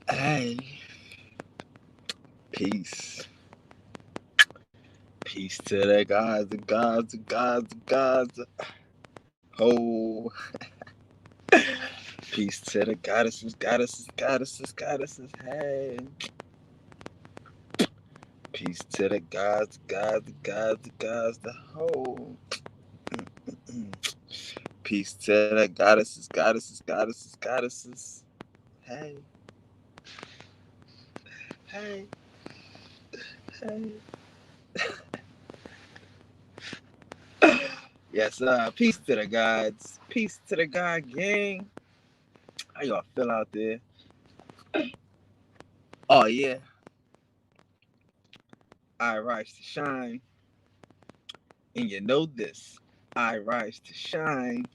Hey, peace. Peace to the gods, the gods, the gods, the gods. Oh, peace to the goddesses, goddesses, goddesses, goddesses. Hey, peace to the gods, gods, the gods, the gods. The whole. Peace to the goddesses, goddesses, goddesses, goddesses. Hey, hey, hey. Yes, peace to the gods. Peace to the God gang. How y'all feel out there? Oh yeah, I rise to shine, and you know this. I rise to shine.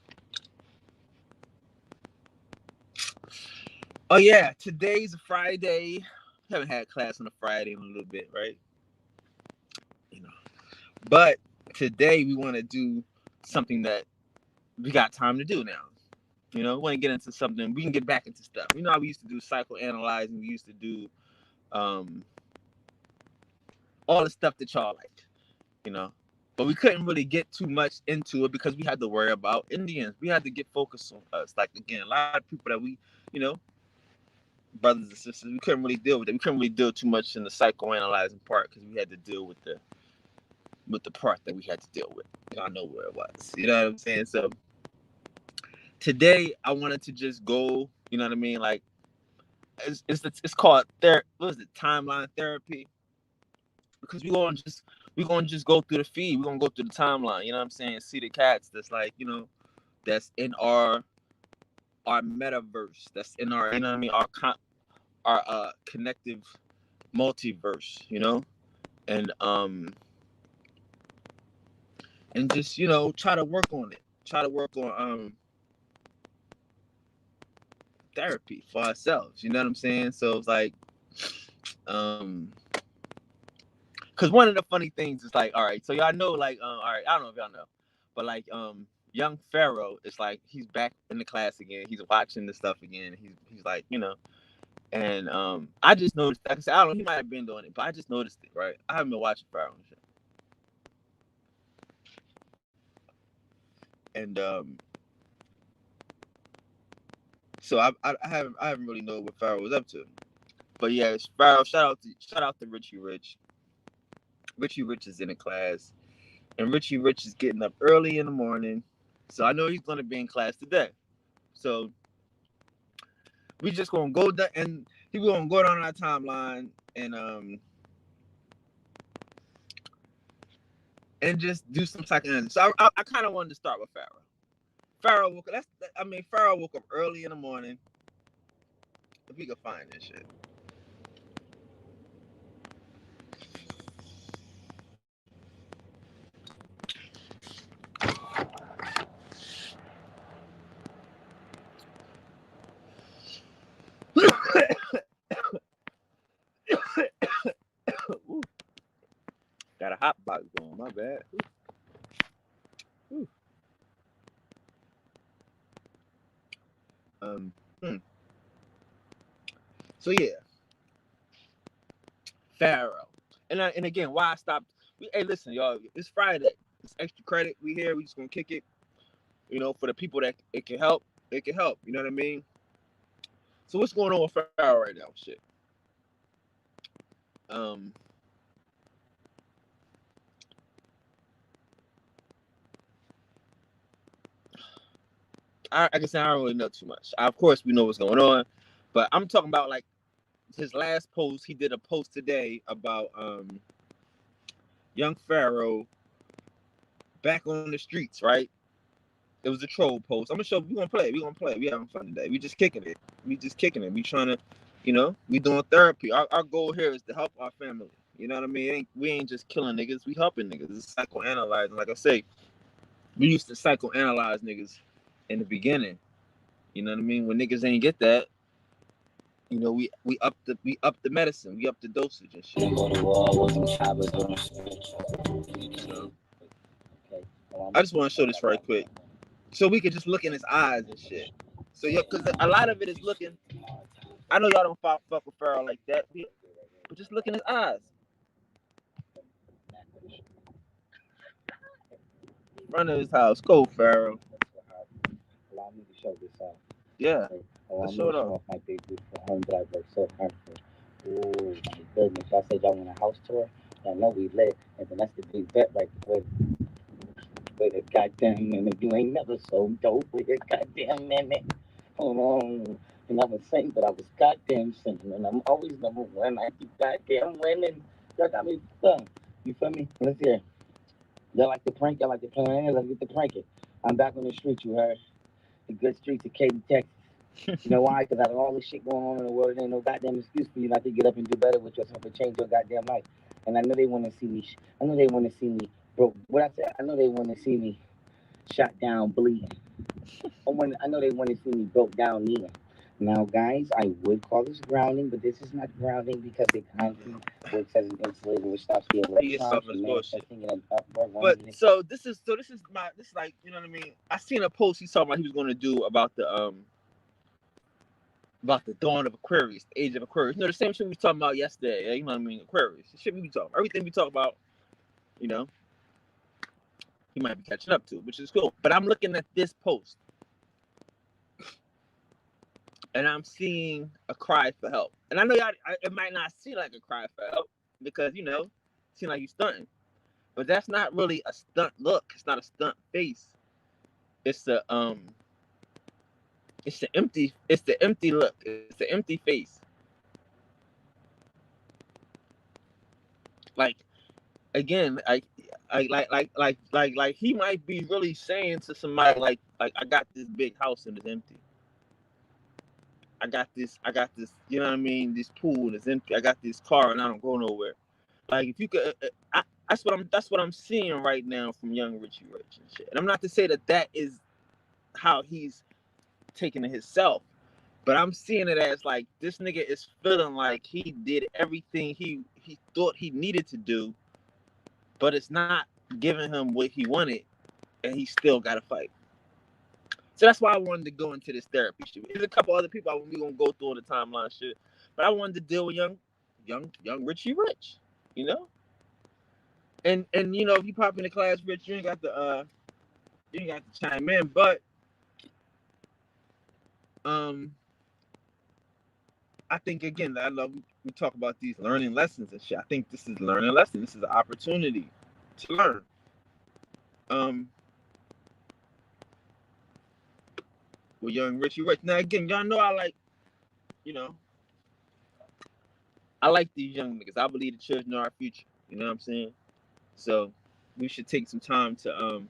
Oh yeah, today's a Friday. Haven't had class on a Friday in a little bit, right? You know, but today we want to do something that we got time to do now. We want to get into something. We can get back into stuff. You know how we used to do psychoanalyzing. We used to do um, all the stuff that y'all liked. You know, but we couldn't really get too much into it because we had to worry about Indians. We had to get focused on us. Like again, a lot of people that we, you know, brothers and sisters, we couldn't really deal with it. We couldn't really deal too much in the psychoanalyzing part because we had to deal with the part that we had to deal with. Y'all know where it was. You know what I'm saying? So today I wanted to just go. You know what I mean? Like it's called what is it? Timeline therapy. Because we gonna just go through the feed. We're gonna go through the timeline. You know what I'm saying? See the cats that's like that's in our metaverse. That's in our you know what I mean our connective multiverse. And just try to work on it. Try to work on therapy for ourselves. You know what I'm saying? So it's like because one of the funny things is like, all right, so y'all know like all right, I don't know if y'all know, but like young Pharaoh is like he's back in the class again. He's watching the stuff again. He's like and I just noticed. Like I said, I don't know. He might have been doing it, but I just noticed it. Right, I haven't been watching Pharaoh and shit, and so I haven't really know what Pharaoh was up to. But yeah, it's Pharaoh. Shout out to Richie Rich. Richie Rich is in the class, and Richie Rich is getting up early in the morning, so I know he's gonna be in class today. So we just gonna go down, and he gonna go down our timeline and just do some psychoanalysis. So I kind of wanted to start with Pharaoh. Pharaoh woke up. Pharaoh woke up early in the morning. If we could find this shit. Ooh, got a hot box going. My bad. Ooh. Um. hmm. So yeah, Pharaoh. And again, why I stopped? Hey, listen, y'all. It's Friday. It's extra credit. We here. We just gonna kick it. For the people that it can help. It can help. You know what I mean? So what's going on with Pharaoh right now? Shit. Um. I can say I don't really know too much. Of course, we know what's going on, but I'm talking about like his last post. He did a post today about young Pharaoh back on the streets. Right? It was a troll post. I'm gonna show. We gonna play. We gonna play. We having fun today. We just kicking it. We just kicking it. We trying to, we doing therapy. Our goal here is to help our family. You know what I mean? We ain't just killing niggas. We helping niggas. It's psychoanalyzing. Like I say, we used to psychoanalyze niggas in the beginning. You know what I mean? When niggas ain't get that, we up the medicine, we up the dosage and shit. So, I just want to show this right quick, so we could just look in his eyes and shit. So yeah, because a lot of it is looking. I know y'all don't fuck with Pharaoh like that, but just look in his eyes. Front of his house. Go, Pharaoh. Allow me to show this off. Yeah. Okay? Allow Let's me show to it show off. off my big beautiful home that I worked so hard for. Oh my goodness. Y'all said y'all want a house tour? Y'all know we lit. And then that's the big bet right there. Wait a goddamn minute. You ain't never so dope. Wait a goddamn minute. Hold on. And I was saying, but I was goddamn singing. And I'm always number one. I keep goddamn winning. Y'all got me done. You feel me? Let's hear. Y'all like to prank? Y'all like to play? Let's get to pranking. I'm back on the street, you heard? The good streets of Katy, Texas. You know why? Because out of all the shit going on in the world, there ain't no goddamn excuse for you not to get up and do better with yourself and change your goddamn life. And I know they want to see me. I know they want to see me broke. What I said? I know they want to see me shot down, bleeding. I know they want to see me broke down, kneeling. Now, guys, I would call this grounding, but this is not grounding because the concrete works as an insulator, which stops the He is electrons talking from this bullshit. manifesting in an upward But 100. this is like, you know what I mean? I seen a post he's talking about he was gonna do about the dawn of Aquarius, the age of Aquarius. You know, the same shit we was talking about yesterday. You know what I mean? Aquarius. The shit we be talking about. Everything we talk about, you know, he might be catching up to, which is cool. But I'm looking at this post and I'm seeing a cry for help. And I know it might not seem like a cry for help because, you know, it seems like you stunting. But that's not really a stunt look. It's not a stunt face. It's the empty look. It's the empty face. Like again, like he might be really saying to somebody like I got this big house and it's empty. I got this, you know what I mean? This pool and it's empty. I got this car and I don't go nowhere. Like if you could, that's what I'm seeing right now from Young Richie Rich and shit. And I'm not to say that is how he's taking it himself, but I'm seeing it as like this nigga is feeling like he did everything he thought he needed to do, but it's not giving him what he wanted, and he still got to fight. So that's why I wanted to go into this therapy shit. There's a couple other people we gonna go through on the timeline shit, but I wanted to deal with young Richie Rich, you know. And you know, if you pop in the class, Rich, you ain't got to chime in, but um, I think again, I love we talk about these learning lessons and shit. I think this is a learning lesson. This is an opportunity to learn. Um, with young Richie Rich. Now again, y'all know you know, I like these young niggas. I believe the children are our future. You know what I'm saying? So we should take some time to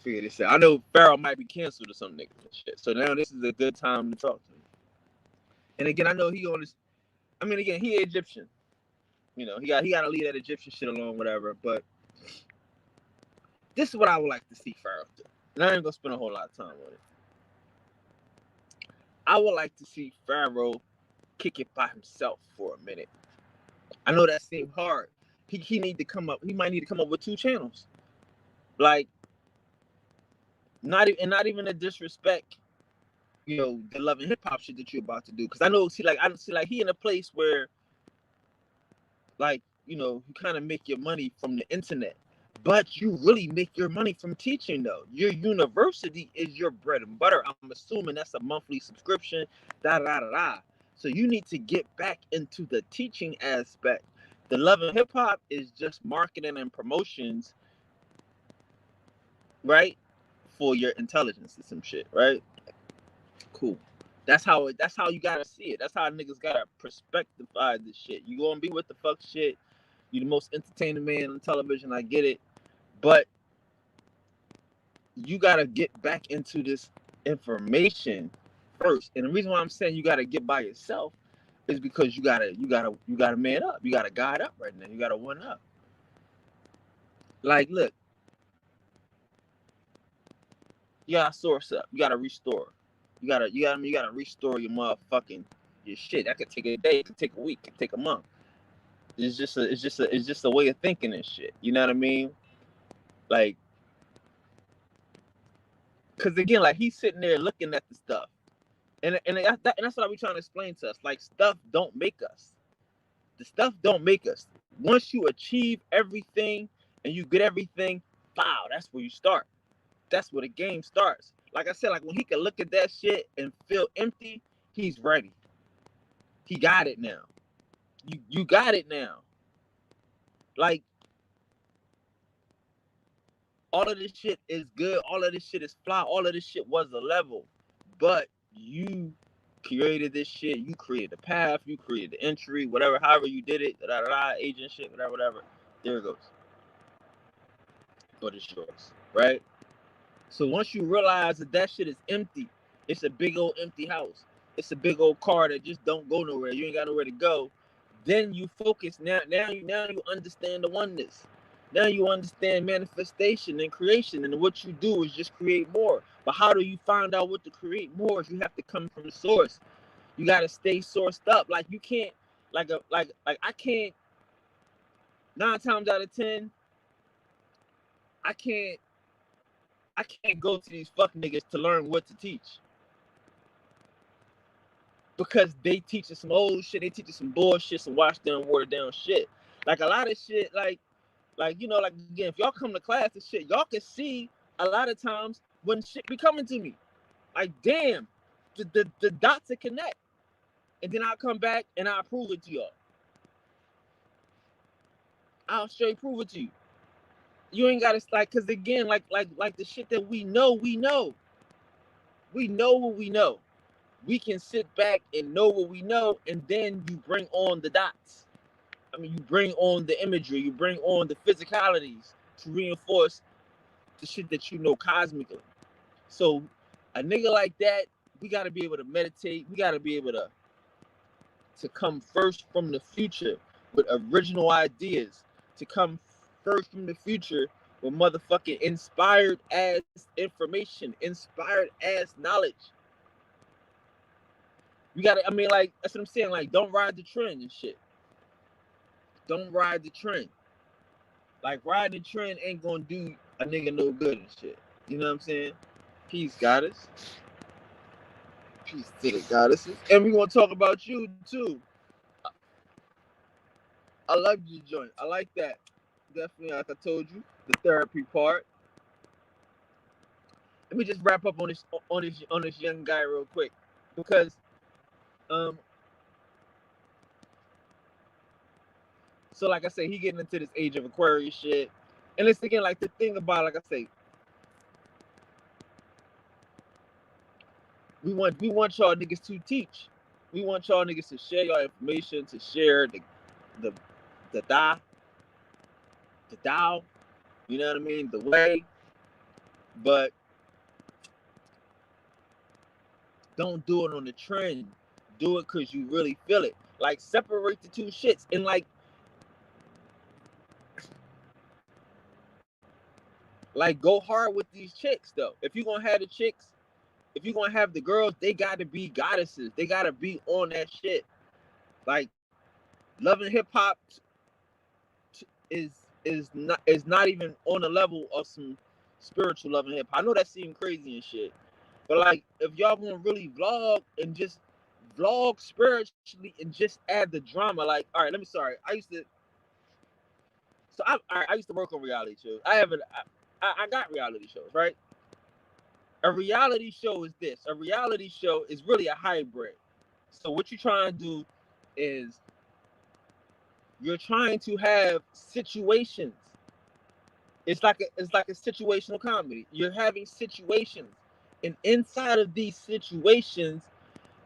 figure this out. I know Pharaoh might be canceled or some niggas and shit. So now this is a good time to talk to him. And again, I know he on this. I mean, again, he Egyptian. You know, he got to leave that Egyptian shit alone, whatever. But this is what I would like to see Pharaoh do. And I ain't gonna spend a whole lot of time on it. I would like to see Pharaoh kick it by himself for a minute. I know that seemed hard. He need to come up. He might need to come up with 2 channels. Like not even a disrespect, you know, the love and hip hop shit that you're about to do. Because I don't see like he in a place where like, you know, you kind of make your money from the internet. But you really make your money from teaching though. Your university is your bread and butter. I'm assuming that's a monthly subscription, da da da da. So you need to get back into the teaching aspect. The love and hip hop is just marketing and promotions, right? For your intelligence and some shit, right? Cool. That's how you gotta see it. That's how niggas gotta perspectivize this shit. You gonna be with the fuck shit. You the most entertaining man on television. I get it, but you gotta get back into this information first. And the reason why I'm saying you gotta get by yourself is because you gotta man up. You gotta guide up right now. You gotta one up. Like, look, you gotta source up. You gotta restore. You gotta restore your motherfucking your shit. That could take a day. It could take a week. It could take a month. It's just a way of thinking and shit. You know what I mean? Like Cause again, like he's sitting there looking at the stuff, and that's what I be trying to explain to us. Like stuff don't make us. The stuff don't make us. Once you achieve everything and you get everything, wow, that's where you start. That's where the game starts. Like I said, like when he can look at that shit and feel empty, he's ready. He got it now. You got it now. Like all of this shit is good. All of this shit is fly. All of this shit was a level. But you created this shit. You created the path. You created the entry. Whatever, however you did it. Agent shit. Whatever. There it goes. But it's yours, right? So once you realize that that shit is empty, it's a big old empty house. It's a big old car that just don't go nowhere. You ain't got nowhere to go. Then you focus. Now you understand the oneness. Now you understand manifestation and creation, and what you do is just create more. But how do you find out what to create more? You have to come from the source. You got to stay sourced up. Like you can't, like I can't. 9 times out of 10, I can't go to these fuck niggas to learn what to teach. Because they teach us some old shit, they teach us some bullshit, some washed down, watered down shit. Like a lot of shit, like you know, like again, if y'all come to class and shit, y'all can see a lot of times when shit be coming to me. Like, damn, the dots are connect. And then I'll come back and I'll prove it to y'all. I'll straight prove it to you. You ain't gotta like, cause again, like the shit that we know. We know what we know. We can sit back and know what we know, and then you bring on the dots. I mean, you bring on the imagery, you bring on the physicalities to reinforce the shit that you know cosmically. So a nigga like that, we gotta be able to meditate. We gotta be able to come first from the future with original ideas, to come first from the future with motherfucking inspired ass information, inspired ass knowledge. You gotta, I mean, like, that's what I'm saying. Like, don't ride the trend and shit. Don't ride the trend. Like, riding the trend ain't gonna do a nigga no good and shit. You know what I'm saying? Peace, goddess. Peace to the goddesses. And we're gonna talk about you too. I love your joint. I like that. Definitely, like I told you, the therapy part. Let me just wrap up on this young guy real quick, because so like I say, he getting into this age of Aquarius shit, and it's again like the thing about, like I say, we want y'all niggas to teach. We want y'all niggas to share your information, to share the Tao, you know what I mean, the way, but don't do it on the trend. Do it because you really feel it. Like, separate the two shits, and like go hard with these chicks though. If you're gonna have the chicks, if you're gonna have the girls, they gotta be goddesses. They gotta be on that shit. Like, loving hip hop is not even on the level of some spiritual loving hip hop. I know that seems crazy and shit, but like, if y'all gonna really vlog and just vlog spiritually and just add the drama, like, all right, I used to, I used to work on reality shows. I got reality shows, right? A reality show is this. A reality show is really a hybrid. So what you're trying to do is you're trying to have situations. It's like a situational comedy. You're having situations, and inside of these situations,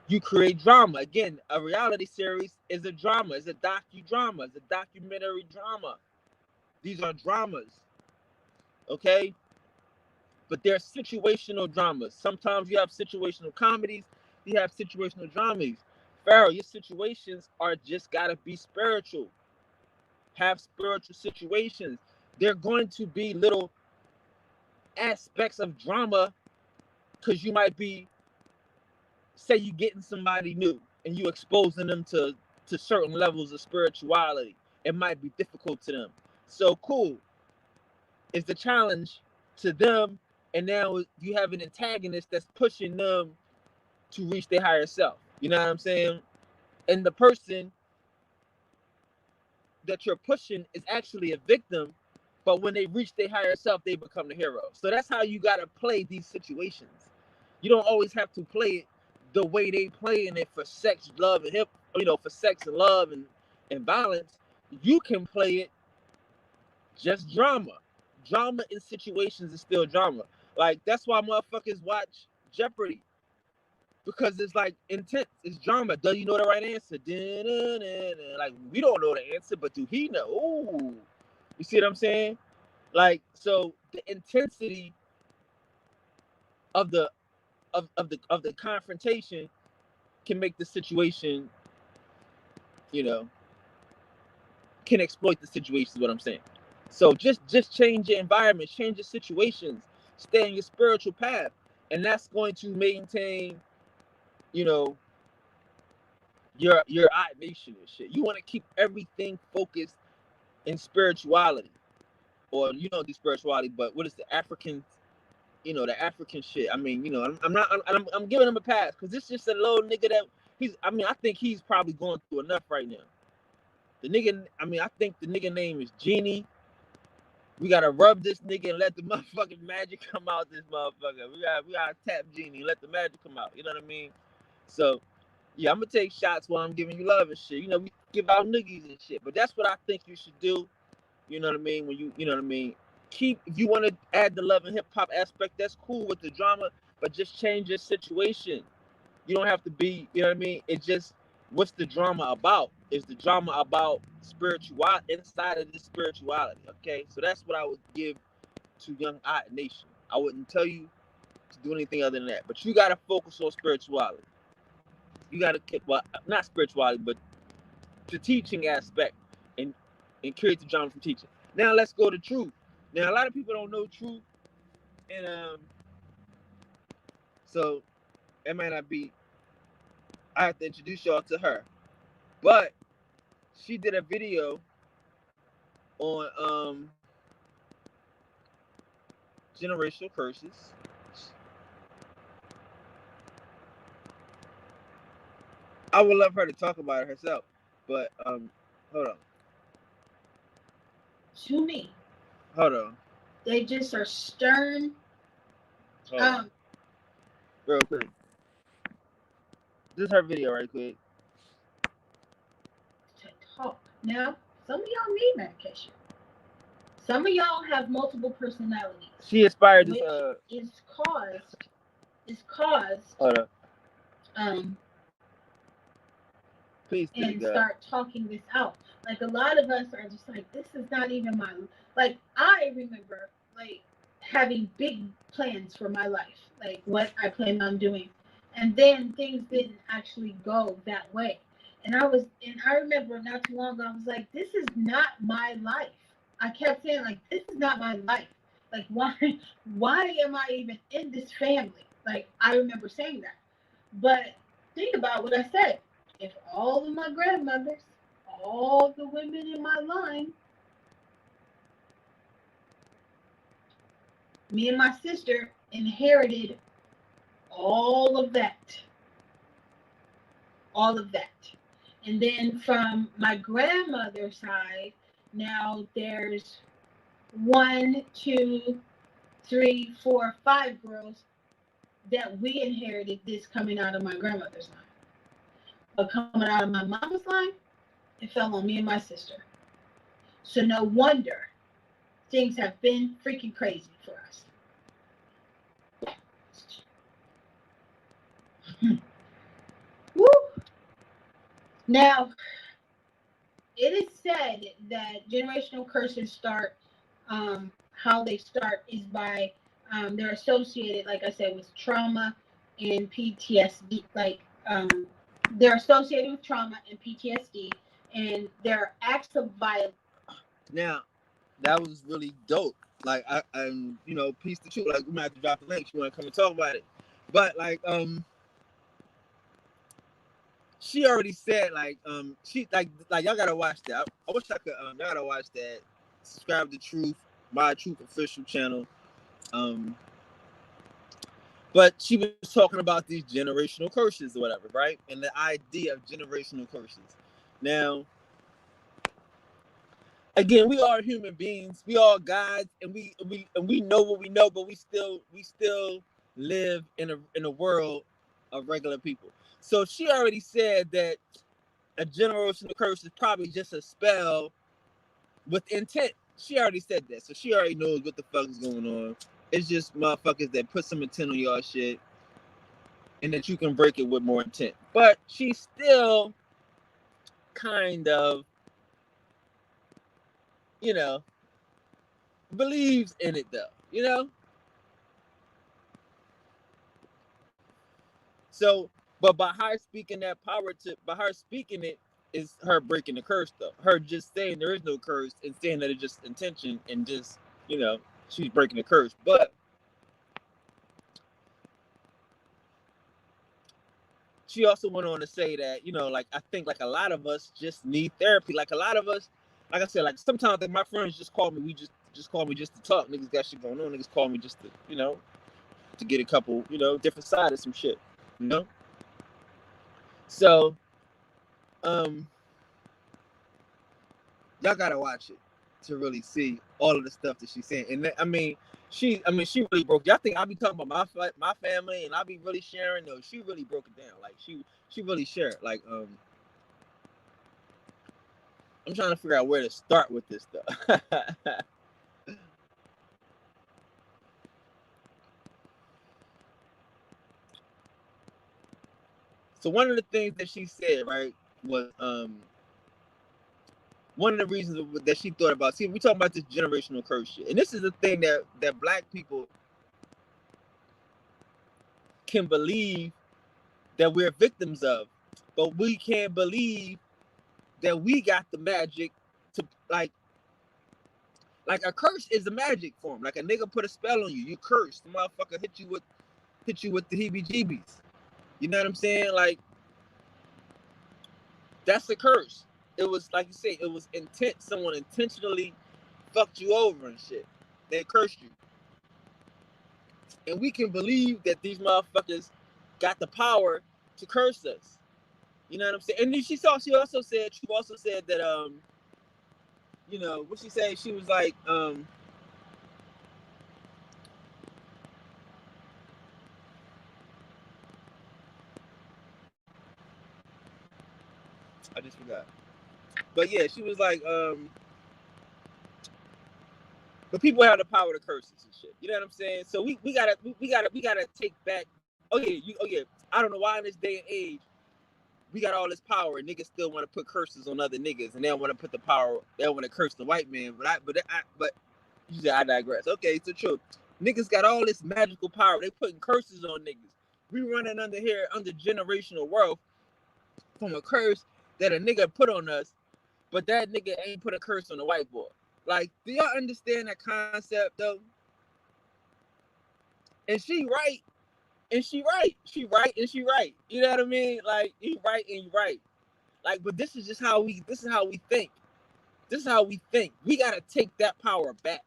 you create drama. Again, a reality series is a drama. It's a docudrama. It's a documentary drama. These are dramas, okay? But they're situational dramas. Sometimes you have situational comedies. You have situational dramas. Pharaoh, your situations are just gotta be spiritual. Have spiritual situations. They're going to be little aspects of drama, because you might be, say you getting somebody new and you exposing them to certain levels of spirituality. It might be difficult to them. So cool. It's the challenge to them and now you have an antagonist that's pushing them to reach their higher self. You know what I'm saying? And the person that you're pushing is actually a victim, but when they reach their higher self, they become the hero. So that's how you gotta play these situations. You don't always have to play it the way they playing it for sex, love, and hip. For sex and love and violence. You can play it just drama. Drama in situations is still drama. Like that's why motherfuckers watch Jeopardy, because it's like intense. It's drama. Does you know the right answer? Like we don't know the answer, but do he know? Ooh, you see what I'm saying? Like so, the intensity of the confrontation can make the situation, you know, can exploit the situation. Is what I'm saying. So just change your environment, change your situations, stay on your spiritual path, and that's going to maintain, you know, your nation and shit. You want to keep everything focused in spirituality, or do spirituality, but what is the African, the African shit. I mean, I'm giving him a pass because this is just a little nigga that I think he's probably going through enough right now. The nigga, I think the nigga name is Genie. We gotta rub this nigga and let the motherfucking magic come out this motherfucker. We gotta tap Genie and let the magic come out. You know what I mean? So yeah, I'm gonna take shots while I'm giving you love and shit. We give out niggas and shit. But that's what I think you should do. You know what I mean? When you know what I mean? If you want to add the love and hip hop aspect, that's cool with the drama, but just change your situation. You don't have to be, you know what I mean? It's just, what's the drama about? Is the drama about spirituality, inside of this spirituality? Okay, so that's what I would give to Young Art Nation. I wouldn't tell you to do anything other than that, but you gotta focus on spirituality. You gotta, well, not spirituality, but the teaching aspect, and create the drama from teaching. Now let's go to truth. Now a lot of people don't know truth, and so it might not be. I have to introduce y'all to her, but she did a video on generational curses. I would love her to talk about it herself, but hold on. To me, Hold on. they just are stern. Real quick. This is her video, right quick. To talk. Now, some of y'all need medication. Some of y'all have multiple personalities. She inspired which this. Is caused. Hold on. Please and start talking this out. Like a lot of us are just like, this is not even my, like I remember like having big plans for my life, like what I planned on doing. And then things didn't actually go that way. And I remember not too long ago, I was like, this is not my life. I kept saying like, this is not my life. Like why am I even in this family? Like I remember saying that. But think about what I said. If all of my grandmothers, all the women in my line, me and my sister inherited all of that. All of that. And then from my grandmother's side, now there's 1, 2, 3, 4, 5 girls that we inherited this coming out of my grandmother's line. But coming out of my mama's line, it fell on me and my sister. So no wonder things have been freaking crazy for us. Woo! Now, it is said that generational curses start, how they start is by, they're associated, like I said, with trauma and PTSD. They're associated with trauma and PTSD, and they're acts of violence. Now, that was really dope. Like piece the truth. Like we might have to drop the link. You want to come and talk about it, but she already said she like y'all gotta watch that. I wish I could. Y'all gotta watch that. Subscribe to Truth, My Truth official channel. But she was talking about these generational curses or whatever, right? And the idea of generational curses. Now, again, we are human beings. We are gods, and we know what we know, but we still live in a world of regular people. So she already said that a generational curse is probably just a spell with intent. She already said that, so she already knows what the fuck is going on. It's just motherfuckers that put some intent on y'all shit, and that you can break it with more intent. But she still kind of, you know, believes in it though, you know. So, but by her speaking it is her breaking the curse though. Her just saying there is no curse and saying that it's just intention and just, you know, she's breaking the curse. But she also went on to say that, you know, like I think like a lot of us just need therapy. Like a lot of us, like I said, like sometimes like my friends just call me, just call me just to talk. Niggas got shit going on. Niggas call me just to, you know, to get a couple, you know, different side of some shit. You know? So y'all gotta watch it to really see all of the stuff that she's saying. And she really broke. Y'all think I be talking about my family and I be really sharing? No, she really broke it down. Like she really shared. Like I'm trying to figure out where to start with this stuff. So one of the things that she said, right, was one of the reasons that she thought about. See, we talking about this generational curse shit, and this is the thing that Black people can believe that we're victims of, but we can't believe that we got the magic to like a curse is a magic form. Like a nigga put a spell on you, you curse. The motherfucker hit you with the heebie-jeebies. You know what I'm saying? Like that's a curse. It was like you say, it was intent. Someone intentionally fucked you over and shit. They cursed you. And we can believe that these motherfuckers got the power to curse us. You know what I'm saying? And then she also said that you know, what she said, she was like, I just forgot. But yeah, she was like, but people have the power to curse us and shit. You know what I'm saying? So we gotta take back. Oh yeah. I don't know why in this day and age we got all this power and niggas still want to put curses on other niggas and they don't want to put the power. They don't want to curse the white man. But you said I digress. Okay, so true. Niggas got all this magical power. They putting curses on niggas. We running under generational wealth from a curse that a nigga put on us, but that nigga ain't put a curse on the white boy. Like, do y'all understand that concept though? And she right, and she right. She right and she right. You know what I mean? Like, he right and you right. Like, but this is how we think. This is how we think. We gotta take that power back.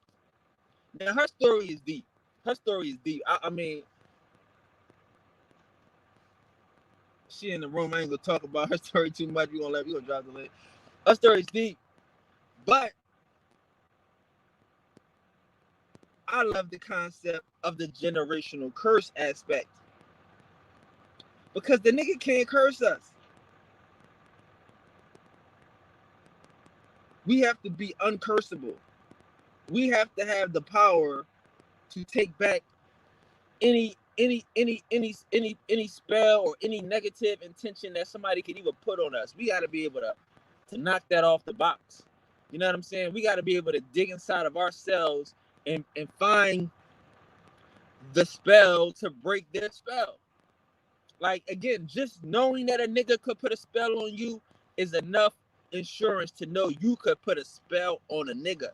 Now her story is deep. Her story is deep. I mean, she in the room. I ain't gonna talk about her story too much. We gonna drop the link. Her story is deep, but I love the concept of the generational curse aspect because the nigga can't curse us. We have to be uncursable. We have to have the power to take back any spell or any negative intention that somebody could even put on us. We got to be able to knock that off the box. You know what I'm saying? We got to be able to dig inside of ourselves and find the spell to break their spell. Like, again, just knowing that a nigga could put a spell on you is enough insurance to know you could put a spell on a nigga.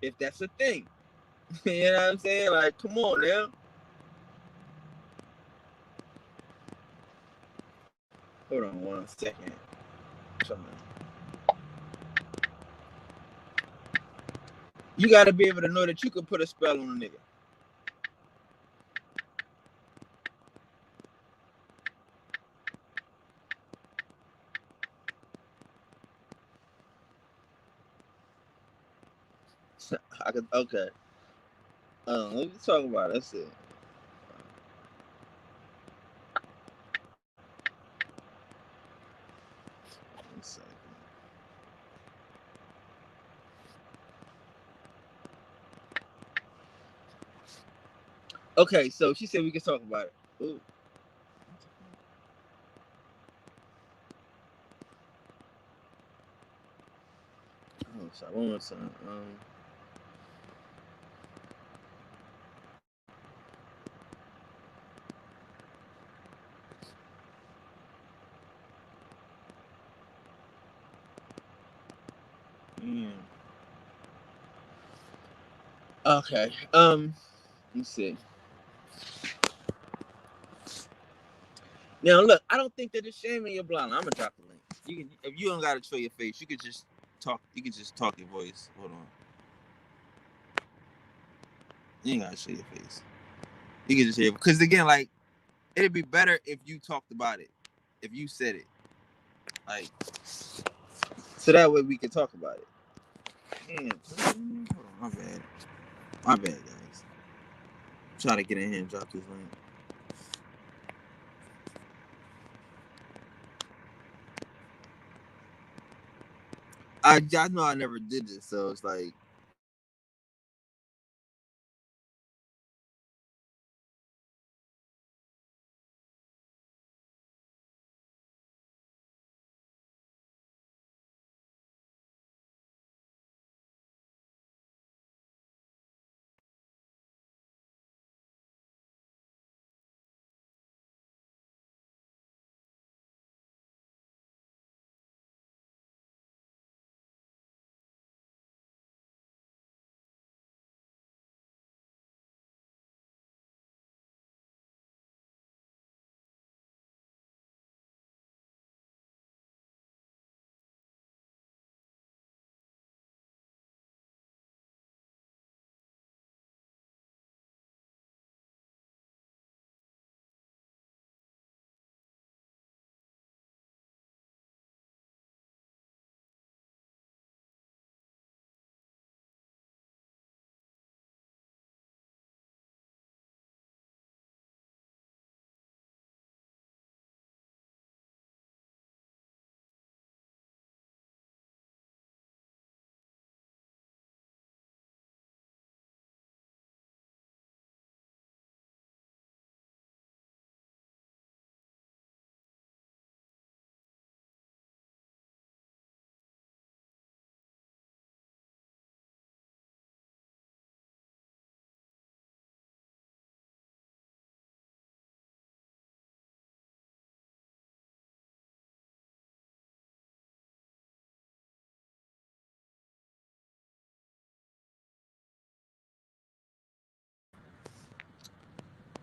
If that's a thing. You know what I'm saying? Like, come on now. Hold on 1 second. You gotta be able to know that you can put a spell on a nigga. I could okay. Let's talk about it. That's it. Let's see. Okay, so she said we can talk about it. Ooh. Oh, sorry. One more time. Yeah. Okay. Let's see. Now look, I don't think that it's shaming your blonde. I'm gonna drop the link. You can, if you don't gotta show your face, you could just talk. You can just talk your voice. Hold on. You ain't gotta show your face. You can just hear because again, like it'd be better if you talked about it, if you said it, like so that way we can talk about it. Damn. Hold on, my bad, guys. I'm trying to get in here and drop this link. I know I never did this, so it's like.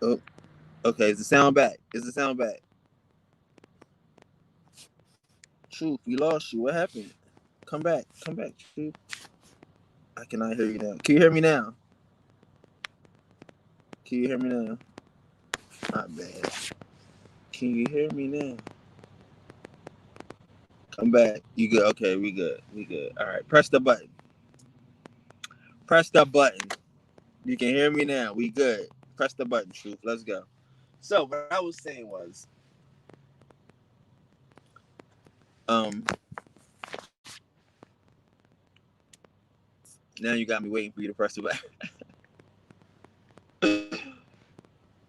Oh, okay. Is the sound back? Is the sound back? Truth, we lost you. What happened? Come back. Come back, Truth. I cannot hear you now. Can you hear me now? Can you hear me now? Not bad. Can you hear me now? Come back. You good? Okay, we good. We good. All right. Press the button. Press the button. You can hear me now. We good. Press the button, Truth. Let's go. So what I was saying was, um, now you got me waiting for you to press the button.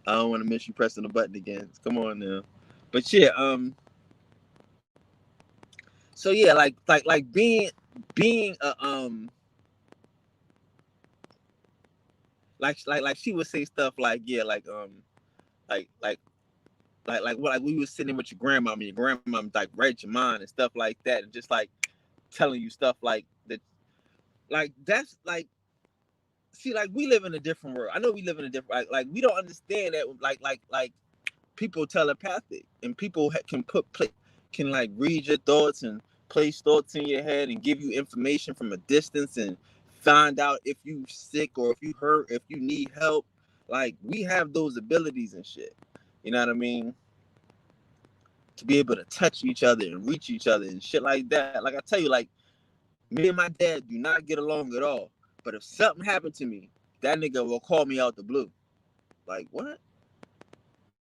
I don't want to miss you pressing the button again. Come on now. But yeah, so yeah, like being a like she would say stuff like yeah, like like like we was sitting with your grandma and your grandma like read your mind and stuff like that and just like telling you stuff like that, like that's like see like we live in a different world. I know we live in a different like we don't understand that like people telepathic and people can can like read your thoughts and place thoughts in your head and give you information from a distance and find out if you sick or if you hurt, if you need help. Like, we have those abilities and shit. You know what I mean? To be able to touch each other and reach each other and shit like that. Like I tell you, like, me and my dad do not get along at all. But if something happened to me, that nigga will call me out the blue. Like, what?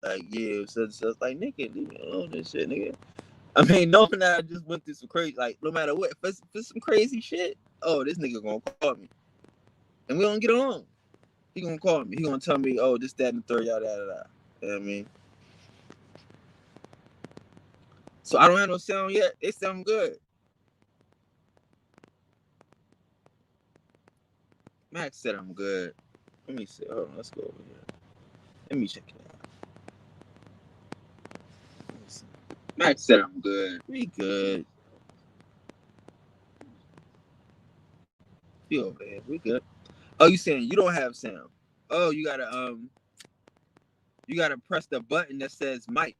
Like, yeah, so it's like, nigga, leave me alone this shit, nigga. I mean, knowing that I just went through some crazy, like, no matter what, if it's some crazy shit, oh, this nigga gonna call me. And we don't get along. He gonna call me. He gonna tell me, oh, this, that, and the third, yada, yada, yada. You know what I mean? So I don't have no sound yet. They sound good. Max said I'm good. Let me see. Hold on, let's go over here. Let me check it out. Let me see. Max said I'm good. We good. You over here. We good. Oh, you saying you don't have sound? Oh, you gotta press the button that says mic.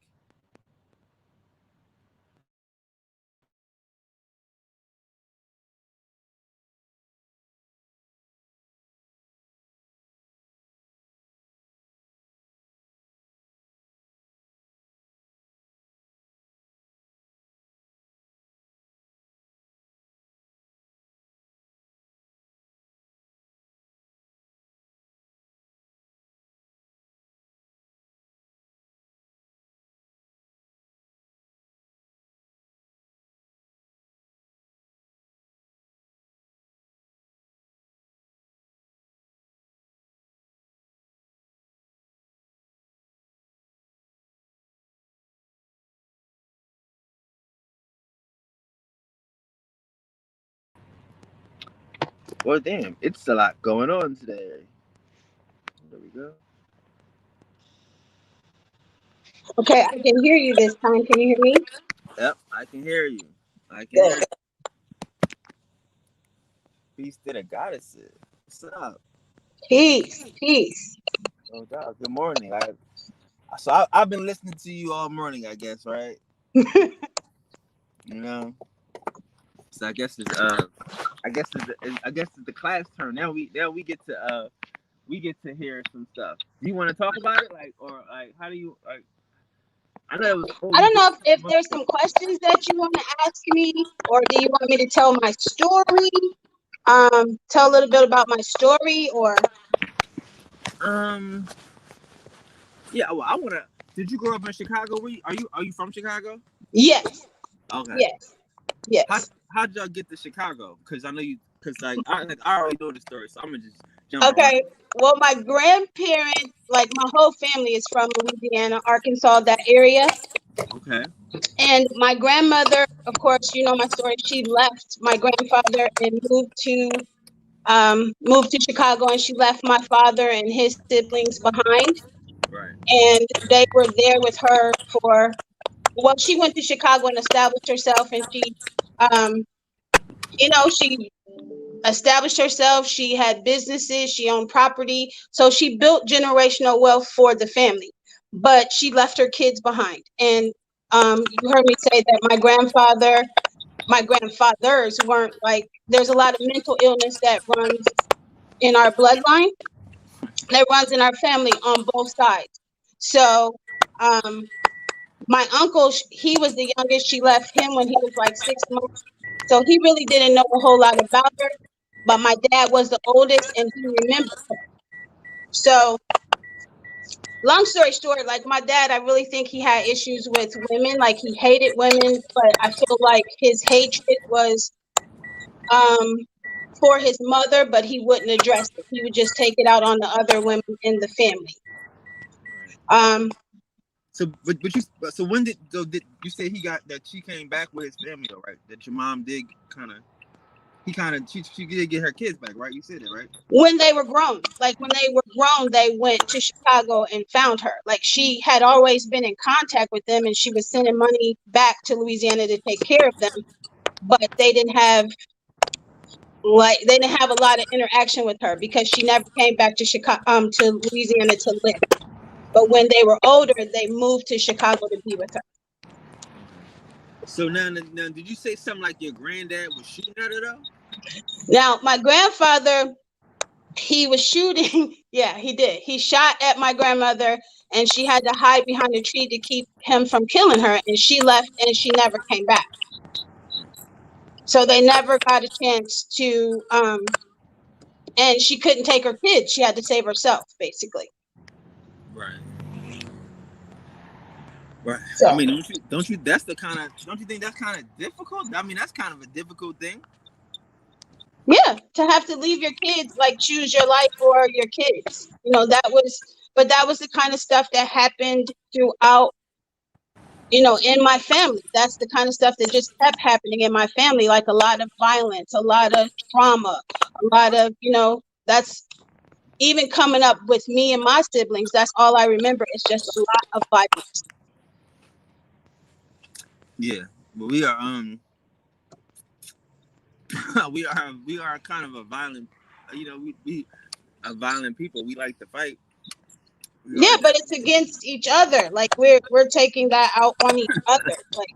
Well, damn, it's a lot going on today. There we go. Okay, I can hear you this time. Can you hear me? Yep, I can hear you. I can hear Good. you. Peace to the goddesses. What's up? Peace, peace. Oh God, good morning. I've been listening to you all morning, I guess, right? You know. So I guess it's the class turn. Now we get to hear some stuff. Do you want to talk about it, like, or like, how do you like? I know it was. Oh, I you don't did. know if there's some questions that you want to ask me, or do you want me to tell my story? Tell a little bit about my story, or Um. Yeah. Well, I wanna. Did you grow up in Chicago? Are you from Chicago? yes, Okay. yes, How yes. how'd y'all get to Chicago? Cause I know you. Cause I already know the story, so I'm gonna just jump around. Okay. Well, my grandparents, like my whole family, is from Louisiana, Arkansas, that area. Okay. And my grandmother, of course, you know my story. She left my grandfather and moved to Chicago, and she left my father and his siblings behind. Right. And they were there with her for, well, she went to Chicago and established herself, and um, she established herself. She had businesses, she owned property, so she built generational wealth for the family. But she left her kids behind, and you heard me say that my grandfathers weren't like. There's a lot of mental illness that runs in our bloodline, that runs in our family on both sides. So, um, my uncle, he was the youngest. She left him when he was like 6 months. So he really didn't know a whole lot about her. But my dad was the oldest and he remembered her. So, long story short, like my dad, I really think he had issues with women. Like he hated women, but I feel like his hatred was um, for his mother, but he wouldn't address it. He would just take it out on the other women in the family. Right. Um, So when did you say he got that she came back with his family though, right? That your mom did she did get her kids back, right? You said it, right? when they were grown, like when they were grown, they went to Chicago and found her. Like she had always been in contact with them and she was sending money back to Louisiana to take care of them, but they didn't have a lot of interaction with her because she never came back to Chicago, to Louisiana to live. But when they were older, they moved to Chicago to be with her. So now, did you say something like your granddad was shooting at her though? Now, my grandfather, he was shooting. Yeah, he did. He shot at my grandmother, and she had to hide behind a tree to keep him from killing her. And she left, and she never came back. So they never got a chance to. And she couldn't take her kids. She had to save herself, basically. Right. Right. So, I mean, don't you that's the kind of don't you think that's kind of difficult? I mean, that's kind of a difficult thing. yeah, to have to leave your kids, like choose your life or your kids. But that was the kind of stuff that happened throughout, in my family. That's the kind of stuff that just kept happening in my family, like a lot of violence, a lot of trauma, a lot of, that's even coming up with me and my siblings. That's all I remember. It's just a lot of violence. Yeah, but we are we are kind of a violent, we a violent people. We like to fight. Yeah, but it's against each other. Like we're taking that out on each other. Like,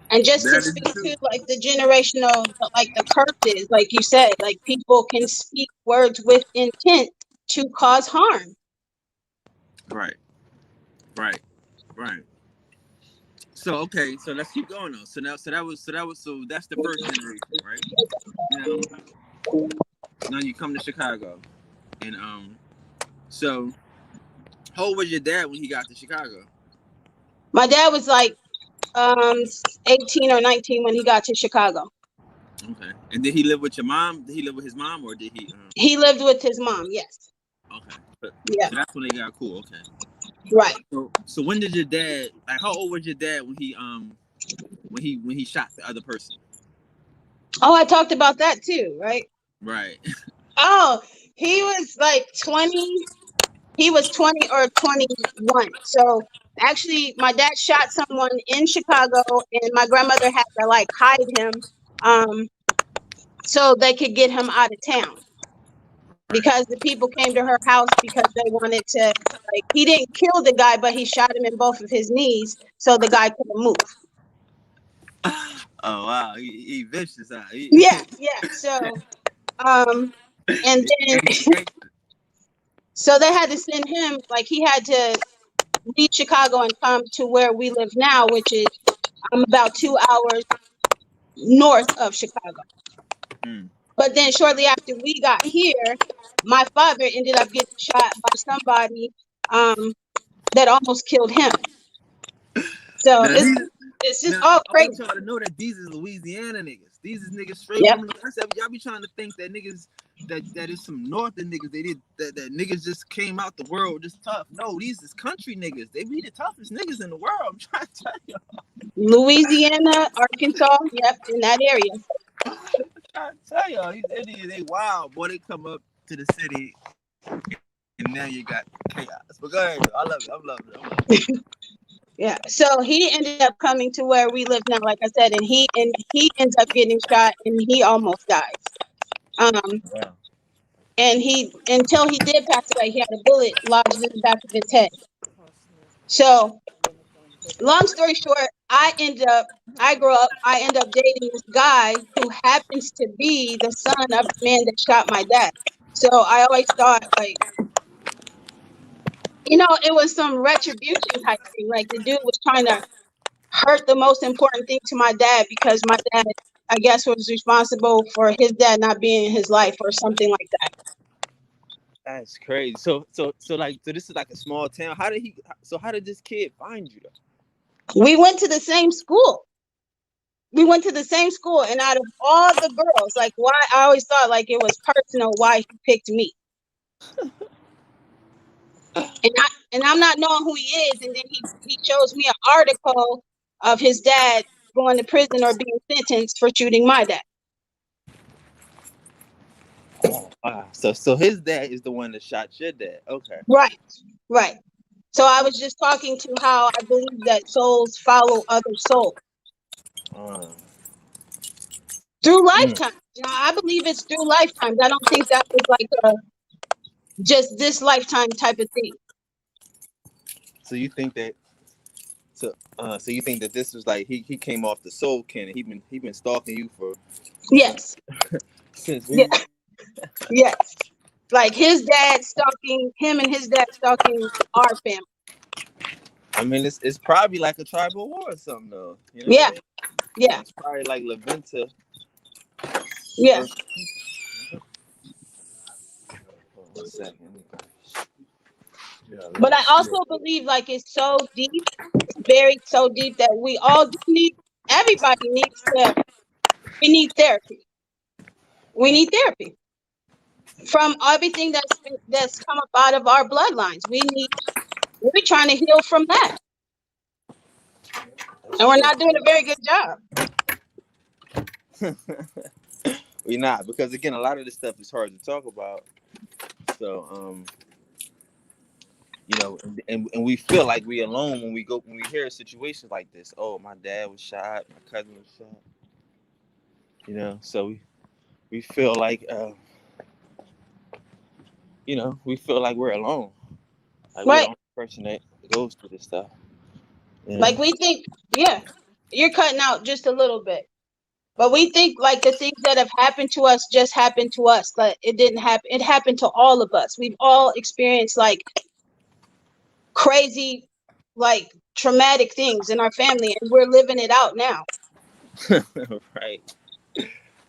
and just to speak to like the generational, like the curses, like you said, like people can speak words with intent to cause harm. Right. So okay, so let's keep going though. So that's the first generation, right? Now you come to Chicago, and so how old was your dad when he got to Chicago? My dad was like 18 or 19 when he got to Chicago. Okay, and did he live with your mom? Did he live with his mom, or did he? He lived with his mom. Yes. Okay. Yeah. So that's when they got cool. Okay. Right. So when did your dad? Like, how old was your dad when he shot the other person? Oh, I talked about that too, right? Right. Oh, he was like 20. He was 20 or 21. So actually, my dad shot someone in Chicago, and my grandmother had to like hide him, so they could get him out of town. Because the people came to her house because they wanted to, like, he didn't kill the guy, but he shot him in both of his knees so the guy couldn't move. Oh wow, he vicious, huh? Yeah. So, and then so they had to send him, like he had to leave Chicago and come to where we live now, which is about 2 hours north of Chicago. But then shortly after we got here, my father ended up getting shot by somebody that almost killed him. So it's just all crazy. I want y'all to know that these is Louisiana niggas. These is niggas straight from the. I said y'all be trying to think that niggas that is some northern niggas. They did that niggas just came out the world just tough. No, these is country niggas. They be the toughest niggas in the world. I'm trying to tell y'all. Louisiana, Arkansas, yep, in that area. I'm trying to tell y'all, these Indians, they wild. Boy, they come up to the city, and now you got chaos. But go ahead, I love it. I'm loving it. Yeah, so he ended up coming to where we live now, like I said, and he ends up getting shot, and he almost dies. And until he did pass away, he had a bullet lodged in the back of his head. So, long story short, I end up dating this guy who happens to be the son of the man that shot my dad. So I always thought, like, it was some retribution type thing. Like, the dude was trying to hurt the most important thing to my dad because my dad, I guess, was responsible for his dad not being in his life or something like that. That's crazy. So this is like a small town. How did this kid find you though? We went to the same school. And out of all the girls, like, why I always thought like it was personal why he picked me. And I'm not knowing who he is, and then he shows me an article of his dad going to prison or being sentenced for shooting my dad. Oh, wow. So his dad is the one that shot your dad. Okay. Right. So I was just talking to how I believe that souls follow other souls. Through lifetimes. I believe it's through lifetimes. I don't think that was like just this lifetime type of thing. So you think that So you think that this was like he came off the Soul Kin and he been stalking you for Yes. since Yeah. we Yes. Like his dad stalking him and his dad stalking our family. I mean it's probably like a tribal war or something though. You know what I Yeah. mean? Yeah. It's probably like Leventa Yeah. versus hold on 1 second. Yeah, But I let's also believe like it's so deep, it's very so deep that we all do need, everybody needs to, we need therapy. We need therapy from everything that's come up out of our bloodlines. We're trying to heal from that. And we're not doing a very good job. we not because again a lot of this stuff is hard to talk about. So and we feel like we alone when we hear situations like this. Oh, my dad was shot, my cousin was shot. So we feel like we feel like we're alone. Like we're the Right. only person that goes through this stuff. Like we think, yeah, you're cutting out just a little bit. But we think like the things that have happened to us just happened to us. But it didn't happen. It happened to all of us. We've all experienced like crazy, like traumatic things in our family, and we're living it out now. Right.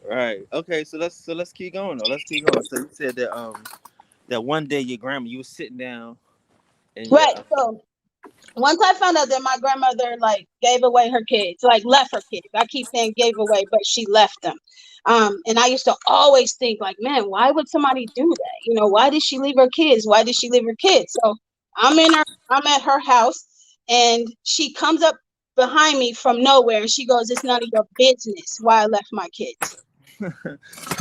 Right. Okay, so let's keep going though. Let's keep going. So you said that one day your grandma you was sitting down and your Right. So once I found out that my grandmother like gave away her kids, like left her kids. I keep saying gave away, but she left them. And I used to always think like, man, why would somebody do that? Why did she leave her kids? Why did she leave her kids? So I'm at her house and she comes up behind me from nowhere and she goes, it's none of your business why I left my kids.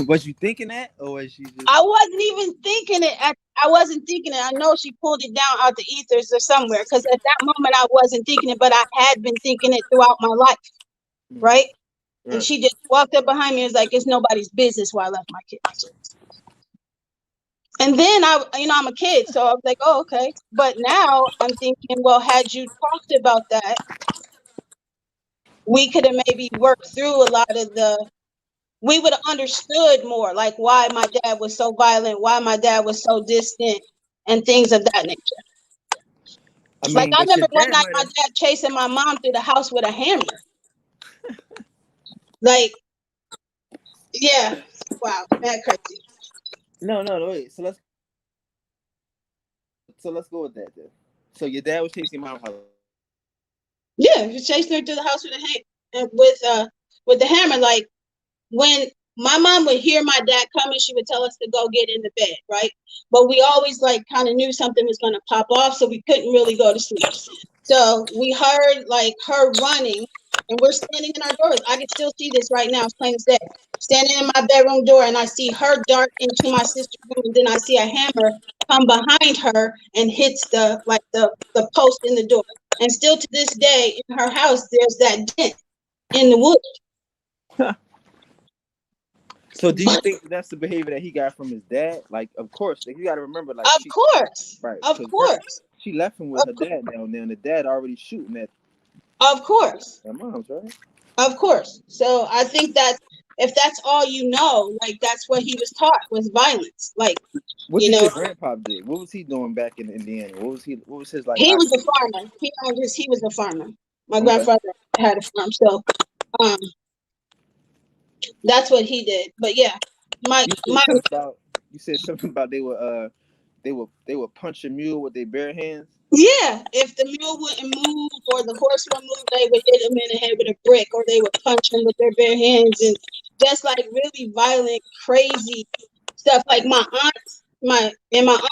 was you thinking that or was she just I wasn't even thinking it. I wasn't thinking it. I know she pulled it down out the ethers or somewhere because at that moment I wasn't thinking it, but I had been thinking it throughout my life, right? And right? she just walked up behind me and was like, it's nobody's business why I left my kids. And then I'm a kid, so I was like, oh, okay. But now I'm thinking, well, had you talked about that, we could have maybe worked through a lot of we would have understood more, like why my dad was so violent, why my dad was so distant, and things of that nature. I Like mean, I but your remember one dad night might my have. dad chasing my mom through the house with a hammer. Like, yeah, wow, that crazy. No, wait. So let's go with that then. So your dad was chasing your mom house. Yeah, he chasing her through the house with the hammer. Like when my mom would hear my dad coming, she would tell us to go get in the bed, right? But we always like kind of knew something was gonna pop off, so we couldn't really go to sleep. So we heard like her running, and we're standing in our doors. I can still see this right now, it's plain as day. Standing in my bedroom door, and I see her dart into my sister's room, and then I see a hammer come behind her and hits the post in the door. And still to this day, in her house, there's that dent in the wood. So do you think that's the behavior that he got from his dad? Like, of course, like, you got to remember, like Of course, right, of because course, she left him with of her course, dad down there, and the dad already shooting at of course, their moms, right? of course. So I think that if that's all you know, like that's what he was taught was violence. Like, What you did know, your grandpa do? What was he doing back in Indiana? What was his like he was a occupation? farmer. He was a farmer. My Okay. grandfather had a farm, so um, that's what he did. But yeah, my You said my something about they would punch a mule with their bare hands. yeah. If the mule wouldn't move or the horse wouldn't move, they would hit him in the head with a brick, or they would punch him with their bare hands, and just like really violent, crazy stuff. Like my aunts, my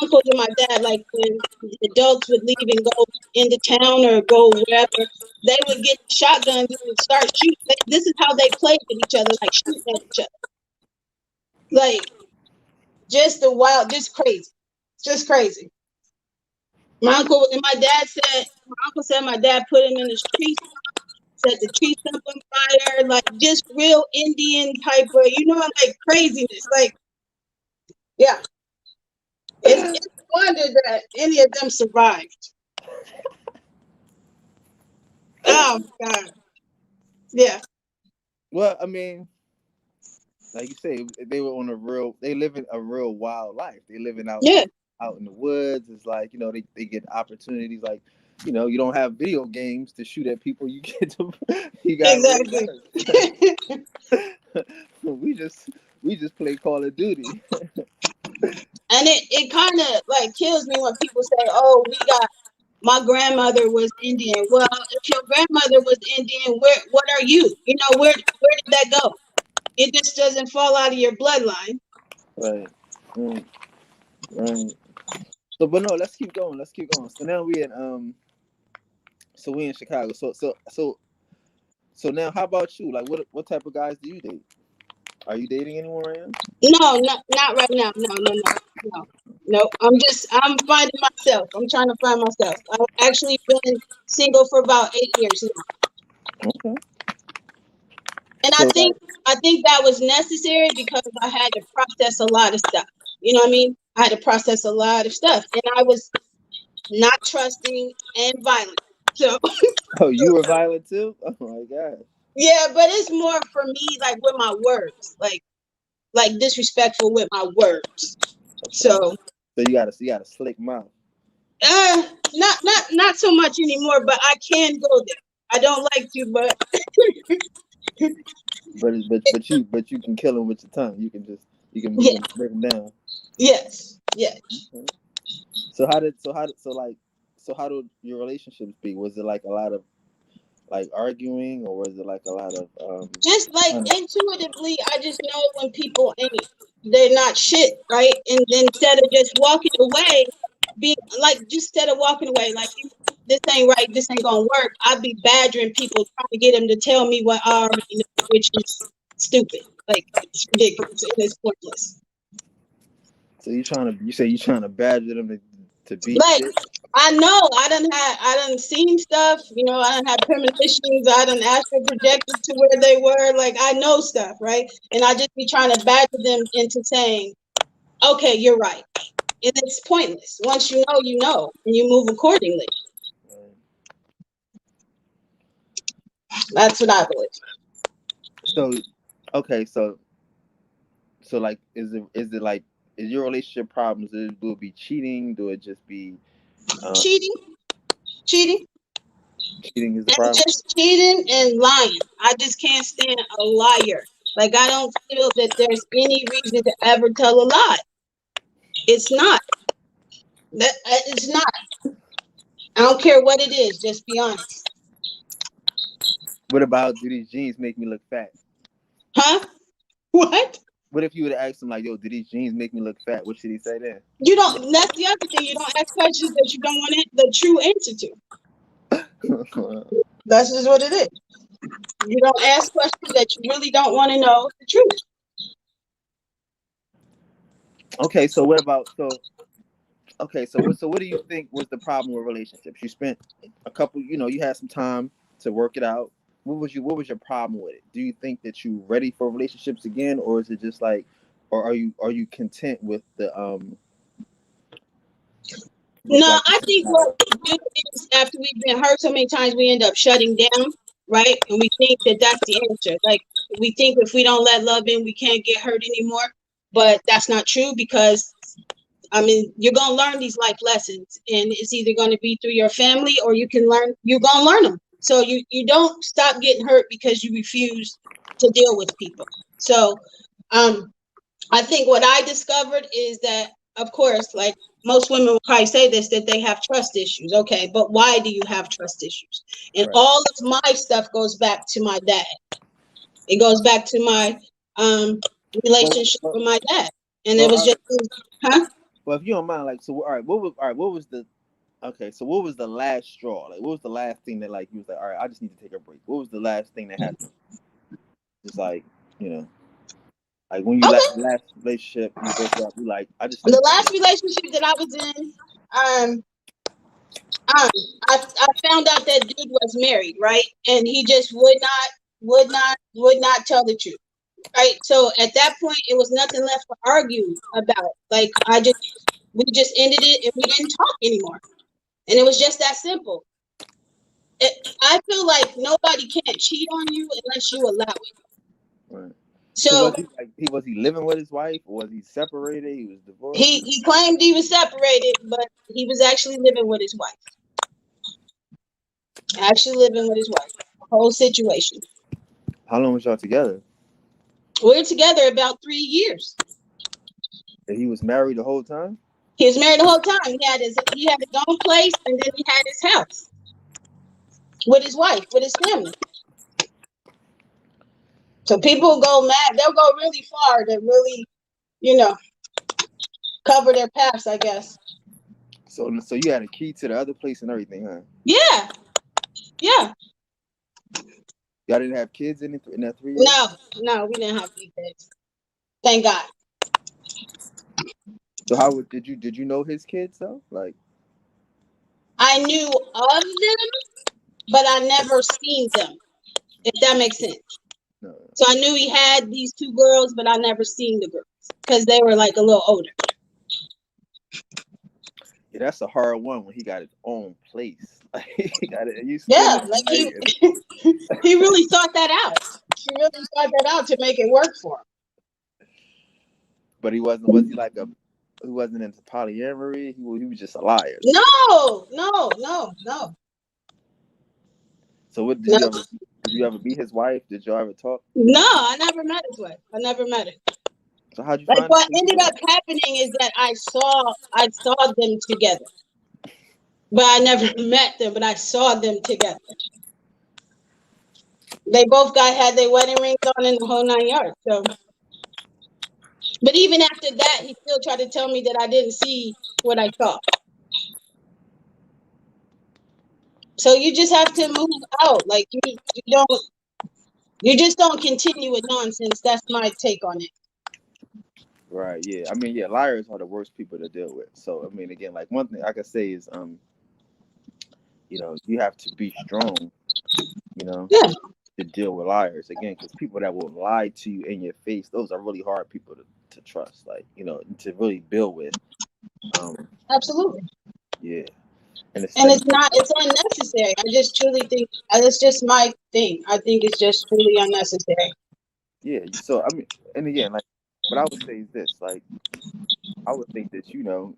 uncles and my dad, like when the adults would leave and go into town or go wherever, they would get shotguns and start shooting. This is how they played with each other, like shooting at each other. Like just the wild, just crazy. My uncle said my dad put him in the tree, set the tree stump on fire, like just real Indian type of, like craziness. Like, yeah, it's a wonder that any of them survived. Oh God. Yeah. Well, I mean, like you say, they were on a real. They live in a real wild life. They living Yeah. out in the woods. It's like they get opportunities. Like you don't have video games to shoot at people. You get to you got real Exactly. life. we just play Call of Duty. And it kind of like kills me when people say, "Oh, my grandmother was Indian." Well, if your grandmother was Indian, what are you? Where did that go? It just doesn't fall out of your bloodline. Right. Mm, right. So, but no, let's keep going. Let's keep going. So now we in Chicago. So now, how about you? Like, what type of guys do you date? Are you dating anyone right now? No, not right now. No, no, no, no, no. I'm finding myself. I'm trying to find myself. I've actually been single for about 8 years now, Okay. and So like, I think that was necessary because I had to process a lot of stuff. You know what I mean? I had to process a lot of stuff, and I was not trusting and violent. So oh, you were violent too? Oh my god. yeah, but it's more for me like with my words, like disrespectful with my words. Okay. So So you got a slick mouth. not so much anymore, but I can go there. I don't like to, but But you can kill him with your tongue. You can just you yeah, can break him down. yes, yeah. Okay. So how did your relationships be? Was it like a lot of like arguing, or was it like a lot of Just like kind of- intuitively, I just know when people ain't they're not shit, right? And then instead of just walking away, being like just instead of walking away, like this ain't right, this ain't gonna work. I'd be badgering people trying to get them to tell me what I already know, which is stupid. Like it's ridiculous and it's pointless. so you trying to badger them to be Like shit? I know I done seen stuff, I done had premonitions, I done astral projected to where they were, like I know stuff, right? And I just be trying to badger them into saying, okay, you're right. And it's pointless. Once you know, and you move accordingly. That's what I believe. So okay, so like is it like is your relationship problems? Will it be cheating? Do it just be uh, Cheating, cheating, cheating is the and problem? just cheating and lying. I just can't stand a liar. Like I don't feel that there's any reason to ever tell a lie. It's not. It's not. I don't care what it is. Just be honest. What about do these jeans make me look fat? Huh? What? What if you would have asked him like, "Yo, do these jeans make me look fat?" What should he say then? You don't. That's the other thing. You don't ask questions that you don't want the true answer to. That's just what it is. You don't ask questions that you really don't want to know the truth. Okay, so what about so what do you think was the problem with relationships? You spent a couple, you had some time to work it out. What was your problem with it? Do you think that you ready for relationships again, or is it just like, or are you content with the with No, like I think what we do is after we've been hurt so many times, we end up shutting down, right? And we think that that's the answer. Like we think if we don't let love in, we can't get hurt anymore. But that's not true because I mean, you're gonna learn these life lessons, and it's either gonna be through your family or you're gonna learn them. So you don't stop getting hurt because you refuse to deal with people. So um I think what I discovered is that, of course, like most women will probably say this, that they have trust issues. Okay, but why do you have trust issues? And right? all of my stuff goes back to my dad. It goes back to my Well, relationship well, with my dad. And it well, was all just, right. huh? Well, if you don't mind, like, so what was the okay? So what was the last straw? Like, what was the last thing that like you was like, all right, I just need to take a break. What was the last thing that happened? Just like you know, like when you Okay. left the last relationship, you broke up. You like, I just The need to last take. relationship that I was in, um, um, I found out that dude was married, right? And he just would not tell the truth. Right. So at that point, it was nothing left to argue about. Like we just ended it and we didn't talk anymore. And it was just that simple. I feel like nobody can't cheat on you unless you allow it. Right. So So was he living with his wife, or was he separated? He was divorced. he claimed he was separated, but he was actually living with his wife. Actually living with his wife. Whole situation. How long was y'all together? We were together about 3 years. And he was married the whole time. He was married the whole time. He had his own place, and then he had his house with his wife, with his family. So people go mad. They'll go really far to really, cover their past, I guess. So you had a key to the other place and everything, huh? Yeah. Yeah. Y'all didn't have kids in that 3 years? No, we didn't have any kids. Thank God. So did you know his kids though? Like, I knew of them, but I never seen them, if that makes sense. no. So I knew he had these 2 girls, but I never seen the girls because they were like a little older. Yeah, that's a hard one when he got his own place. Like, he got it. You Yeah, like he really thought that out. He really thought that out to make it work for him. But he wasn't. Was he like he wasn't into polyamory? He was just a liar. No. So what did you ever meet his wife? Did y'all ever talk? No, I never met his wife. I never met her. So how'd you Like find what out? ended up happening is that I saw them together. But I never met them, but I saw them together. They both had their wedding rings on in the whole 9 yards. So, but even after that, he still tried to tell me that I didn't see what I saw. So you just have to move out. Like you just don't continue with nonsense. That's my take on it. Right. Yeah. I mean, yeah, liars are the worst people to deal with. So I mean, again, like one thing I can say is, you have to be strong, Yeah. to deal with liars. Again, because people that will lie to you in your face, those are really hard people to trust. Like, to really build with. Absolutely. Yeah. And it's unnecessary. I just truly think it's just my thing. I think it's just truly unnecessary. Yeah. So I mean, and again, like, what I would say is this: like, I would think that you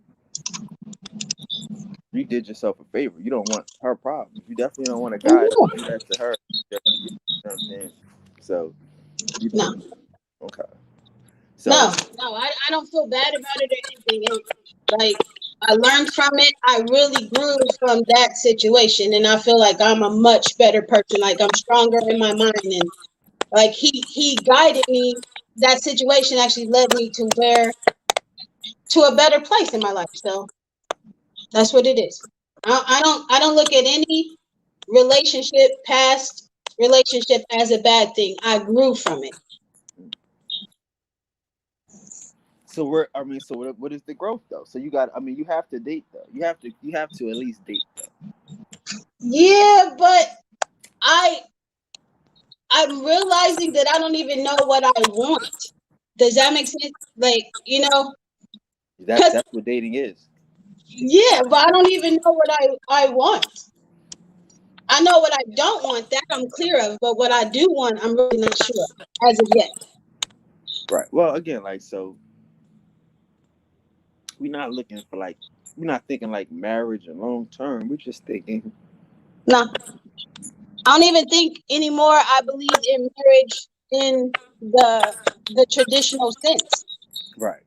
did yourself a favor. You don't want her problems. You definitely don't want a guy to do that to her. You know what I'm saying? So, No. Okay. So, No, I don't feel bad about it or anything. And like I learned from it. I really grew from that situation, and I feel like I'm a much better person. Like I'm stronger in my mind, and like he guided me. That situation actually led me to a better place in my life. So that's what it is. I don't look at any past relationship as a bad thing. I grew from it. so what is the growth though? So you have to date though. You have to at least date though. Yeah, but I'm realizing that I don't even know what I want. Does that make sense? Like, That's what dating is. Yeah, but I don't even know what I want. I know what I don't want, that I'm clear of, but what I do want, I'm really not sure as of yet. Right. Well, again, like, so we're not thinking like marriage and long term. We're just thinking. No, I don't even think anymore. I believe in marriage in the traditional sense. Right.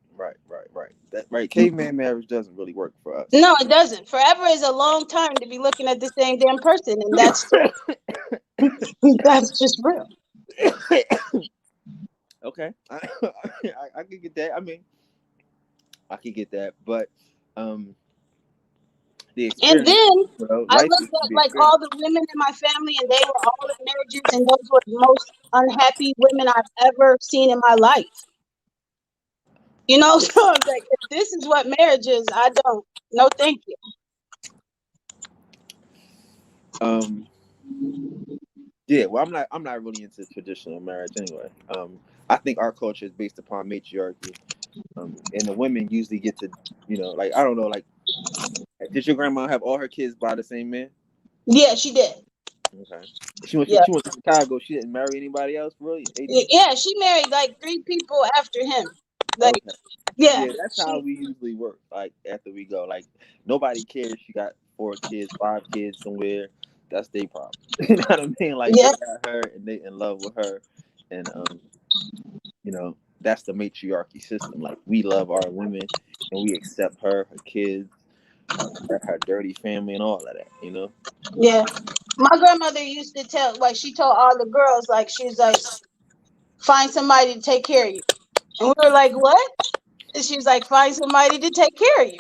That right. Caveman marriage doesn't really work for us. No, it doesn't. Forever is a long time to be looking at the same damn person, and that's just real. Okay, I could get that. I mean, I could get that, but the experience. And then I life looked at like all the women in my family, and they were all in marriages, and those were the most unhappy women I've ever seen in my life. So I was like, if this is what marriage is, I don't. No, thank you. Yeah, well, I'm not really into traditional marriage anyway. I think our culture is based upon matriarchy, and the women usually get to, like, I don't know, like, did your grandma have all her kids by the same man? Yeah, she did. Okay. Yeah. She went to Chicago. She didn't marry anybody else, really. Yeah, she married like 3 people after him. Like, Okay. yeah, Yeah, that's how she, we usually work. Like after we go, like nobody cares. She got 4 kids, 5 kids somewhere. That's their problem. You know what I mean? Like they yeah, got her and they in love with her, and you know, that's the matriarchy system. Like we love our women and we accept her kids, her dirty family, and all of that. You know. yeah. My grandmother used to tell, like, she told all the girls, like, she was like, find somebody to take care of you. And we were like, what? And she was like, find somebody to take care of you.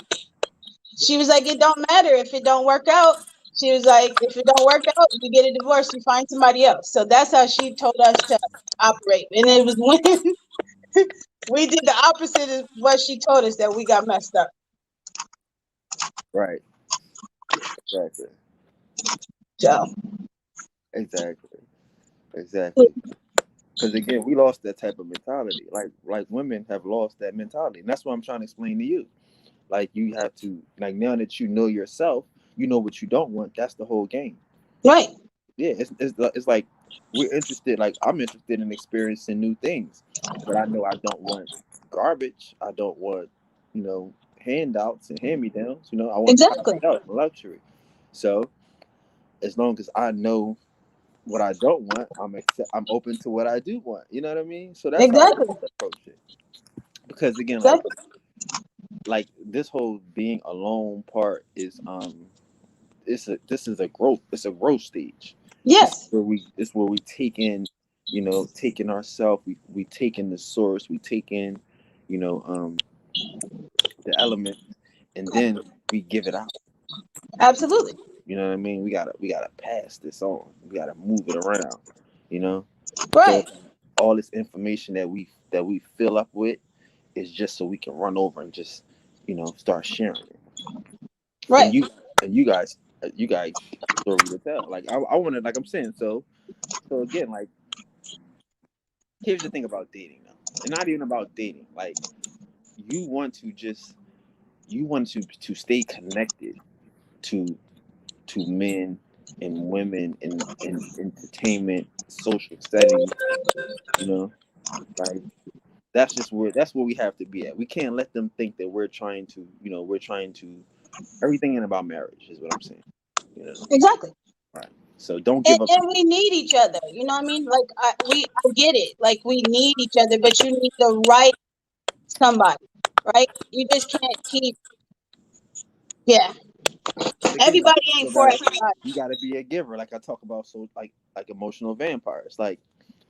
She was like, it don't matter if it don't work out. She was like, if it don't work out, you get a divorce, you find somebody else. So that's how she told us to operate. And it was when we did the opposite of what she told us that we got messed up. Right. Exactly. So Exactly. Exactly. Because again, we lost that type of mentality. Like women have lost that mentality, and that's what I'm trying to explain to you. Like you have to like now that you know yourself, you know what you don't want. That's the whole game. right, Yeah, it's like we're interested. Like I'm interested in experiencing new things, but I know I don't want garbage. I don't want you know handouts and hand me downs. You know, I want top exactly, shelf luxury. So as long as I know what I don't want, I'm open to what I do want. You know what I mean? So that's how I exactly, approach it. Because again, exactly. like this whole being alone part is this is a growth. It's a growth stage. Yes, This where we take in, you know, taking ourselves. We take in the source. We take in, you know, the element, and then we give it out. absolutely, You know what I mean? We gotta pass this on. We gotta move it around. You know. So right, all this information that we fill up with is just so we can run over and just you know start sharing it. right. And you guys have a story to tell. Like I want to like I'm saying. So again, like here's the thing about dating now, and not even about dating. Like you want to just you want to stay connected to men and women in entertainment, social settings. You know, like that's where we have to be at. We can't let them think that we're trying to, you know, we're trying to everything in about marriage is what I'm saying. You know, Exactly. right. So don't And, give up. and we need each other. You know what I mean? Like I get it. Like we need each other, but you need the right somebody, right? You just can't keep. Yeah, But again, like everybody ain't for everybody. you gotta be a giver, like I talk about. So like emotional vampires, like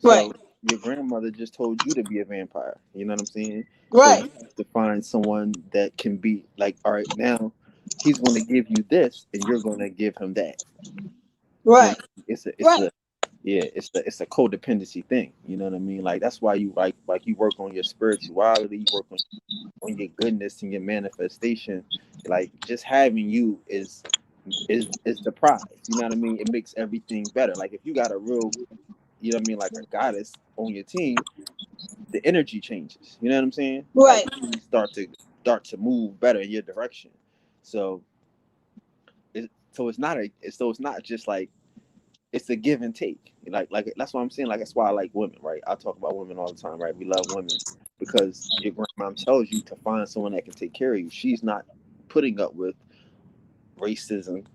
Right, so your grandmother just told you to be a vampire. You know what I'm saying? So right, you have to find someone that can be like, all right, now he's going to give you this, and you're going to give him that. You know, right, it's right. a yeah, it's a codependency thing. You know what I mean? Like that's why you like you work on your spirituality, you work on your goodness and your manifestation. Like just having you is the prize. You know what I mean? It makes everything better. Like if you got a real, you know what I mean, like a goddess on your team, the energy changes. You know what I'm saying? Like Right, things start to move better in your direction. So it's not just like it's a give and take. Like that's what I'm saying. Like that's why I like women, right? I talk about women all the time, right? We love women because your grandma tells you to find someone that can take care of you. She's not putting up with racism,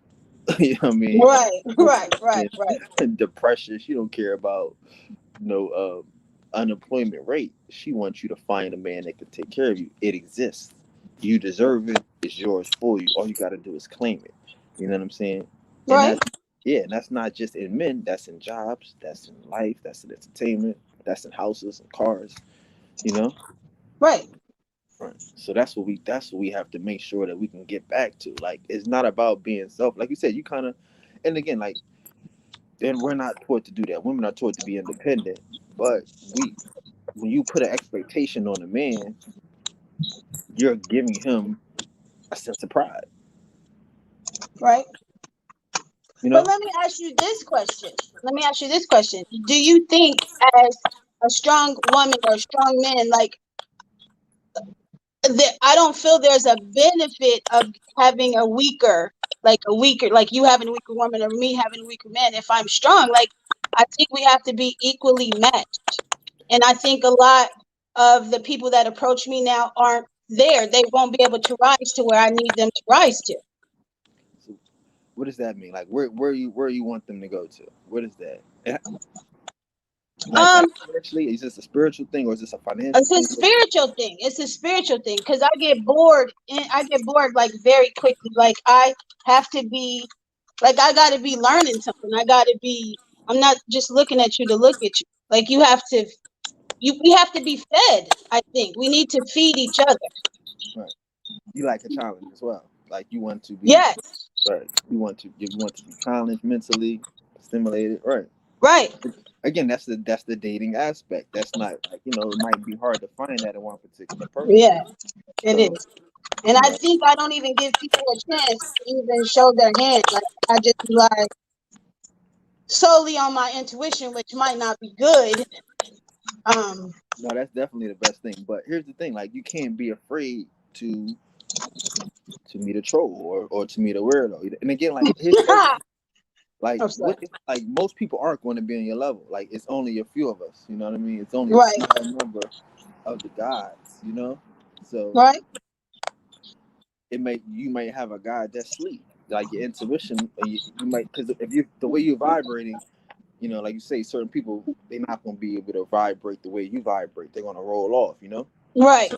you know what I mean? right, right, right, right, And depression. She don't care about no unemployment rate. She wants you to find a man that can take care of you. It exists. You deserve it. It's yours for you. All you got to do is claim it. You know what I'm saying? And right, that's yeah, and that's not just in men. That's in jobs. That's in life. That's in entertainment. That's in houses and cars. You know. right. Right. So that's what we have to make sure that we can get back to. Like it's not about being self. Like you said, you kind of, and again, like then we're not taught to do that. Women are taught to be independent, but we when you put an expectation on a man, you're giving him a sense of pride. Right. You But know? let me ask you this question. Let me ask you this question. Do you think, as a strong woman or a strong man, like that, I don't feel there's a benefit of having a weaker like a weaker, like you having a weaker woman or me having a weaker man. If I'm strong, like I think we have to be equally matched. And I think a lot of the people that approach me now aren't there. They won't be able to rise to where I need them to rise to. So what does that mean? Like where you want them to go to? What is that? Like Um, spiritually, is this a spiritual thing or is this a financial it's a thing? spiritual thing. It's a spiritual thing because I get bored and I get bored like very quickly. Like I have to be, like I got to be learning something. I got to be. I'm not just looking at you to look at you. Like you have to. We have to be fed. I think we need to feed each other. Right. You like a challenge as well. Like you want to be Yes. right. You want to be challenged mentally, stimulated. Right. Right. Again, that's the dating aspect. That's not like it might be hard to find that in one particular person. Yeah. It So is. And you I know, think I don't even give people a chance to even show their hand. Like I just rely solely on my intuition, which might not be good. Um, no, that's definitely the best thing. But here's the thing: like you can't be afraid to meet a troll or to meet a weirdo. And again, like here's the other thing. Like I'm sorry. what if, like most people aren't going to be on your level. Like it's only a few of us. You know what I mean? It's only a Right. small number of the gods. So Right. you might have a god that's sleep. Like your intuition, you might because if you the way you're vibrating, like you say, certain people they're not going to be able to vibrate the way you vibrate. They're going to roll off. Right. So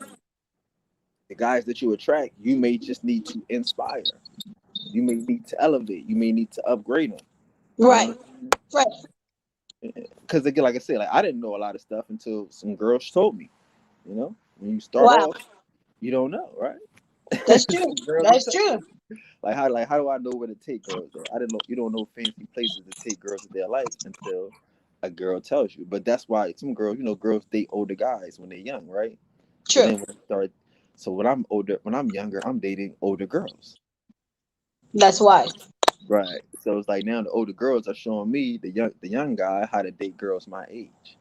the guys that you attract, you may just need to inspire. You may need to elevate. You may need to upgrade them. You know Right. what I mean? Right. Because again, like I said, like I didn't know a lot of stuff until some girls told me. When you start Wow. off, you don't know, right? That's true. That's true. Like how do I know where to take girls there? I didn't know. You don't know fancy places to take girls in their life until a girl tells you. But that's why some girls, girls date older guys when they're young, right? So True. then when I'm older, when I'm younger, I'm dating older girls. That's why. Right. So it's like now the older girls are showing me the young guy how to date girls my age.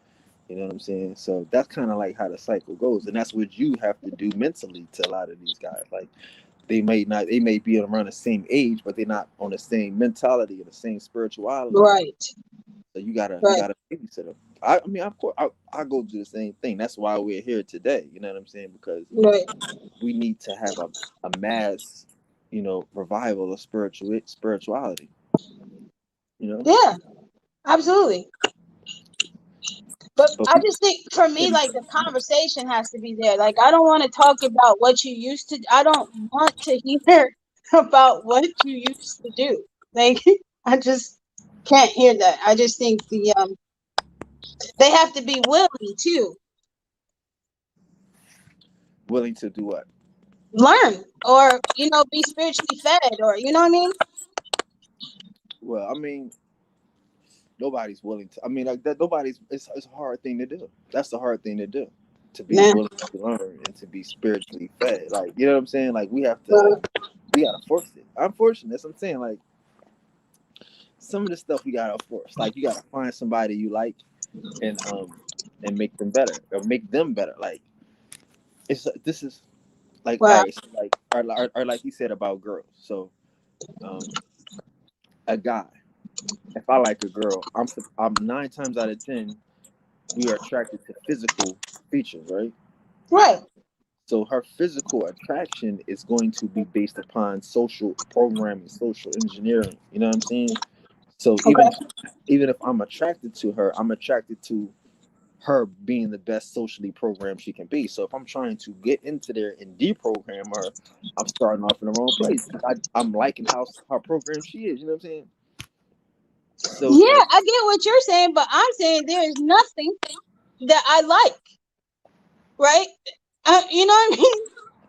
You know what I'm saying? So that's kind of like how the cycle goes, and that's what you have to do mentally to a lot of these guys. Like they may be around the same age, but they're not on the same mentality and the same spirituality. Right. So you Right. gotta babysit them. I mean, of course, I go do the same thing. That's why we're here today. You know what I'm saying? Because Right. we need to have a mass, revival of spirituality. You know. Yeah. Absolutely. But But I just think for me, like the conversation has to be there. Like I don't want to talk about what you used to. I don't want to hear about what you used to do. Like I just can't hear that. I just think they have to be willing to willing to do what? learn or be spiritually fed or you know what I mean. Well, I mean, nobody's willing to. I mean, like that. Nobody's. It's a hard thing to do. That's the hard thing to do. To be Nah. willing to learn and to be spiritually fed. Like you know what I'm saying. Like we have to. Uh, We gotta force it. Unfortunately, that's what I'm saying. Like some of the stuff we gotta force. Like you gotta find somebody you like and make them better or make them better. Like this is like all wow. right. So like or like you said about girls. So um, a guy. If I like a girl, I'm 9 times out of 10 we are attracted to physical features, right? Right. So her physical attraction is going to be based upon social programming, social engineering. You know what I'm saying? So Okay. even if I'm attracted to her, I'm attracted to her being the best socially programmed she can be. So if I'm trying to get into there and deprogram her, I'm starting off in the wrong place. I'm liking how programmed she is. You know what I'm saying? So Yeah, I get what you're saying, but I'm saying there is nothing that I like. Right? You know what I mean?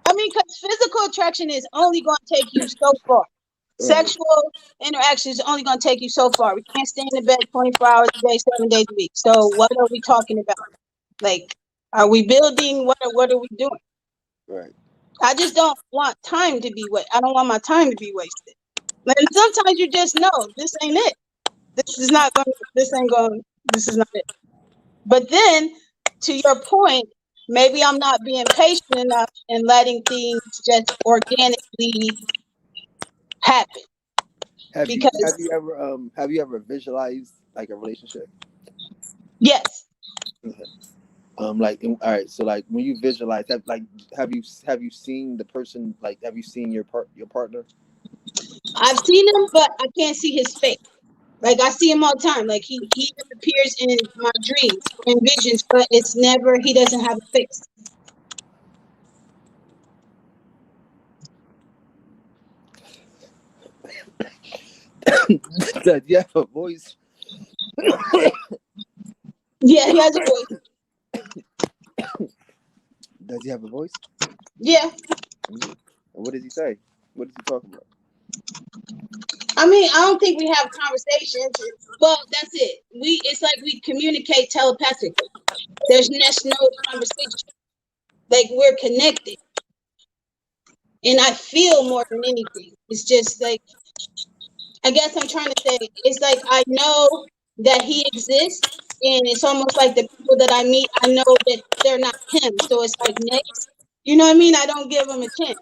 I mean, because physical attraction is only going to take you so far. right, Sexual interaction is only going to take you so far. We can't stay in the bed 24 hours a day, 7 days a week. So what are we talking about? Like, are we building? What are we doing? right. I just don't want time to be wasted. I don't want my time to be wasted. And sometimes you just know this ain't it. This is not going. This ain't going. This is not it. But then, to your point, maybe I'm not being patient enough and letting things just organically happen. because have you ever visualized like a relationship? yes, Like all right, so like when you visualize that, like have you seen the person, like have you seen your partner? I've seen him, but I can't see his face. Like I see him all the time. Like he appears in my dreams or in visions, but it's never. He doesn't have a face. Does he have a voice? Yeah, he has a voice. Does he have a voice? Yeah. Mhm. What does he say? What does he talk about? I mean, I don't think we have conversations. Well, that's it. It's like we communicate telepathically. There's no conversation. Like we're connected. And I feel more than anything. It's just like I guess I'm trying to say it's like I know that he exists and it's almost like the people that I meet, I know that they're not him. So it's like next. You know what I mean? I don't give him a chance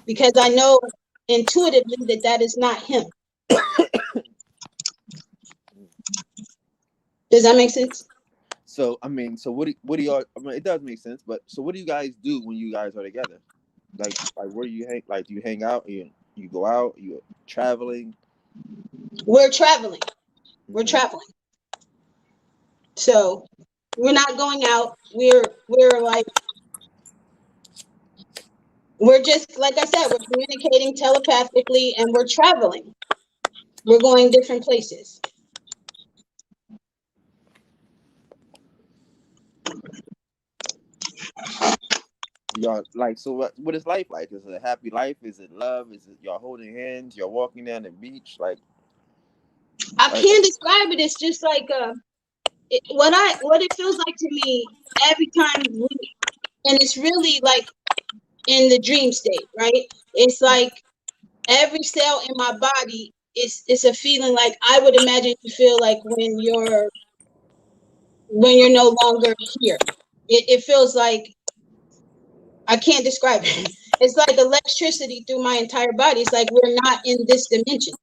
because I know intuitively that that is not him. Does that make sense? So I mean, so what do y'all? I mean, it does make sense, but so what do you guys do when you guys are together? Like where do you hang? Like do you hang out? You go out? You traveling? We're traveling. We're Mhm. traveling. So we're not going out. We're just like I said, we're communicating telepathically and we're traveling. We're going different places. Y'all like so what is life like? Is it a happy life? Is it love? Is it y'all holding hands? You're walking down the beach? I Like can't describe it. It's just like what it feels like to me every time and it's really like in the dream state, right? It's like every cell in my body it's a feeling like I would imagine you feel like when you're no longer here. It feels like I can't describe it. It's like electricity through my entire body. It's like we're not in this dimension.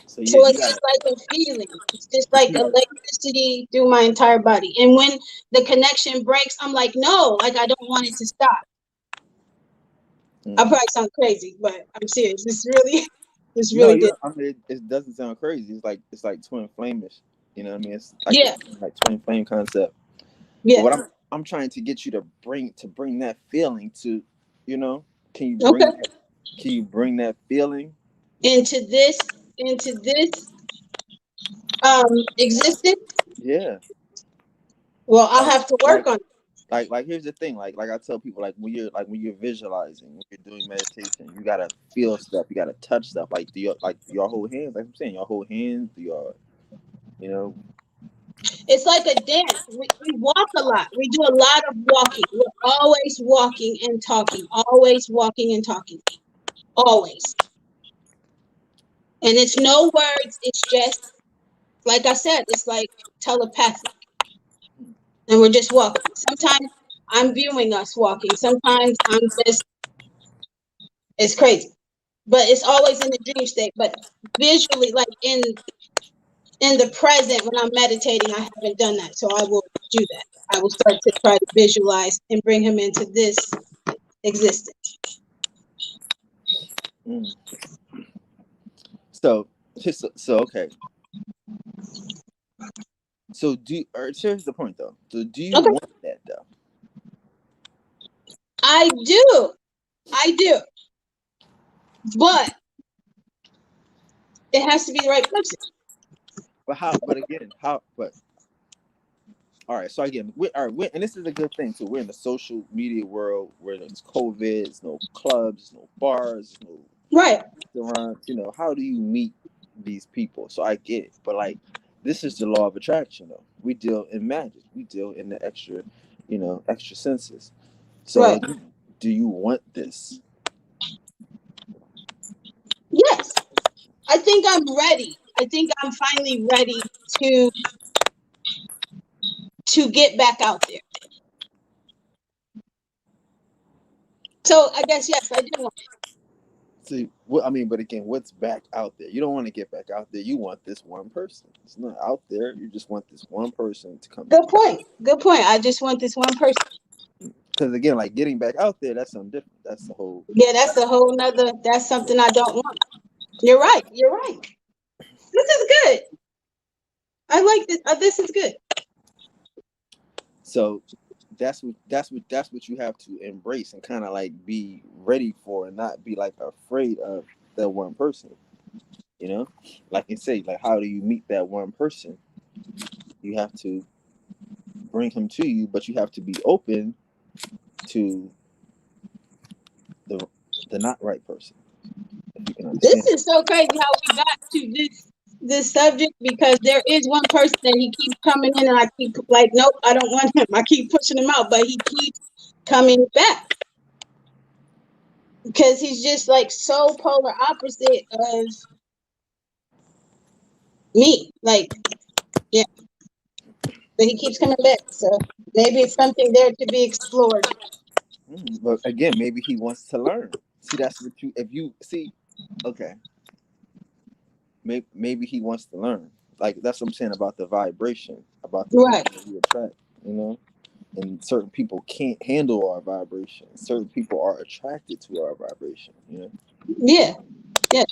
so So you it's got just like a feeling. It's just like electricity through my entire body. And when the connection breaks, I'm like, no, like I don't want it to stop. I mm. probably sound crazy, but I'm serious. This No, really did. yeah. I mean, it doesn't sound crazy. It's like twin flamish. You know what I mean? It's like Yeah, like twin flame concept. But yeah. what I'm trying to get you to bring that feeling to, you know, can you Okay. bring that feeling? Into this existence. Yeah. Well, I'll have to Like work on it. like here's the thing. Like I tell people, when you're visualizing, when you're doing meditation, you gotta feel stuff. You gotta touch stuff. Like do y'all hold hands? Like I'm saying, y'all hold hands. Do y'all, you know? It's like a dance. We walk a lot. We do a lot of walking. We're always walking and talking. Always walking and talking. Always. And it's no words. It's just like I said. It's like telepathic, and we're just walking. Sometimes I'm viewing us walking. Sometimes I'm just. It's crazy, but it's always in the dream state. But visually, like in the present when I'm meditating, I haven't done that. So I will do that. I will start to try to visualize and bring him into this existence. Mm. So so okay. So here's the point though. So do you Okay. want that though? I do. I do. But it has to be the right person. But how? But again, how? But all right. So again, all right. And this is a good thing too. We're in the social media world where there's COVID, there's no clubs, no bars, no Right. restaurants. You know, how do you meet these people? So I get it, but like, this is the law of attraction, though. We deal in magic. We deal in the extra, extra senses. So Right. again, do you want this? Yes. I think I'm ready. I think I'm finally ready to to get back out there. So I guess yes, I do want. See, what I mean, but again, what's back out there? You don't want to get back out there. You want this one person. It's not out there. You just want this one person to come Good back. point. Good point. I just want this one person. Because again, like getting back out there, that's something different. That's the whole. Yeah, that's a whole nother. That's something I don't want. You're right. You're right. This is good. I like this. This is good. So that's what you have to embrace and kind of like be ready for and not be like afraid of that one person. You know, like you say, like how do you meet that one person? You have to bring him to you, but you have to be open to the the not right person. If you can This understand. is so crazy how we got to this subject because there is one person that he keeps coming in and I keep like, nope, I don't want him. I keep pushing him out, but he keeps coming back because he's just like so polar opposite of me. Like, yeah, but he keeps coming back. So maybe it's something there to be explored. But again, maybe he wants to learn. See, that's what you. If you see, okay, maybe he wants to learn. Like that's what I'm saying about the vibration, about the Right, people that we attract. You know, and certain people can't handle our vibration. Certain people are attracted to our vibration. You know, yeah, yeah,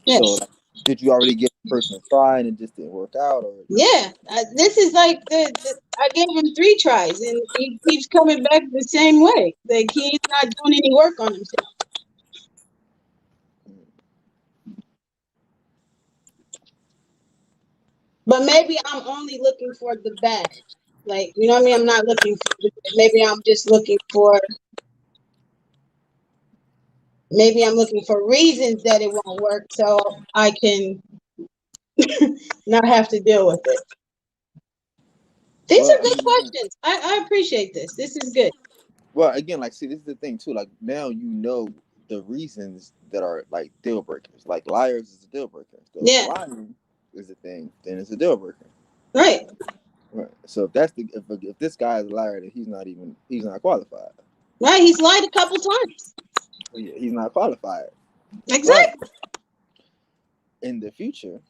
yeah. so like, did you already give the person a try and it just didn't work out, or Yeah, this is like I gave him 3 tries and he keeps coming back the same way. Like he's not doing any work on himself. But maybe I'm only looking for the bad. Like, you know what I mean? I'm not looking for the good. Maybe I'm looking for reasons that it won't work so I can not have to deal with it. These well, are I good mean, questions. I appreciate this. This is good. well, again, like, see, this is the thing too. Like now, you know the reasons that are like deal breakers. Like liars is a deal breaker. So if Yeah, lying is a thing, then it's a deal breaker. right. Right. So if that's the if this guy is a liar, then he's not qualified. Right. He's lied a couple times. He's not qualified. Right. Exactly. In the future,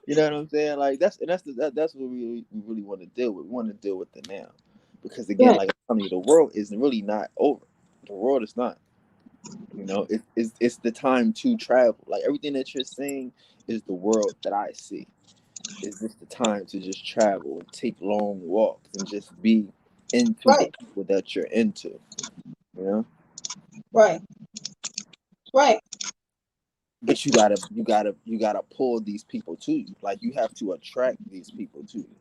you know what I'm saying? Like that's what we really want to deal with. We want to deal with the now, because again, Right. like I'm telling you, the world is really not over. The world is not. You know, it's the time to travel. Like everything that you're saying is the world that I see. Is this the time to just travel and take long walks and just be into the Right. people that you're into? You know, Right. Right. but you gotta pull these people to you. Like you have to attract these people to you.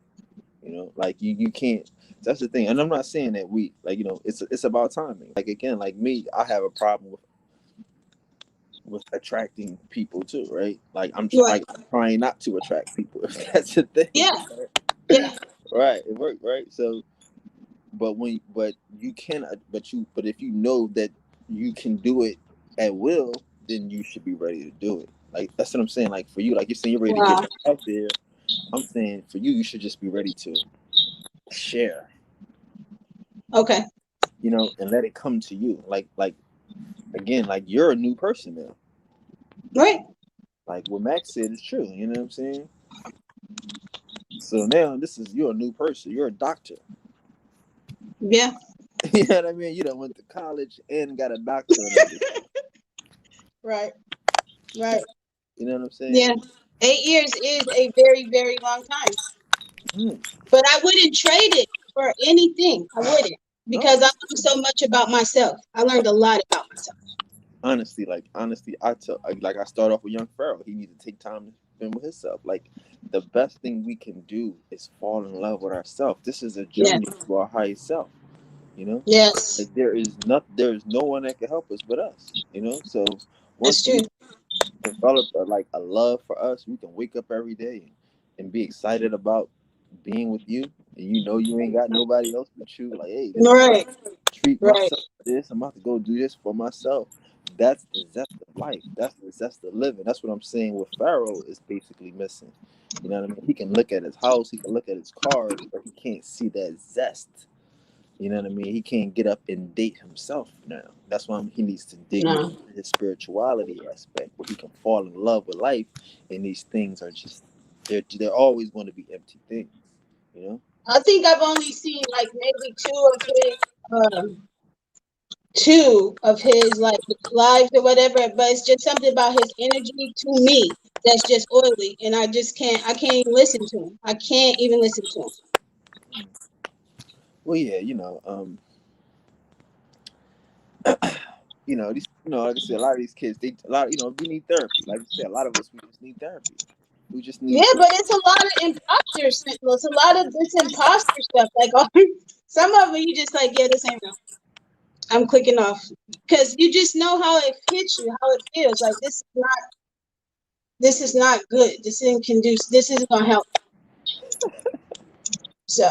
You know, like you can't. That's the thing, and I'm not saying that we like it's about timing. Like again, like me, I have a problem with attracting people too, right? Like Right. I'm trying not to attract people. That's the thing, Yeah. Yeah. right? It worked, right? So, but you can, but if you know that you can do it at will, then you should be ready to do it. Like that's what I'm saying. Like for you, like you're saying you're ready to get Wow. back out there. I'm saying for you, you should just be ready to share, Okay. and let it come to you. Like again, like you're a new person now. Right. Like what Max said is true. You know what I'm saying? So now you're a new person. You're a doctor. Yeah. You know what I mean? You done went to college and got a doctorate and everything. Right. Right. You know what I'm saying? Yeah. 8 years is a very, very long time. Mm. But I wouldn't trade it for anything. I wouldn't. No, Because I learned so much about myself. I learned a lot about myself. honestly, I start off with young Pharaoh. He needs to take time to spend with himself. Like the best thing we can do is fall in love with ourselves. This is a Yeah. journey to our highest self. You know, Yes. like there is no one that can help us but us. You know, so That's once we true. develop like a love for us, we can wake up every day and be excited about being with you, and you ain't got nobody else but you. Like, hey, this is about Right. to treat Right. myself for this. I'm about to go do this for myself. That's the zest of life. That's the zest of living. That's what I'm saying. What Pharaoh is basically missing. You know what I mean? He can look at his house, he can look at his cars, but he can't see that zest. You know what I mean? He can't get up and date himself now. That's why he needs to dig more No. into his spirituality aspect, where he can fall in love with life. And these things are just they're always going to be empty things. You know? I think I've only seen like maybe two of his like lives or whatever, but it's just something about his energy to me that's just oily, and I can't even listen to him. I can't even listen to him. Well, yeah, these, like I said, a lot of these kids, we need therapy. Like you said, a lot of us, we just need therapy. We just Yeah, need to. but it's a lot of imposters. It's a lot of this imposter stuff. Like some of it, you just like, yeah, this ain't real. I'm clicking off because you just know how it hits you, how it feels. Like this is not good. This isn't conducive. This isn't gonna help. So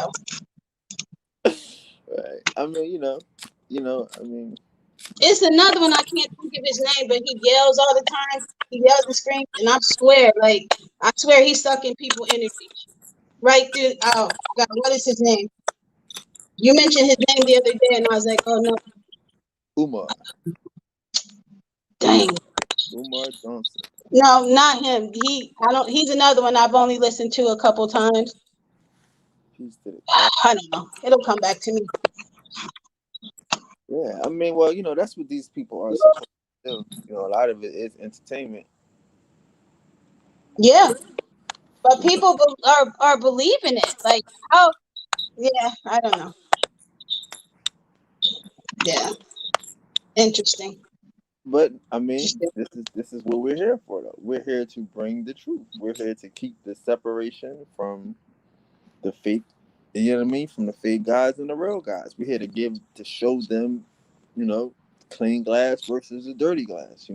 Right. I mean, I mean, it's another one I can't think of his name, but he yells all the time. He yells and screams, and I swear he's sucking people energy right through. Oh God, what is his name? You mentioned his name the other day, and I was like, oh no, Umar, dang. Umar Johnson. No, not him. He's another one I've only listened to a couple times. Peace to the God. I don't know. It'll come back to me. Yeah, I mean, well, that's what these people are supposed to do. A lot of it is entertainment. Yeah. But people are believing it. Like how yeah, I don't know. Yeah. Interesting. But I mean, Interesting. this is what we're here for, though. We're here to bring the truth. We're here to keep the separation from the fake. You know what I mean? From the fake guys and the real guys. We're here to show them, you know, clean glass versus the dirty glass.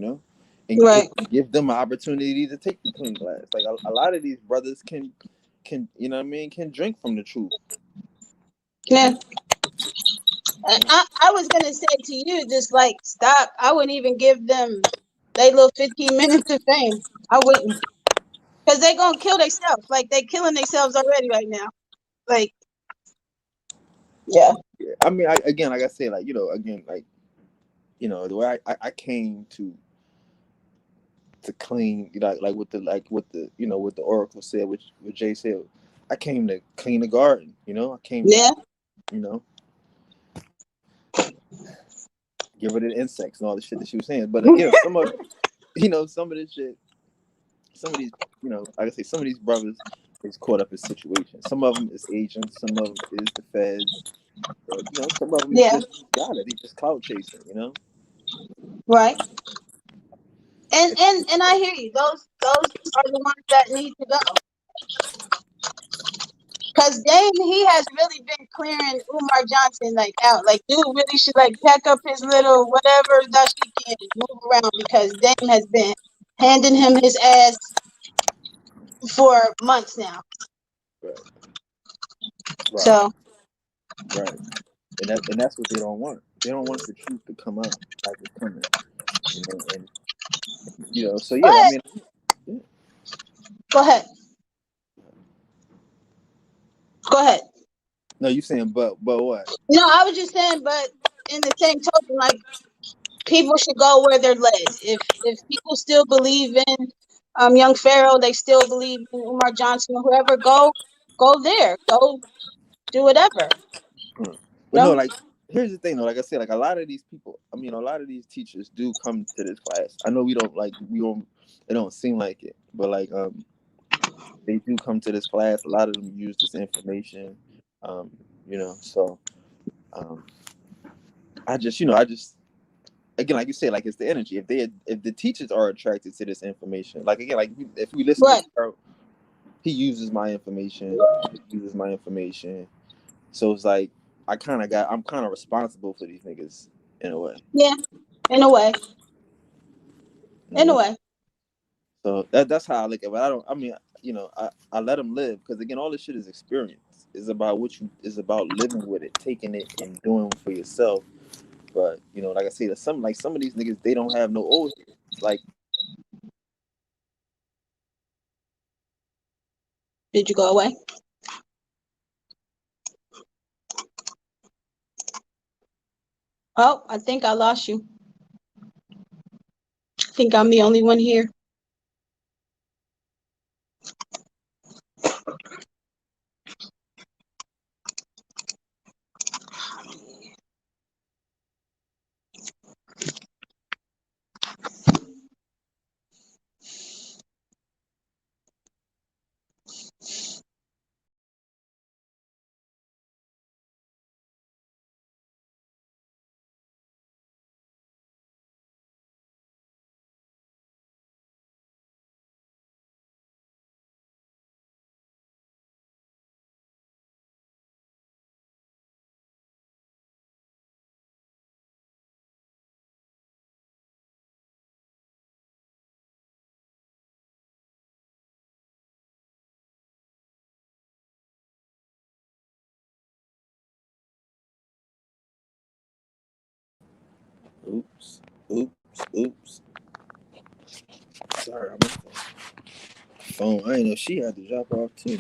And Right. give them an opportunity to take the clean glass. Like a lot of these brothers can can drink from the truth. Yeah. I was gonna say to you, just like stop. I wouldn't even give them they little 15 minutes of fame. I wouldn't. Because they gonna kill themselves. Like they killing themselves already right now. Like, yeah. Yeah. I mean, again, like I said, like again, like the way I came to clean, what the oracle said, which what Jay said. I came to clean the garden. I came to Yeah. you know get rid of the insects and all the shit that she was saying. But some of this shit, some of these, like I say, some of these brothers is caught up in situations. Some of them is agents, some of them is the feds, but some of them is Yeah. just got it. They just clout chasing. Right. And I hear you. Those are the ones that need to go. Because Dame, he has really been clearing Umar Johnson like out. Like, dude really should like pack up his little whatever that she can move around because Dame has been handing him his ass for months now. Right, right, So right. And that's what they don't want. They don't want the truth to come out like it's coming. And so yeah, I but mean, yeah. go ahead. Go ahead. No, you saying but what? No, I was just saying, but in the same token, like people should go where they're led. If people still believe in young Pharaoh, they still believe in Umar Johnson or whoever, go there. Go do whatever. Hmm. But no, No? like here's the thing though. Like I said, like a lot of these people, I mean, a lot of these teachers do come to this class. I know it don't seem like it, but like they do come to this class. A lot of them use this information, um, so um, I just again, like you said, like it's the energy. If the teachers are attracted to this information, like again, like if we listen to Right. Carl, he uses my information, so it's like I'm kind of responsible for these niggas in a way, Yeah. In a way. you In a know. way. So that's how I look at it. But I don't. I mean, I let them live because again, all this shit is experience. It's about is about living with it, taking it, and doing for yourself. But like I say, some of these niggas they don't have no old heads. Like Did you go away? Oh, I think I lost you. I think I'm the only one here. Oops. Oops. Oops. Sorry, I'm on the phone. I ain't know she had to drop off too.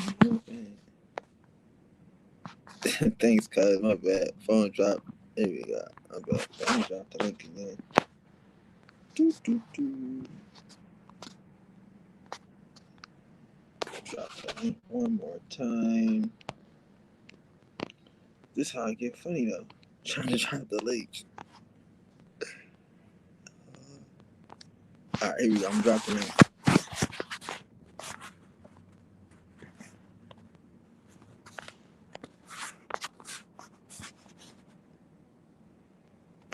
Thanks, cuz. My bad. Phone dropped. There we go. My bad. Phone dropped the link again. Do, do, do. Drop the link one more time. This how I get funny though. Trying to drop the links. Alright, here we go. I'm dropping it.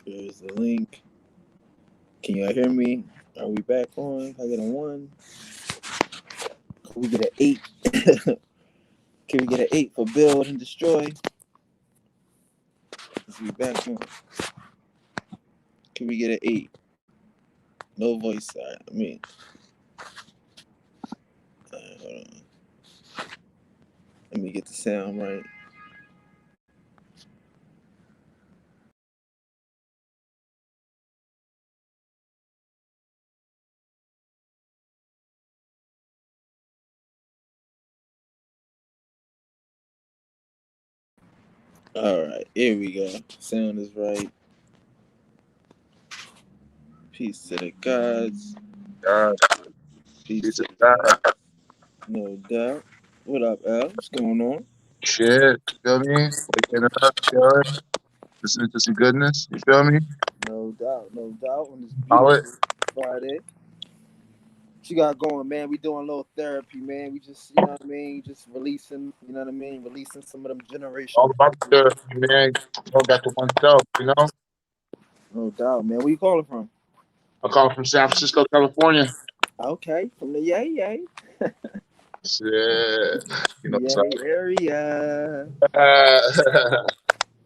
There's the link. Can y'all hear me? Are we back on? Can I get a 1? Can we get an 8? Can we get an 8 for build and destroy? Is we back on? Can we get an 8? No voice side. Hold on. Let me get the sound right. Alright, here we go. Sound is right. Peace to the gods. Peace to the gods. No doubt. What up, Al? What's going on? Shit, you feel me? Waking up, chilling, listening to some goodness. You feel me? No doubt, no doubt. On this Solid. beautiful Friday. What you got going, man? We doing a little therapy, man. We just, you know what I mean? Just releasing, you know what I mean? Releasing some of them All generational. about the therapy, man. Go back to oneself, you know? No doubt, man. Where you calling from? I call from San Francisco, California. Okay, from the yay. Shit. You know what's Yay area. up.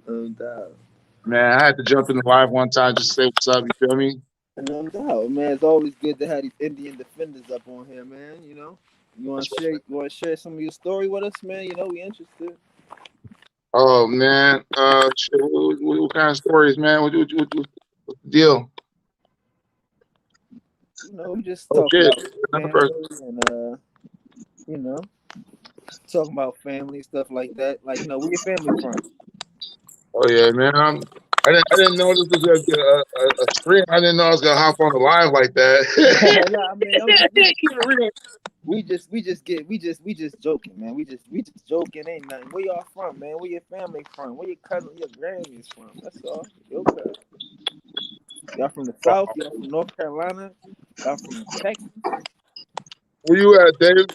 No doubt. Man, I had to jump in the live one time just to say what's up, you feel me? No doubt, man. It's always good to have these Indian defenders up on here, man. You know, That's what, you want to share some of your story with us, man? You know, we interested. oh, man. Shit, what kind of stories, man? What's the deal? You know, we just Oh, talking shit. about Another family person. and you know, talking about family stuff like that. Like, you know, where your family from? Oh, yeah, man. I didn't know this was going to be a stream. I didn't know I was going to hop on the live like that. No, I mean, Yeah, yeah, keep it real. we just joking, man. We just joking. Ain't nothing. Where y'all from, man? Where your family from? Where your cousin, your granny's from? That's all. Okay. Y'all from the South? Y'all from North Carolina? Y'all from Texas? Where you at, Dave?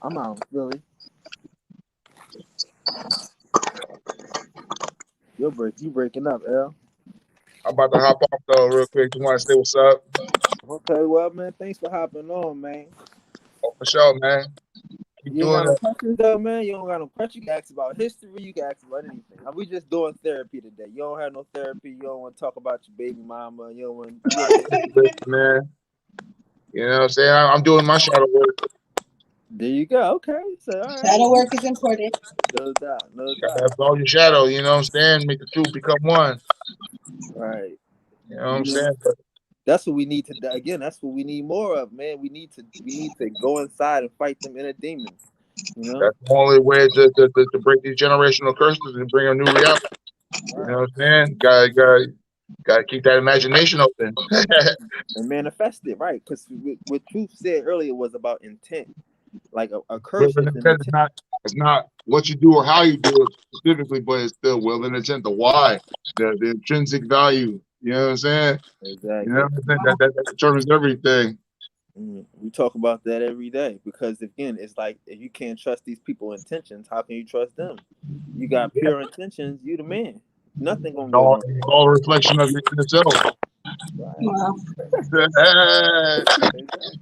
I'm out in Philly. You breaking up, L. I'm about to hop off though, real quick. You want to say what's up? Okay, well, man, thanks for hopping on, man. Oh, for sure, man. Keep You ain't doing got no it. questions though, man. You don't got no questions. You can ask about history. You can ask about anything. We just doing therapy today. You don't have no therapy. You don't want to talk about your baby mama. You don't want. Listen, man. You know what I'm saying? I'm doing my shadow work. There you go. Okay, so all right. Shadow work is important. No doubt. No Gotta doubt. have all your shadow. You know what I'm saying? Make the two become one. Right. You know what I'm You know, saying? But that's what we need to. Again, that's what we need more of, man. We need to go inside and fight them inner demons. You know. that's the only way to break these generational curses and bring a new reality. Right. You know what I'm saying? Gotta keep that imagination open. And manifest it, right? Because what Truth said earlier was about intent. Like a Will curse and is an intent is intent. not what you do or how you do it specifically, but it's still will and intent, the why, the intrinsic value. You know what I'm saying? You know Exactly. what I'm saying? That determines everything. We talk about that every day because again, it's like if you can't trust these people' intentions, how can you trust them? You got pure intentions, you the man. Nothing gonna go wrong. It's all a reflection of your inner self. Right. Wow. Exactly.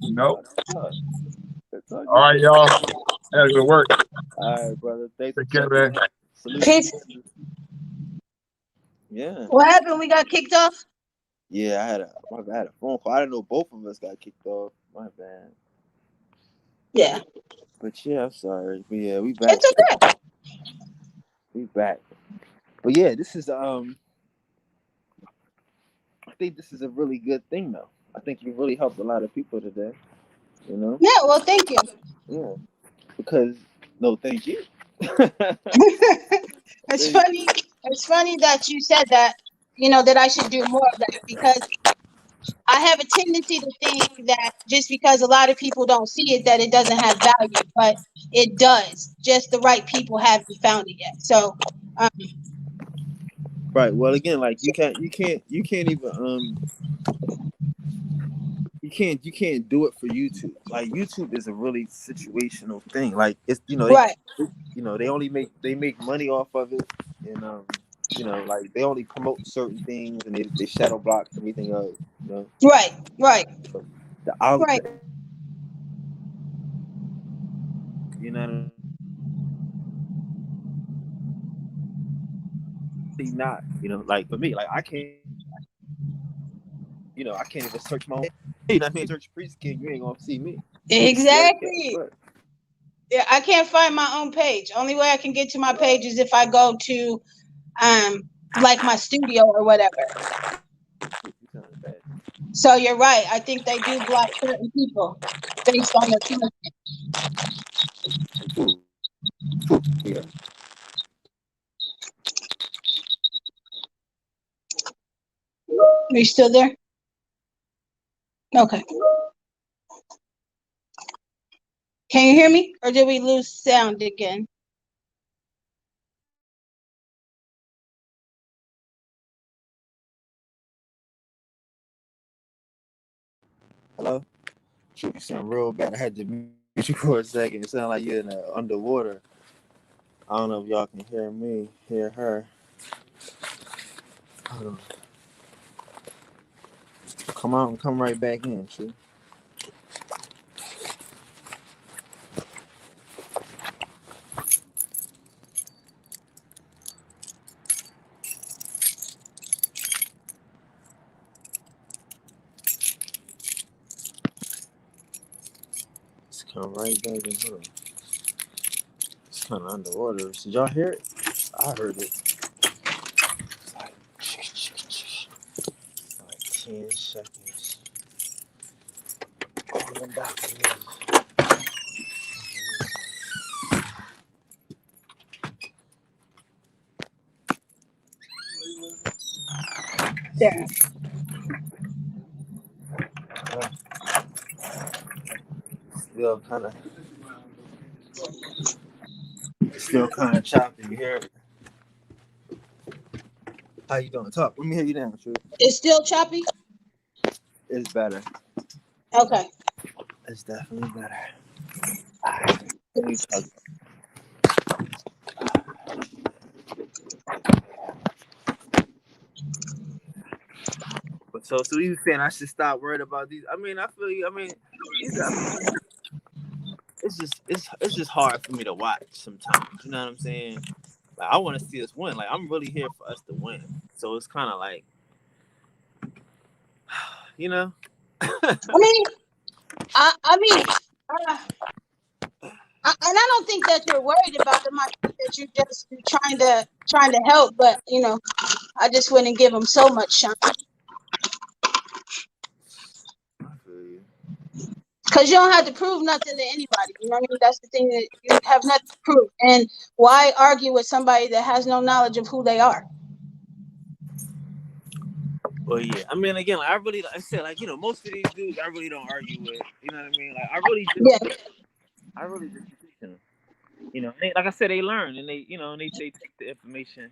You That's know? all. That's all All you right, do. y'all. That's good work. All right, brother. Thanks for Take care, checking man. in. Salute to Peace. you. Yeah. What happened? We got kicked off? Yeah, I had a phone call. I didn't know both of us got kicked off. My bad. Yeah. But yeah, I'm sorry. But yeah, we back. It's okay. We back. But yeah, this is I think this is a really good thing though. I think you really helped a lot of people today. You know? Yeah, well, thank you. Yeah. Because no, thank you. It's Thank- funny. It's funny that you said that, that I should do more of that because I have a tendency to think that just because a lot of people don't see it, that it doesn't have value, but it does. Just the right people haven't found it yet. So, um, right. Well, again, like you can't even you can't do it for YouTube. Like YouTube is a really situational thing. Like it's right, they only make money off of it, and like they only promote certain things and they shadow block everything else. right, right, The out right. you know not like for me like I can't even search my own. You know what I mean? Search priest king, you ain't gonna see me. Yeah, Exactly. but Yeah, I can't find my own page. Only way I can get to my page is if I go to um like my studio or whatever. you sound bad. So you're right. I think they do block certain people based on their content. Yeah. Are you still there? Okay. Can you hear me? Or did we lose sound again? Hello? You sound real bad. I had to mute you for a second. It sounded like you're in underwater. I don't know if y'all can hear me, hear her. Hold on. Come on, come right back in, see? Let's come right back in. Hold on. It's kind of underwater. Did y'all hear it? I heard it. Like 10 seconds. Coming back to me. There. Still kind of choppy. You hear it? How you doing? Talk. Let me hear you now, True. It's still choppy? It's better. Okay. It's definitely better. Let me talk. But so you saying I should stop worried about these? I mean, I feel you. I mean, it's just hard for me to watch sometimes. You know what I'm saying? Like I want to see us win. Like I'm really here for us to win. So it's kind of like, you know. I mean, I mean, uh, and I don't think that you're worried about them. I think that you're trying to help, but I just wouldn't give them so much shine I feel you. because you don't have to prove nothing to anybody. You know what I mean? That's the thing, that you have nothing to prove. And why argue with somebody that has no knowledge of who they are? Well, yeah. I mean, again, like, I really, like I said, like, you know, most of these dudes, I really don't argue with. You know what I mean? Like, Yeah. I really just teach them. You know, they, like I said, they learn and they, you know, and they take the information.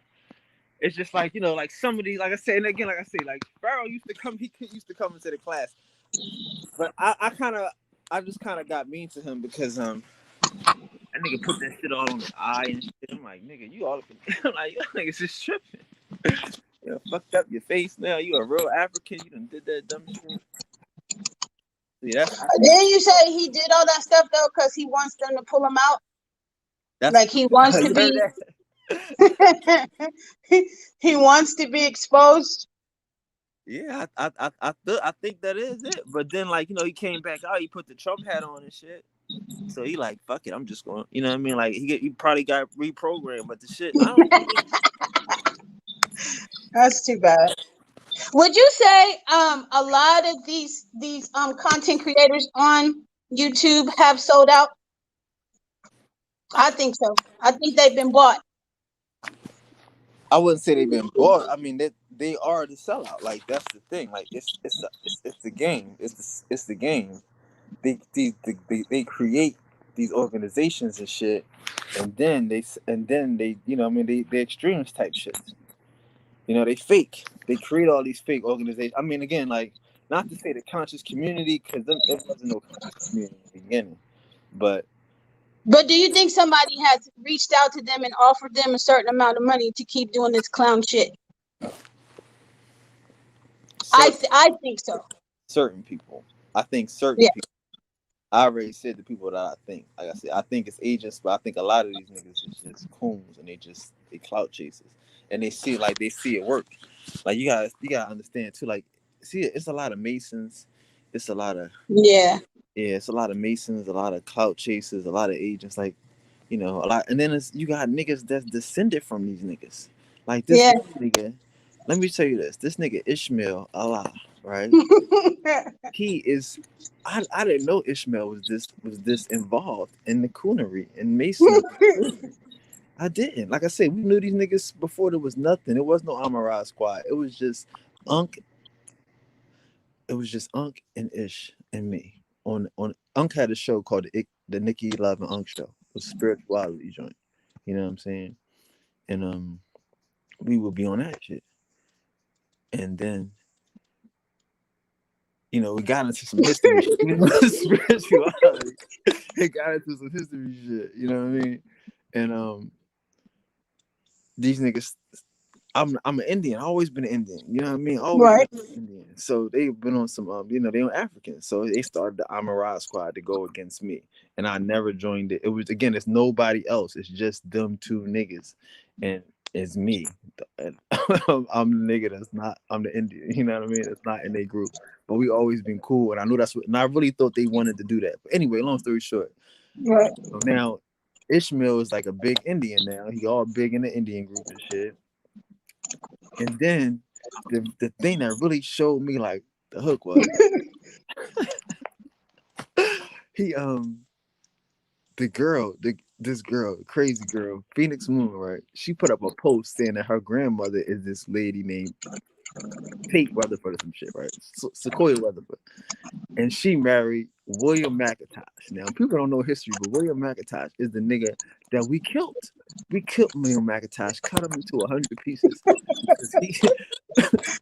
It's just like, you know, like somebody, like I said, and again, like I say, like Pharaoh used to come, used to come into the class, but I just kind of got mean to him because that nigga put that shit all on his eye and shit. I'm like, nigga, you all, I'm like, you niggas just tripping. You know, fucked up your face now. You a real African. You done did that dumb shit. See, Didn't you say he did all that stuff though because he wants them to pull him out? that's Like he wants to you heard be, that? he wants to be exposed. Yeah, I think that is it. But then, like, you know, he came back out. He put the Trump hat on and shit. So he like, fuck it. I'm just going. You know what I mean? Like he probably got reprogrammed. But the shit, I don't think That's too bad. Would you say a lot of these content creators on YouTube have sold out? I think so. I think they've been bought. I wouldn't say they've been bought. I mean, they are the sellout. Like that's the thing. Like it's the game. It's the game. They create these organizations and shit, and then they you know, I mean, they extremist type shit. You know, they fake. They create all these fake organizations. I mean, again, like, not to say the conscious community, because there wasn't no conscious community in the beginning. But But do you think somebody has reached out to them and offered them a certain amount of money to keep doing this clown shit? I think so. certain people, I think certain Yeah. people. I already said the people that I think. Like I said, I think it's agents, but I think a lot of these niggas is just coons and they clout chasers, and they see it work. Like you gotta understand too. Like, see, it's a lot of Masons. It's a lot of Yeah. Yeah, it's a lot of Masons, a lot of clout chasers, a lot of agents, like, you know, a lot. And then you got niggas that's descended from these niggas. Like this Yeah. nigga, let me tell you this nigga Ishmael Allah, right? He is, I didn't know Ishmael was this involved in the coonery and masonry. I didn't. Like I said, we knew these niggas before there was nothing. It was no Amara squad. It was just Unc. It was just Unc and Ish and me. On Unc had a show called the Nikki Love and Unc show. It was a spirituality joint. You know what I'm saying? And we would be on that shit. And then, you know, we got into some history shit. Spirituality. It got into some history shit. You know what I mean? And these niggas, I'm an Indian. I always been an Indian. You know what I mean? Always Right. been Indian. So they've been on some you know, they on Africans. So they started the Amara squad to go against me. And I never joined it. It was, again, it's nobody else. It's just them two niggas. And it's me. And I'm the nigga that's not, I'm the Indian. You know what I mean? It's not in their group. But we always been cool. And I knew that's what, and I really thought they wanted to do that. But anyway, long story short. Right. So now Ishmael is like a big Indian now. He all big in the Indian group and shit. And then the thing that really showed me like the hook was he this girl, crazy girl, Phoenix Moon, right? She put up a post saying that her grandmother is this lady named Tate Rutherford or some shit, right? Sequoia Rutherford. And she married William McIntosh. Now, people don't know history, but William McIntosh is the nigga that we killed. We killed William McIntosh, cut him into 100 pieces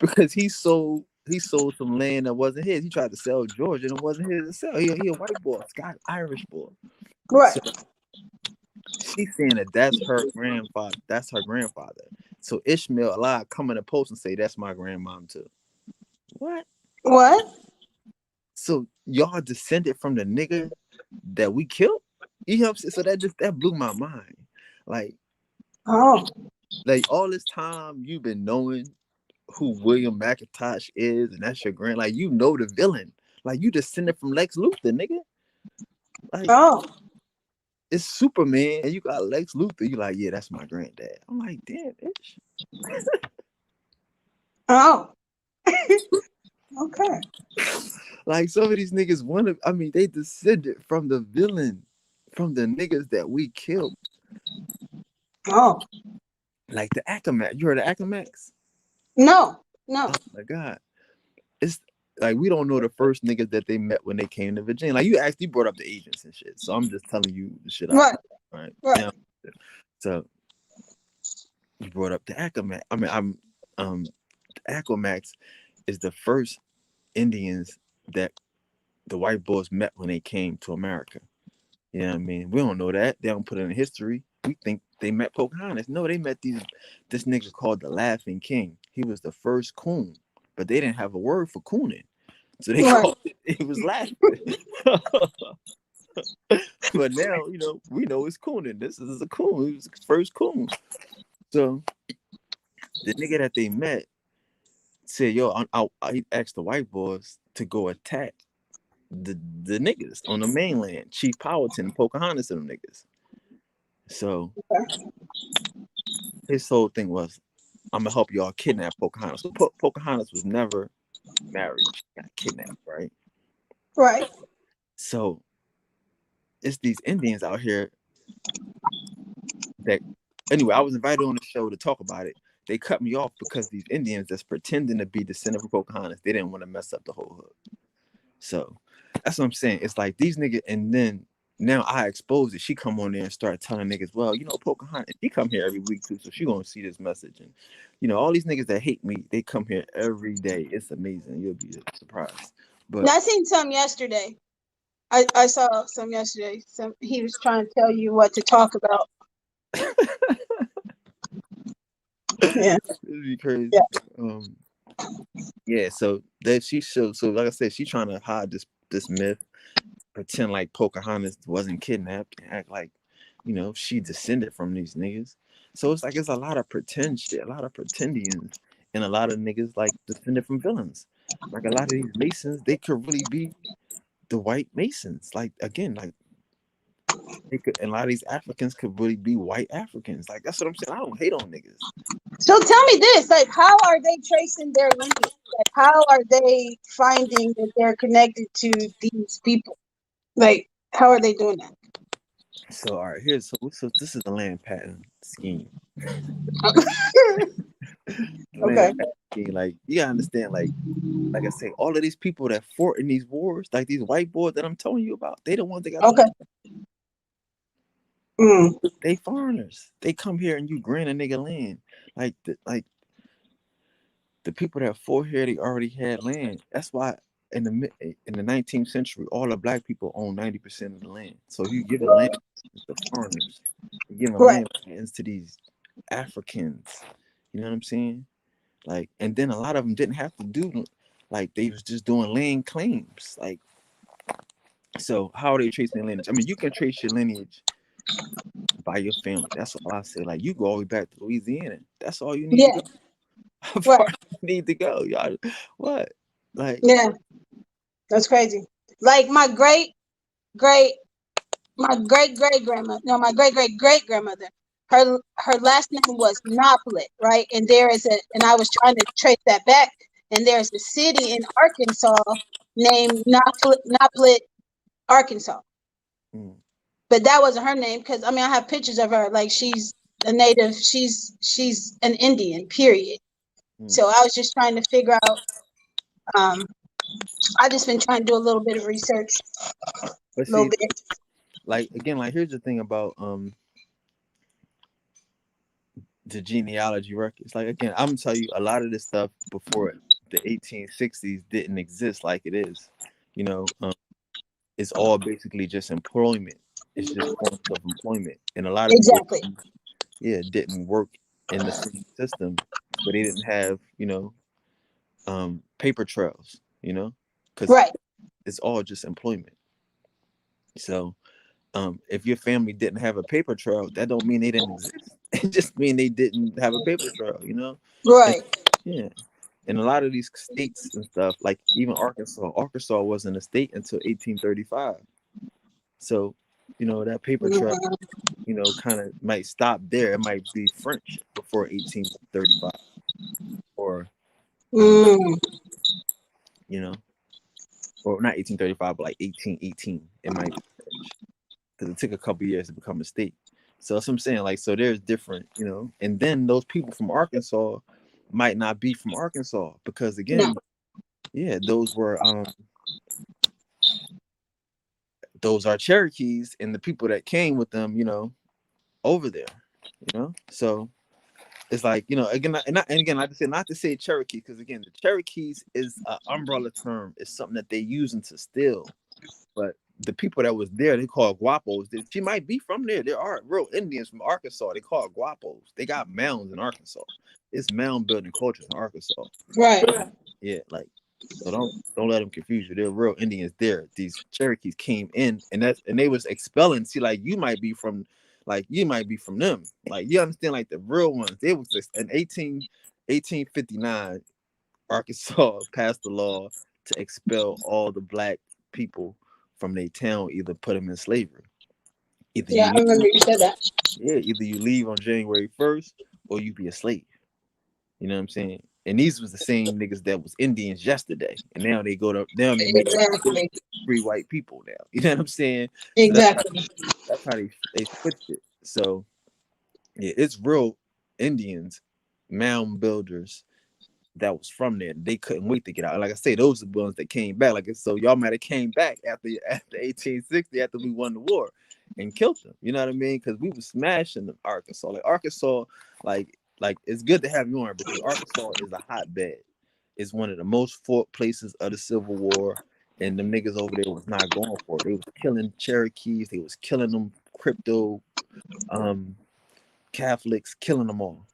because he sold some land that wasn't his. He tried to sell Georgia and it wasn't his to sell. He a white boy, Scott Irish boy. Right. So she's saying that that's her grandfather. That's her grandfather. So Ishmael Allah come in a post and say that's my grandmom too. What? What? So y'all descended from the nigga that we killed? You know what I'm saying? So that blew my mind. Like all this time you've been knowing who William McIntosh is, and that's your like you know the villain. Like you descended from Lex Luthor, nigga. Like it's Superman and you got Lex Luthor. You like, yeah, that's my granddad. I'm like, damn, bitch. Okay. Like some of these niggas they descended from the villain, from the niggas that we killed. Oh. Like the Acamax. You heard of Acamax? No. No. Oh my God. It's like we don't know the first niggas that they met when they came to Virginia. Like you actually brought up the agents and shit. So I'm just telling you the shit I Right. know. Right. Right. Now, so you brought up the Accomax. I mean, the Accomax is the first Indians that the white boys met when they came to America. You know what I mean? We don't know that. They don't put it in history. We think they met Pocahontas. No, they met this nigga called the Laughing King. He was the first coon, but they didn't have a word for cooning. So they Right. called it was laughing. But now, we know it's cooning. This is a coon. He was the first coon. So the nigga that they met said, yo, I asked the white boys to go attack the niggas on the mainland, Chief Powhatan and Pocahontas and them niggas. So his whole thing was, I'm gonna help y'all kidnap Pocahontas. So Pocahontas was never married. She got kidnapped, right? Right. So it's these Indians out here that, anyway, I was invited on the show to talk about it. They cut me off because these Indians that's pretending to be descendant from Pocahontas, they didn't want to mess up the whole hood. So that's what I'm saying. It's like these niggas, and then now I expose it. She come on there and start telling niggas, well, Pocahontas, she come here every week too, so she gonna see this message. And all these niggas that hate me, they come here every day. It's amazing. You'll be surprised. But I seen some yesterday. I saw some yesterday. He was trying to tell you what to talk about. Yeah. it'd be crazy. Yeah. Yeah, so that she showed. So like I said, she trying to hide this myth, pretend like Pocahontas wasn't kidnapped, and act like, she descended from these niggas. So it's like it's a lot of pretend shit, a lot of pretendians, and a lot of niggas like descended from villains. Like a lot of these Masons, they could really be the white Masons. Like again, like they could, and a lot of these Africans could really be white Africans. Like that's what I'm saying. I don't hate on niggas. So tell me this, like, how are they tracing their lineage? Like, how are they finding that they're connected to these people? Like, how are they doing that? So all right, so this is the land patent scheme. Okay. Like you gotta understand, like I say, all of these people that fought in these wars, like these white boys that I'm telling you about, they the ones that got Okay. They foreigners. They come here and you grant a nigga land. Like the people that fought here, they already had land. That's why in the 19th century, all the black people own 90% of the land. So you give the land to the foreigners. You give the Right. land to these Africans. You know what I'm saying? Like, and then a lot of them didn't have to do, like, they was just doing land claims. Like, so how are they tracing their lineage? I mean, you can trace your lineage by your family. That's all I say. Like, you go all the way back to Louisiana. That's all you need to Yeah. go. How far Right. you need to go, y'all? What? Like, Yeah. That's crazy. Like my great great grandmother. No, my great great grandmother. Her last name was Noplet, right? And and I was trying to trace that back. And there's a city in Arkansas named Noplet, Arkansas. mm, But that wasn't her name because I have pictures of her. Like she's a native. She's an Indian. Period. mm. So I was just trying to figure out. I just been trying to do a little bit of research, a But little see, bit. like again, like here's the thing about the genealogy records. Like again, I'm gonna tell you a lot of this stuff before the 1860s didn't exist like it is. You know, it's all basically just employment. It's just forms of employment, and a lot of people, Exactly. didn't work in the same system, so they didn't have, paper trails, because Right. it's all just employment. So, if your family didn't have a paper trail, that don't mean they didn't exist. It just mean they didn't have a paper trail. And Right. yeah, and a lot of these states and stuff, like even Arkansas wasn't a state until 1835. So, that paper trail, kind of might stop there. It might be French before 1835, or Mm. you know, or not 1835, but like 1818. It might be French because it took a couple years to become a state. So that's what I'm saying. Like, so there's different, and then those people from Arkansas, might not be from Arkansas because No. again, yeah, those are Cherokees and the people that came with them, over there, So it's like, again, and again, like I said, not to say Cherokee, because again, the Cherokees is an umbrella term. It's something that they using to steal. But the people that was there, they call guapos. She might be from there. There are real Indians from Arkansas. They call guapos. They got mounds in Arkansas. It's mound building culture in Arkansas. Right. Yeah, like, so don't let them confuse you. They're real Indians there. These Cherokees came in, and they was expelling. See, like you might be from them. Like you understand, like the real ones. They was in 1859. Arkansas passed the law to expel all the black people from their town, either put them in slavery. Either Yeah, you I remember leave, you said that. either you leave on January 1st or you be a slave. You know what I'm saying? And these was the same niggas that was Indians yesterday, and now they make up Exactly. free white people now. You know what I'm saying? So Exactly. that's how they switched it. So yeah, it's real Indians, mound builders that was from there. They couldn't wait to get out. Like I say, those are the ones that came back. Like so, y'all might have came back after 1860, after we won the war, and killed them. You know what I mean? Because we were smashing them Arkansas. Like Arkansas, like it's good to have you on because Arkansas is a hotbed. It's one of the most fought places of the Civil War, and them niggas over there was not going for it. They was killing Cherokees. They was killing them crypto, Catholics, killing them all.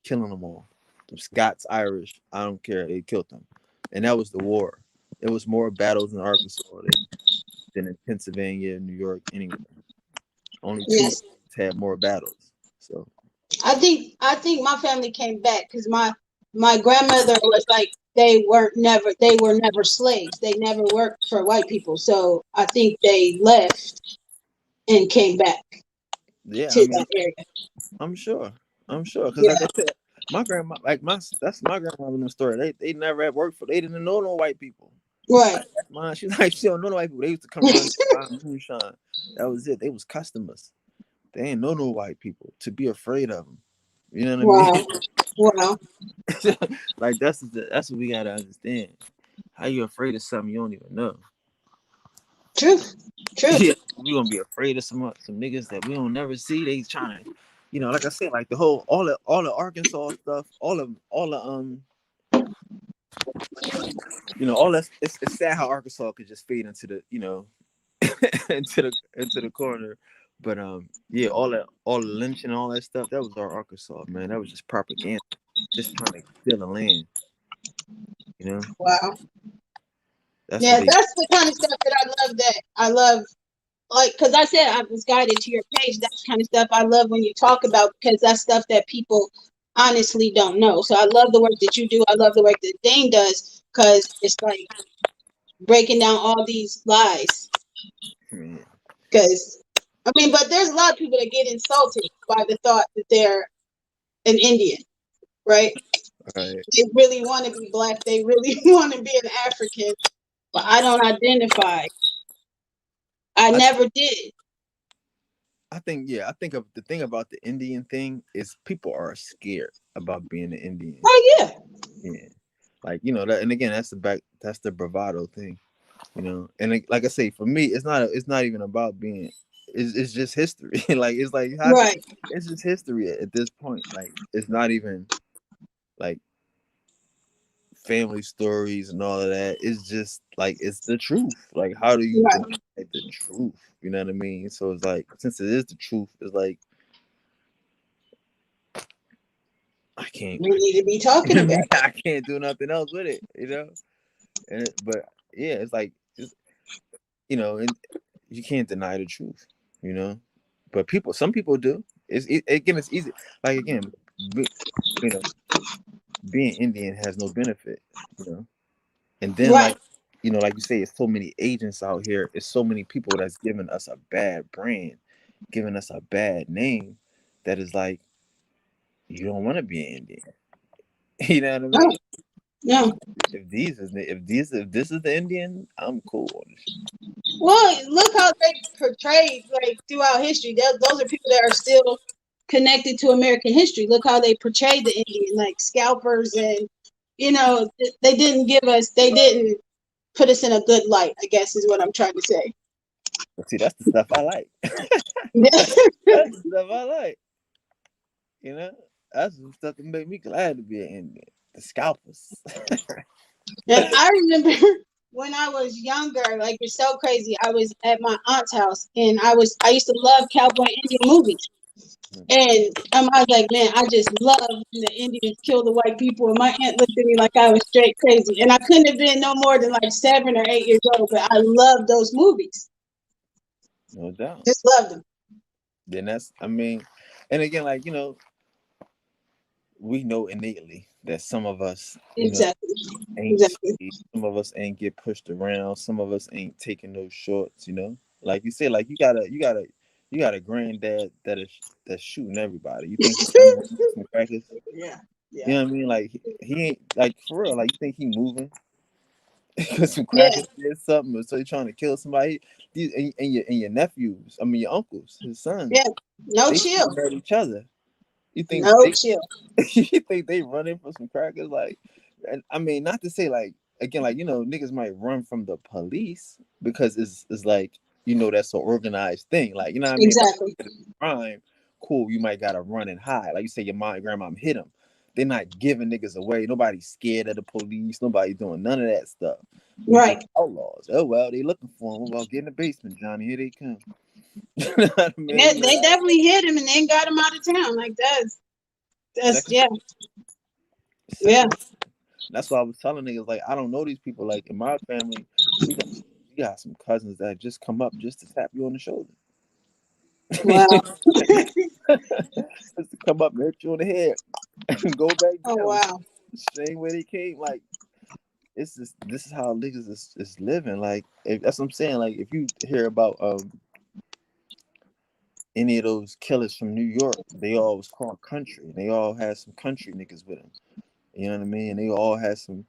Killing them all. Scots, Irish, I don't care. They killed them. And that was the war. It was more battles in Arkansas than in Pennsylvania and New York anyway. Only two Yes. states had more battles. So I think my family came back because my grandmother was like they were never slaves. They never worked for white people. So I think they left and came back yeah, I to mean, that area. I'm sure. Because Yeah. like I said, my grandma, that's my grandmother's story. They never had worked for. They didn't know no white people. Right. Mine, she's like she don't know no white people. They used to come around and buy moonshine. That was it. They was customers. They ain't know no white people to be afraid of them. You know what I mean? Wow. Wow. Like that's what we gotta understand. How you afraid of something you don't even know? Truth. Truth. Yeah, we gonna be afraid of some niggas that we don't never see. They trying to, like I said, like the whole all the Arkansas stuff, all the all that. It's sad how Arkansas could just fade into the into the corner. But yeah, all the lynching and all that stuff, that was our Arkansas, man. That was just propaganda, just trying to steal the land. Wow. That's what Yeah, they. that's the kind of stuff that I love. Like, because I said I was guided to your page. That's kind of stuff I love when you talk about because that's stuff that people honestly don't know. So I love the work that you do. I love the work that Dane does because it's like breaking down all these lies. Man. Because, I mean, but there's a lot of people that get insulted by the thought that they're an Indian, right? Right. They really want to be black. They really want to be an African, but I don't identify. I never did. I think of the thing about the Indian thing is people are scared about being an Indian. Oh yeah. Yeah. Like, that, and again, that's the bravado thing, and like I say, for me, it's not even about being, it's just history. Like, it's like, Right. it's just history at this point. Like, it's not even like family stories and all of that. It's just like, it's the truth. Like, how do you Right. deny the truth? You know what I mean? So it's like, since it is the truth, it's like, I can't. We need to be talking about it. I can't do nothing else with it. But yeah, it's like, just, and you can't deny the truth, But some people do. Again, it's easy. Like, again, you know, being Indian has no benefit. And then, Right. like you say, it's so many agents out here. It's so many people that's giving us a bad brand, giving us a bad name. That is like, you don't want to be an Indian. You know what I No. mean? No. If this is the Indian, I'm cool on this. Well, look how they portrayed like throughout history. Those are people that are still connected to American history. Look how they portrayed the Indian, like scalpers, and they didn't put us in a good light, I guess is what I'm trying to say. But see, that's the stuff I like. That's the stuff I like. You know, that's the stuff that make me glad to be an Indian. The scalpers. And I remember when I was younger, like it's so crazy. I was at my aunt's house, and I used to love cowboy Indian movies. And I was like, man, I just love when the Indians kill the white people. And my aunt looked at me like I was straight crazy. And I couldn't have been no more than like 7 or 8 years old, but I loved those movies. No doubt. Just loved them. Then that's, I mean, and again, like, we know innately that some of us, Exactly. ain't some of us ain't get pushed around, some of us ain't taking those shorts, like you said, like you got a granddad that's shooting everybody. You think he's running some crackers? Yeah. You know what I mean? Like he ain't, like, for real, like, you think he moving because some Yeah. crackers did something, or so he trying to kill somebody? These and your nephews, I mean your uncles, his sons, Yeah. No they chill. shooting at each other. You think No they chill. you think they running for some crackers? Like, and I mean, not to say, like, again, like, niggas might run from the police because it's like, that's an organized thing. Like, you know what I mean? Exactly. If it's a crime, cool, you might gotta run and hide. Like you say, your mom and grandma hit them. They're not giving niggas away. Nobody's scared of the police. Nobody doing none of that stuff. We Right. just outlaws. Oh well, they looking for them. Well, get in the basement, Johnny. Here they come. You know what I mean? They definitely hit him and then got him out of town. Like that's yeah. Yeah. That's why I was telling niggas, like, I don't know these people. Like, in my family, we got some cousins that just come up just to tap you on the shoulder. Wow. Just to come up and hit you on the head and go back Oh down. wow. Same way they came. Like, it's just, this is how niggas is living. Like, that's what I'm saying. Like, if you hear about any of those killers from New York, they all was called country. They all had some country niggas with them. You know what I mean? They all had some,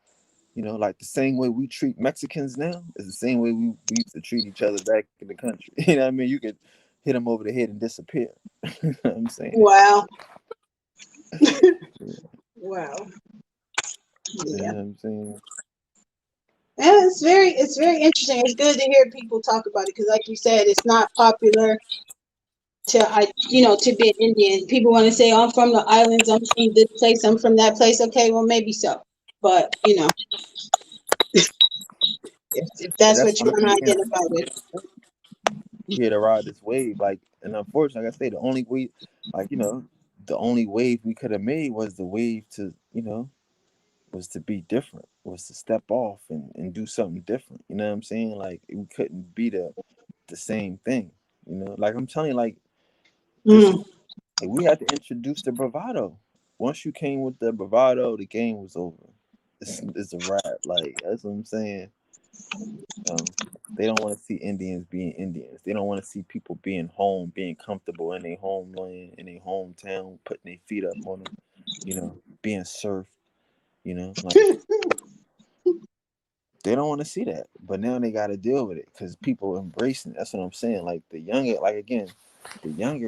like the same way we treat Mexicans now is the same way we used to treat each other back in the country. You know what I mean? You could hit them over the head and disappear. You know what I'm saying? Wow. Yeah. Wow. You Yeah. know what I'm saying? Yeah, it's very interesting. It's good to hear people talk about it because, like you said, it's not popular to be an Indian. People want to say, "I'm from the islands. I'm from this place. I'm from that place." Okay, well, maybe so, but if that's what I you want mean, to identify with. here to ride this wave, like, and unfortunately, like I say, the only way, like, the only wave we could have made was the wave to, was to be different, was to step off and do something different. You know what I'm saying? Like, we couldn't be the same thing. Like I'm telling you, like, this, like, we had to introduce the bravado. Once you came with the bravado, the game was over. It's a wrap. Like, that's what I'm saying. They don't want to see Indians being Indians. They don't want to see people being home, being comfortable in their homeland, in their hometown, putting their feet up on them, being surfed, like, they don't want to see that. But now they got to deal with it because people embracing it. That's what I'm saying. Like, the younger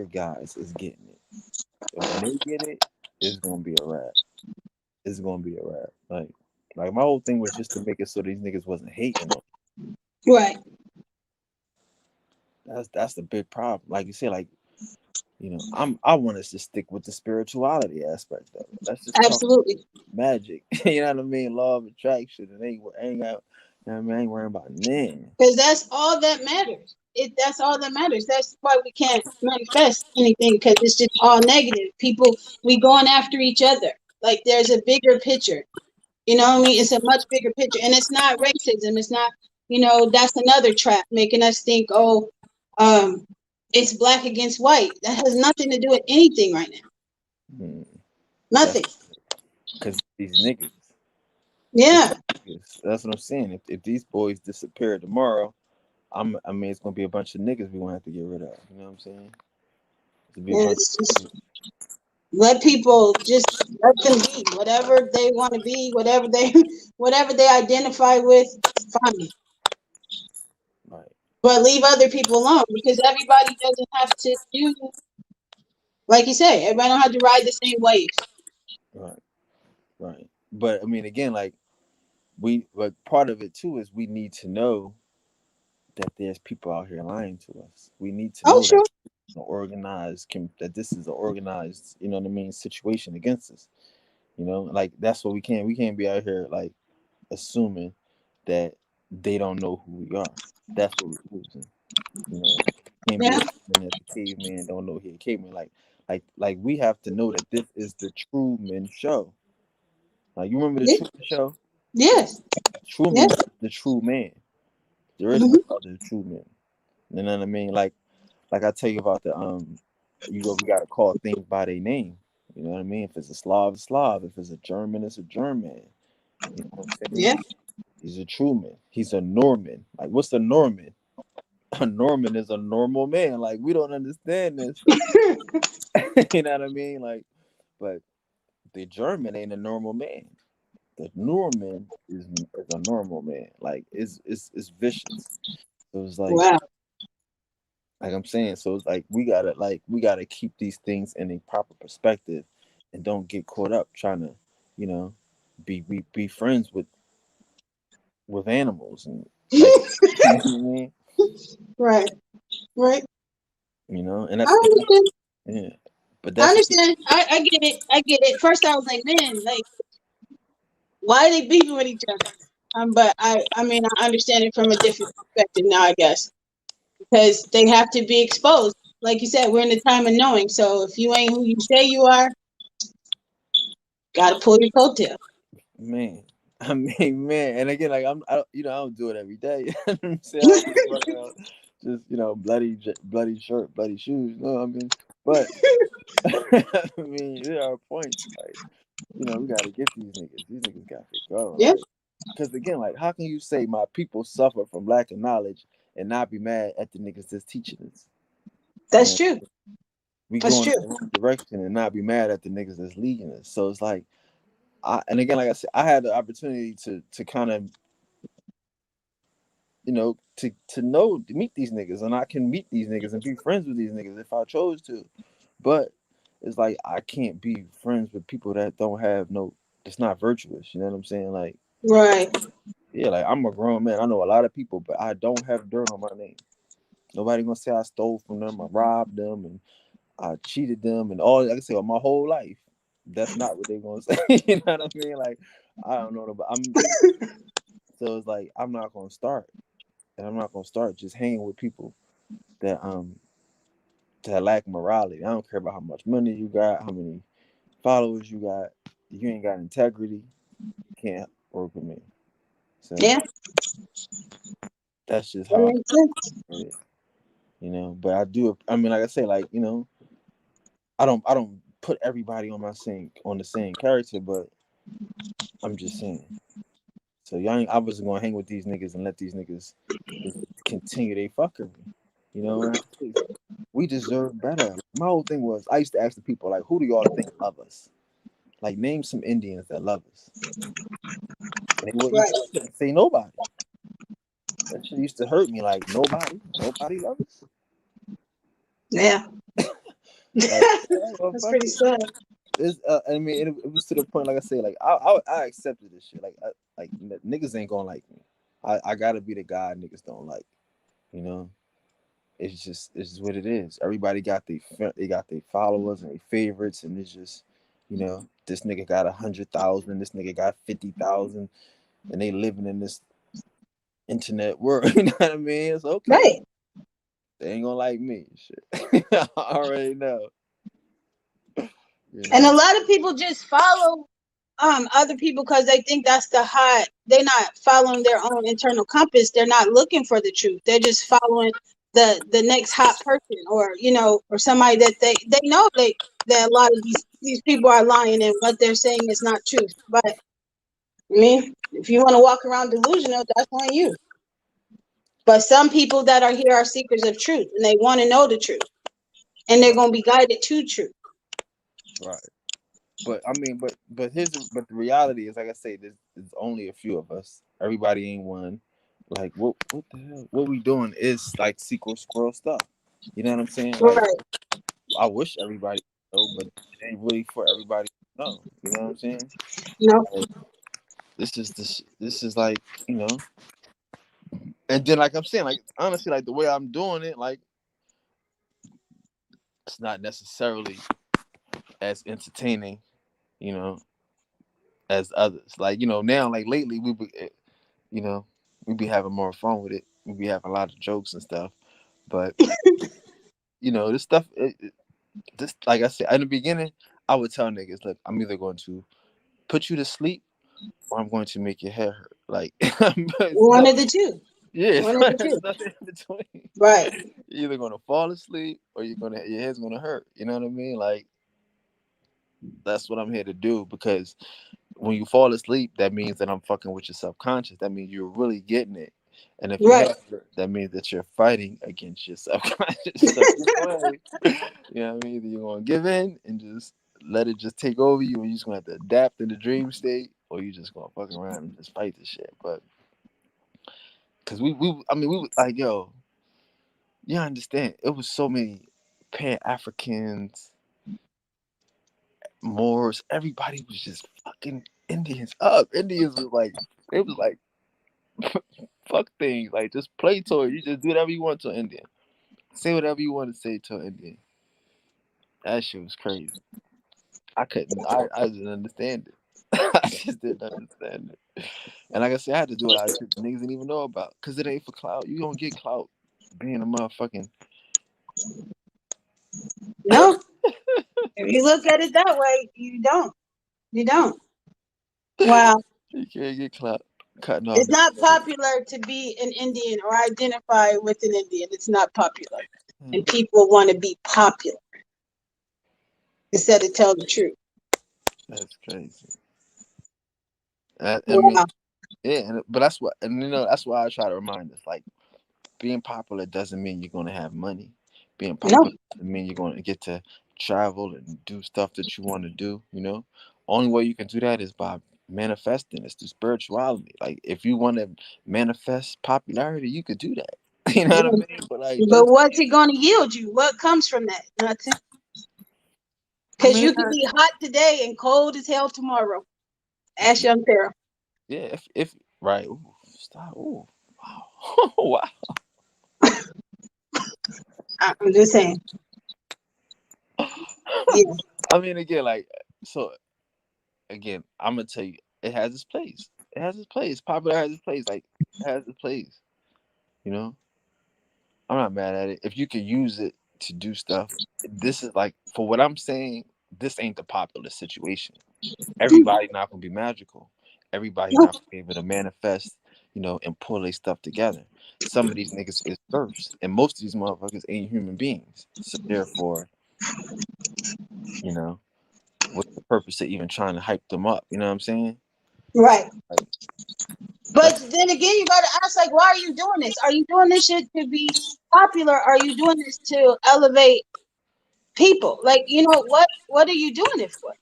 guys is getting it. And when they get it, it's gonna be a wrap. It's gonna be a wrap. Like my whole thing was just to make it so these niggas wasn't hating on. Right. That's the big problem. Like you said, like, I want us to stick with the spirituality aspect of it. Let's just talk Absolutely. magic. You know what I mean? Law of attraction. And ain't got. You know what I mean? I ain't worrying about nothing. Because that's all that matters. That's all that matters. That's why we can't manifest anything because it's just all negative. People, we going after each other. Like there's a bigger picture. You know what I mean? It's a much bigger picture. And it's not racism. It's not, that's another trap making us think, oh, it's black against white. That has nothing to do with anything right now. Nothing. Because these niggas. Yeah. That's what I'm saying. If these boys disappear tomorrow, I mean, it's gonna be a bunch of niggas we gonna have to get rid of. You know what I'm saying? It's just let people just let them be whatever they want to be, whatever they identify with. Fine. Right. But leave other people alone because everybody doesn't have to do Like you said, everybody don't have to ride the same waves. Right, right. But I mean, again, like but part of it too is we need to know that there's people out here lying to us. We need to Oh, know that sure. that this is an organized, you know what I mean, situation against us. You know, like that's what we can't be out here like assuming that they don't know who we are. That's what we're losing. You know, can't be Yeah. assuming that the caveman don't know he a caveman. Like we have to know that this is the Truman Show. Like you remember the Yeah. Truman Show? Yes. Truman Yes. is the true man. There is no Hmm. other true man. You know what I mean? Like I tell you about we gotta call things by their name. You know what I mean? If it's a Slav, it's Slav. If it's a German, it's a German. You know what I'm saying? Yeah. He's a Truman. He's a Norman. Like what's a Norman? A Norman is a normal man. Like we don't understand this. You know what I mean? Like, but the German ain't a normal man. The Norman is a normal man. Like it's vicious. So it's Wow. like I'm saying. So it's like we gotta keep these things in a proper perspective, and don't get caught up trying to, you know, be friends with animals and like you know what I mean. Right. Right. You know, and I that's understand. yeah. But I that's understand. I get it. I get it. First, I was like, man, like, why are they beefing with each other? But I mean, I understand it from a different perspective now, I guess, because they have to be exposed. Like you said, we're in the time of knowing. So if you ain't who you say you are, gotta pull your coattail. man. I mean, man, and again, like I don't do it every day. You know what I'm saying? I just walking out, just bloody shirt, bloody shoes. You know what I mean? But I mean, there are points like we got to get these niggas. These niggas got to go. Yeah, Like, because again, like, how can you say my people suffer from lack of knowledge and not be mad at the niggas that's teaching us? You that's know, true. we That's going in true. the wrong direction and not be mad at the niggas that's leading us. So it's like, and again, like I said, I had the opportunity to kind of to meet these niggas, and I can meet these niggas and be friends with these niggas if I chose to. But it's like I can't be friends with people that don't have no. It's not virtuous. You know what I'm saying? Like, Right. yeah, like I'm a grown man. I know a lot of people, but I don't have dirt on my name. Nobody gonna say I stole from them, I robbed them, and I cheated them, and all. Like I say, my whole life. That's not what they gonna say. You know what I mean? Like, I don't know, but so it's like I'm not gonna start, and I'm not gonna start just hanging with people that that lack morality. I don't care about how much money you got, how many followers you got. If you ain't got integrity, you can't work with me. So Yeah, that's just that how makes sense. I it. But I do. I mean, like I say, like I don't put everybody on the same character, but I'm just saying. So y'all, I wasn't gonna hang with these niggas and let these niggas just continue they fuckery. And we deserve better. My whole thing was I used to ask the people like, who do y'all think love us? Like, name some Indians that love us, and Right. they couldn't say nobody. That shit used to hurt me. Like nobody loves us. Yeah, Like, well, that's fuck pretty it. sad. I mean, it was to the point, like I say, like I accepted this shit. Niggas ain't gonna like me. I gotta be the guy niggas don't like. You know, it's just what it is. Everybody got they got their followers and their favorites, and it's just, this nigga got 100,000, this nigga got 50,000, and they living in this internet world. You know what I mean? It's okay. Right. They ain't gonna like me. Shit, I already know. You And a know. lot of people just follow other people because they think that's the hot. They're not following their own internal compass. They're not looking for the truth. They're just following the next hot person, or or somebody that they know that a lot of these people are lying and what they're saying is not truth. But I mean, if you want to walk around delusional, that's on you. But some people that are here are seekers of truth, and they want to know the truth, and they're Right. going to be guided to truth. Right. But I mean, but the reality is, like I say, there's only a few of us. Everybody ain't one. Like, what the hell? What we doing is like sequel squirrel stuff. You know what I'm saying? Like, Right. I wish everybody know, but it ain't really for everybody to know. You know what I'm saying? No. Like, this is like, you know, and then like I'm saying, like honestly, like the way I'm doing it, like it's not necessarily as entertaining, you know, as others. Like, you know, now like lately you know, we be having more fun with it. We be having a lot of jokes and stuff. But you know, this stuff, this like I said in the beginning, I would tell niggas, look, I'm either going to put you to sleep or I'm going to make your hair hurt. Like, it's One of nothing. the two. Yeah, One of the it's two. nothing in between. Right. You're either gonna fall asleep or your head's gonna hurt. You know what I mean? Like that's what I'm here to do because when you fall asleep, that means that I'm fucking with your subconscious. That means you're really getting it. And if your Right. head hurt, that means that you're fighting against your subconscious. So either way, you know what I mean? Either you're gonna give in and just let it just take over you and you're just gonna have to adapt in the dream state, or you just gonna fuck around and just fight this shit. But cause I mean we was like, yo, you understand, it was so many pan Africans, Moors, everybody was just fucking Indians up. Indians was like they was like fuck things, like just play to it. You just do whatever you want to an Indian. Say whatever you want to say to an Indian. That shit was crazy. I didn't understand it. I just didn't understand it. And like I said, I had to do a lot of shit that niggas didn't even know about. Cause it ain't for clout. You don't get clout being a motherfucking No. If you look at it that way, you don't. You don't. Wow. you can't get clout cutting off It's the not popular to be an Indian or identify with an Indian. It's not popular. And people want to be popular instead of tell the truth. That's crazy. I mean, Wow. yeah, but that's what, and you know, that's why I try to remind us, like, being popular doesn't mean you're gonna have money. Being No. popular doesn't mean you're gonna get to travel and do stuff that you want to do. You know, only way you can do that is by manifesting. It's through spirituality. Like, if you want to manifest popularity, you could do that. You know what I Yeah. mean? But like, But just what's it going to yield you? What comes from that? Nothing. I Because mean, you could be hot today and cold as hell tomorrow. Ask Young Pharaoh. yeah, if right, ooh, stop, ooh, wow, wow. I'm just saying. Yeah. I mean, again, like, so again, I'm gonna tell you, it has its place. It has its place. Popular has its place. Like, it has its place. You know, I'm not mad at it. If you can use it to do stuff, this is like for what I'm saying. This ain't the popular situation. Everybody not gonna be magical. Everybody No. not gonna be able to manifest, you know, and pull their stuff together. Some of these niggas is first, and most of these motherfuckers ain't human beings. So therefore, you know, what's the purpose of even trying to hype them up? You know what I'm saying? Right. Like But that's then again, you got to ask, like, why are you doing this? Are you doing this shit to be popular? Are you doing this to elevate people? Like, what are you doing it for?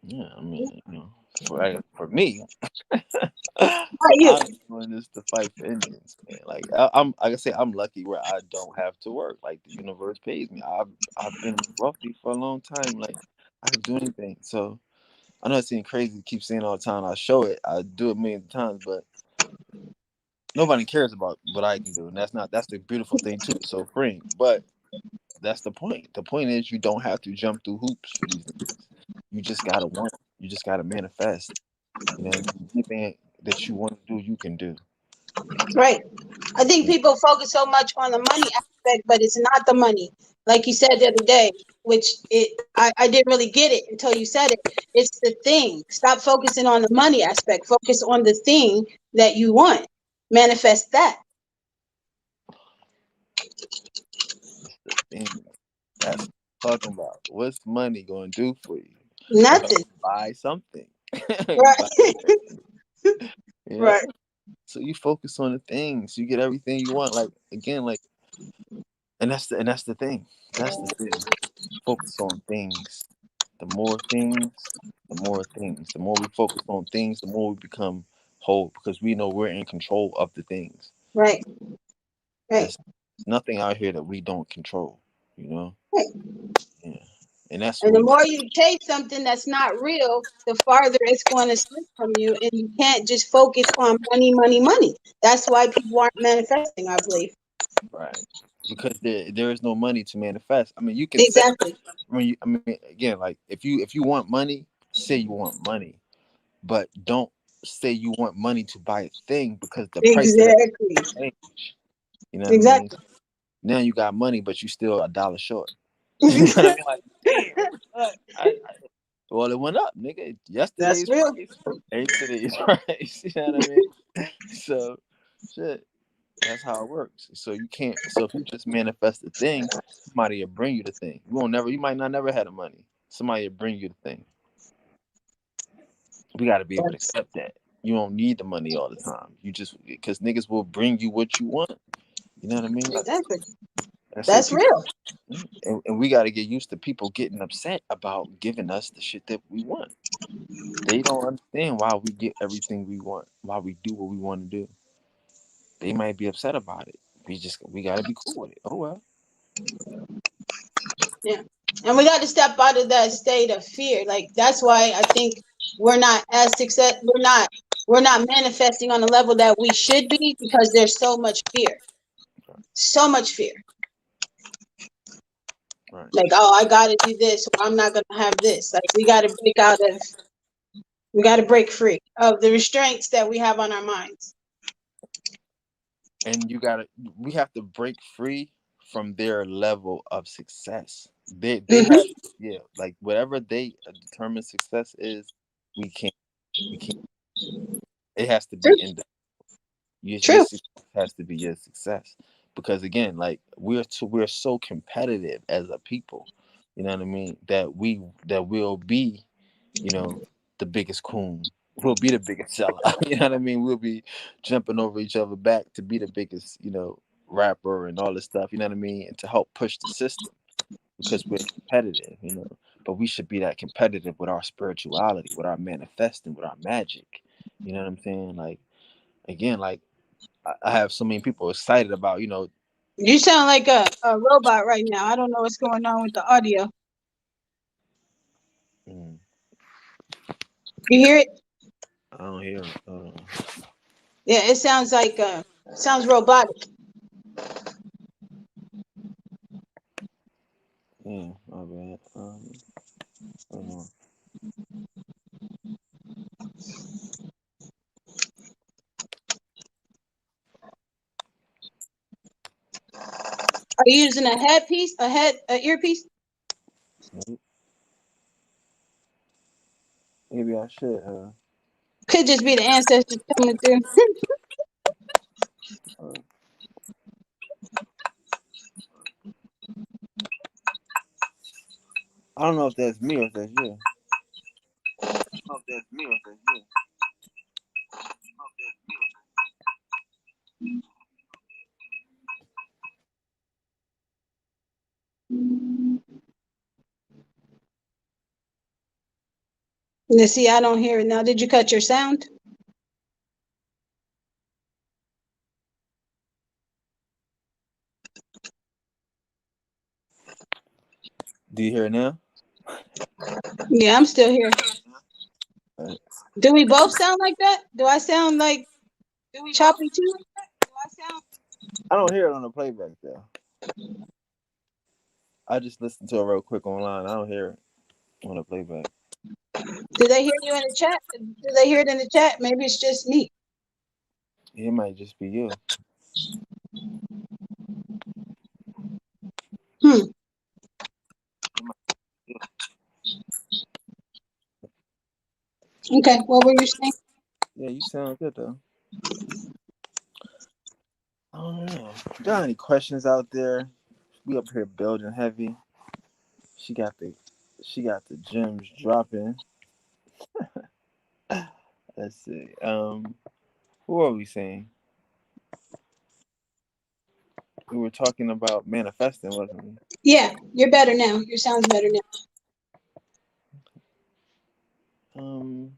yeah. I mean, you know, for me, Are you? I'm doing this to fight for Indians, man. Like I'm, like I say, I'm lucky where I don't have to work. Like the universe pays me. I've been wealthy for a long time. Like I can do anything. So I know it seems crazy to keep saying all the time. I show it. I do it millions of times, but nobody cares about what I can do, and that's the beautiful thing too. It's so freeing. But that's the point. The point is you don't have to jump through hoops for these things. You just gotta want. You just gotta manifest. You know, anything that you want to do, you can do. Right. I think people focus so much on the money aspect, but it's not the money. Like you said the other day, which I didn't really get it until you said it. It's the thing. Stop focusing on the money aspect. Focus on the thing that you want. Manifest that. That's the thing. That's what I'm talking about. What's money going to do for you? Nothing. Buy something. You buy Right. everything. Yeah. Right. So you focus on the things. You get everything you want. Like again, like, and that's the thing. That's the thing. Focus on things. The more things, the more things. The more we focus on things, the more we become whole because we know we're in control of the things. Right. Right. There's nothing out here that we don't control. You know. Right. Yeah. And that's And what the we got. more you chase something that's not real, the farther it's going to slip from you. And you can't just focus on money, money, money. That's why people aren't manifesting, I believe. Right. Because there is no money to manifest. I mean, you can say Exactly. I mean, again, like if you want money, say you want money, but don't say you want money to buy a thing because the price of that Exactly. change. You know what I mean? Exactly. Now you got money, but you still $1 short. You know what I mean? Like, damn, what? Well, it went up, nigga. That's Yesterday's real. price ain't today's price. You know what I mean? So, shit. That's how it works. So you can't. So if you just manifest the thing, somebody will bring you the thing. You won't never. You might not never have the money. Somebody will bring you the thing. We got to be able to That's accept that. You don't need the money all the time. You just because niggas will bring you what you want. You know what I mean? Like, exactly. that's it. That's People, real. and we got to get used to people getting upset about giving us the shit that we want. They don't understand why we get everything we want. Why we do what we want to do. They might be upset about it. We got to be cool with it. Oh well. Yeah. And we got to step out of that state of fear. Like that's why I think we're not as success. We're not manifesting on the level that we should be because there's so much fear. So much fear. Right. Like, oh, I got to do this, or I'm not going to have this. Like, we got to break free of the restraints that we have on our minds. And we have to break free from their level of success. They Hmm. have, yeah, like whatever they determine success is, we can't we can't. It has to be True. in your True. success has to be your success, because again, like we're so competitive as a people. You know what I mean? That we'll be, you know, the biggest coon. We'll be the biggest seller. You know what I mean? We'll be jumping over each other back to be the biggest, rapper and all this stuff. You know what I mean? And to help push the system because we're competitive. But we should be that competitive with our spirituality, with our manifesting, with our magic. You know what I'm saying? Like again, like I have so many people excited about, You sound like a robot right now. I don't know what's going on with the audio. mm, You hear it? I don't hear it. Yeah, it sounds like sounds robotic. Yeah, my bad. Hold on. Are you using a headpiece, a earpiece? Maybe I should. Could just be the ancestors coming through. Uh, I don't know if that's me or if that's you. You see, I don't hear it now. Did you cut your sound? Do you hear it now? Yeah, I'm still here. Uh, Do we both sound like that? Do I sound like choppy too? I don't hear it on the playback though. I just listened to it real quick online. I don't hear it on the playback. Do they hear you in the chat? Do they hear it in the chat? Maybe it's just me. It might just be you. Hmm. Okay. What were you saying? Yeah, you sound good though. I don't know. Got any questions out there? We up here building heavy. She got the she got the gems dropping. Let's see. What were we saying? We were talking about manifesting, wasn't we? Yeah, you're better now. Your sound's better now. Um,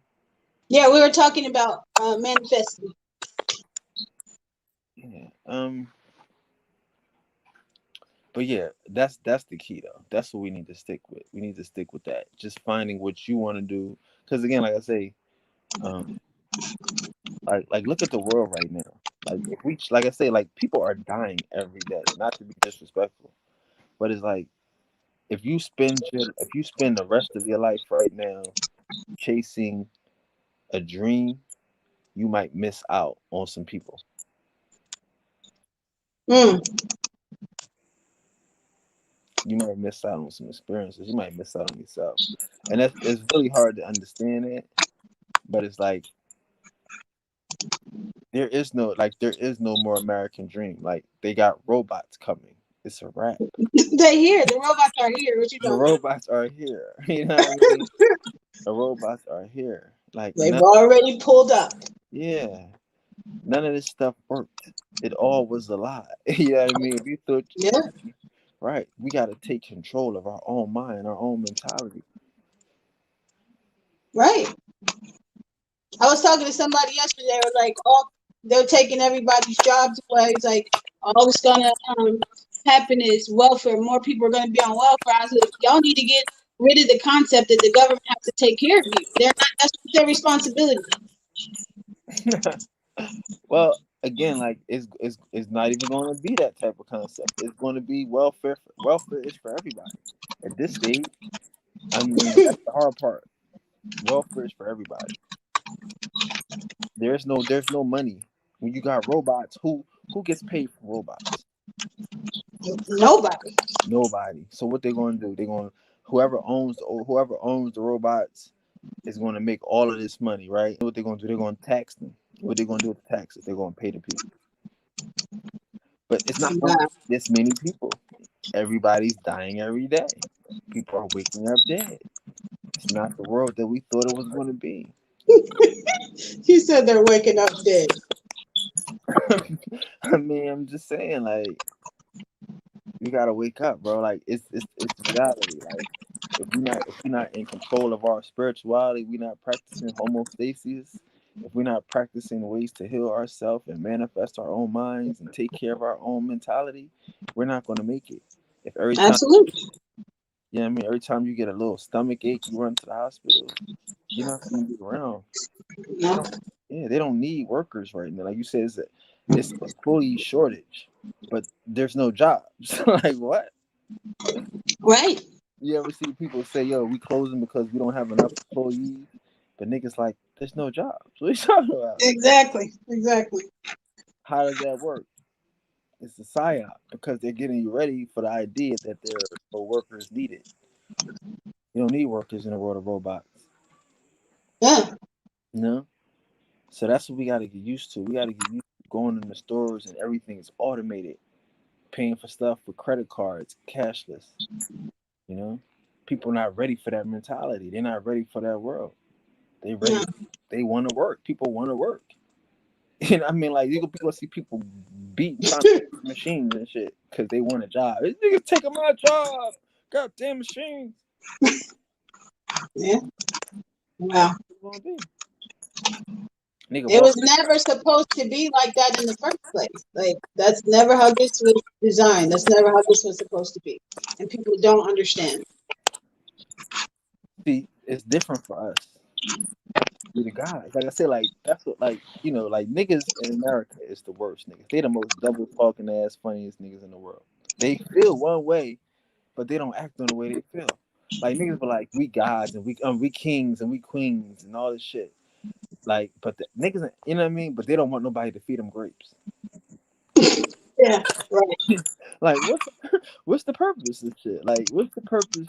Yeah, we were talking about manifesting. yeah. But yeah, that's the key though. That's what we need to stick with. We need to stick with that. Just finding what you want to do. Because again, like I say, um, like look at the world right now. Like if we, like I say, like people are dying every day. Not to be disrespectful, but it's like if you spend the rest of your life right now chasing a dream, you might miss out on some people. Mm. You might miss out on some experiences. You might miss out on yourself, and that's it's really hard to understand it. But it's like there is no more American dream. Like they got robots coming. It's a wrap. They here. The robots are here. What you The talking about? robots are here. You know what I mean? The robots are here. Like They've none, already pulled up. yeah, none of this stuff worked. It all was a lie. You know what I mean? We thought Yeah, right. We got to take control of our own mind, our own mentality. right. I was talking to somebody yesterday. They were like, "Oh, they're taking everybody's jobs away." It's like all it's gonna happen is welfare. More people are gonna be on welfare. I was like, "Y'all need to get rid of the concept that the government has to take care of you. They're not. That's their responsibility." Well, again, like it's not even going to be that type of concept. It's going to be welfare. Welfare is for everybody at this stage. I mean, that's the hard part. Welfare is for everybody. There's no money when you got robots. Who gets paid for robots? Nobody. Nobody. So what they're going to do? They're going whoever owns the robots is going to make all of this money, right? What they're going to do? They're going to tax them. What they're going to do with the taxes? They're going to pay the people. But it's not going to Wow. be this many people. Everybody's dying every day. People are waking up dead. It's not the world that we thought it was going to be. He said they're waking up dead. I mean, I'm just saying, like, you gotta wake up, bro. Like, it's reality. Like, if we're not in control of our spirituality, we're not practicing homostasis. If we're not practicing ways to heal ourselves and manifest our own minds and take care of our own mentality, we're not going to make it. If every time, Absolutely. you know what I mean, every time you get a little stomach ache, you run to the hospital, you're not going to be around. They No. don't, yeah, they don't need workers right now. Like you said, it's an employee shortage, but there's no jobs. Like what? Right. You ever see people say, "Yo, we closing because we don't have enough employees," but niggas like, "There's no jobs." What are you talking about? Exactly. Exactly. How does that work? It's a psyop because they're getting you ready for the idea that there are no workers needed. You don't need workers in a world of robots. Yeah. You know? So that's what we got to get used to. We got to get used to going in the stores and everything is automated, paying for stuff with credit cards, cashless. You know, people not ready for that mentality. They're not ready for that world. They Yeah. ready. They want to work. People want to work. And I mean, like you gonna see people beat trying to beat machines and shit because they want a job. These niggas taking my job. Goddamn machines. Yeah. That's Wow. what it's gonna be. Nigga It walk. was never supposed to be like that in the first place. Like that's never how this was designed. That's never how this was supposed to be. And people don't understand. See, it's different for us. We the guys. Like I said, like that's what like like niggas in America is the worst niggas. They the most double talking ass funniest niggas in the world. They feel one way, but they don't act on the way they feel. Like niggas be like, we gods and we kings and we queens and all this shit. Like, but the niggas, you know what I mean? But they don't want nobody to feed them grapes. Yeah. Right. Like, what's the purpose of shit? Like, what's the purpose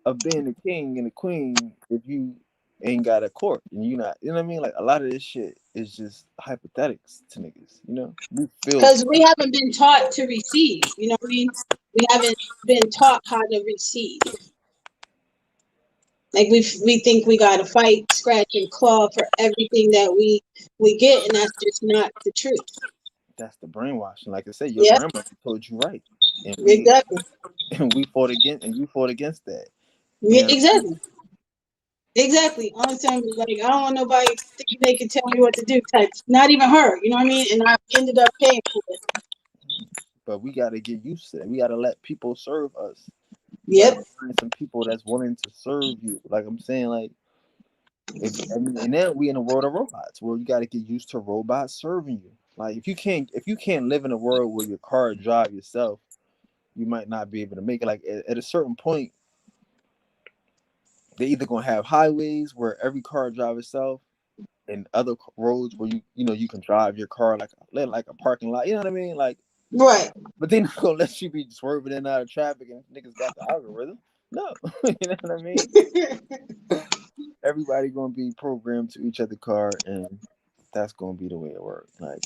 of being a king and a queen if you ain't got a court and you not, you know what I mean? Like, a lot of this shit is just hypothetics to niggas. You know, we feel Because we haven't been taught to receive. You know what I mean? We haven't been taught how to receive. Like we think we gotta fight, scratch, and claw for everything that we get, and that's just not the truth. that's the brainwashing. Like I said, your Yeah. grandma told you right, and we Exactly. and we fought against and you fought against that. Yeah, You know, exactly. Exactly. All the time, like I don't want nobody thinking they can tell me what to do. Type. Not even her. You know what I mean? And I ended up paying for it. but we got to get used to it. We got to let people serve us. You got Yep. to find some people that's willing to serve you. Like I'm saying, like and then we in a world of robots where you got to get used to robots serving you. Like if you can't live in a world where your car drive yourself, you might not be able to make it. Like at a certain point, they either gonna have highways where every car drive itself, and other roads where you can drive your car like a parking lot. You know what I mean? Like, Right. but they not gonna let you be swerving in and out of traffic and niggas got the algorithm. No, you know what I mean? Everybody gonna be programmed to each other car, and that's gonna be the way it works. Like,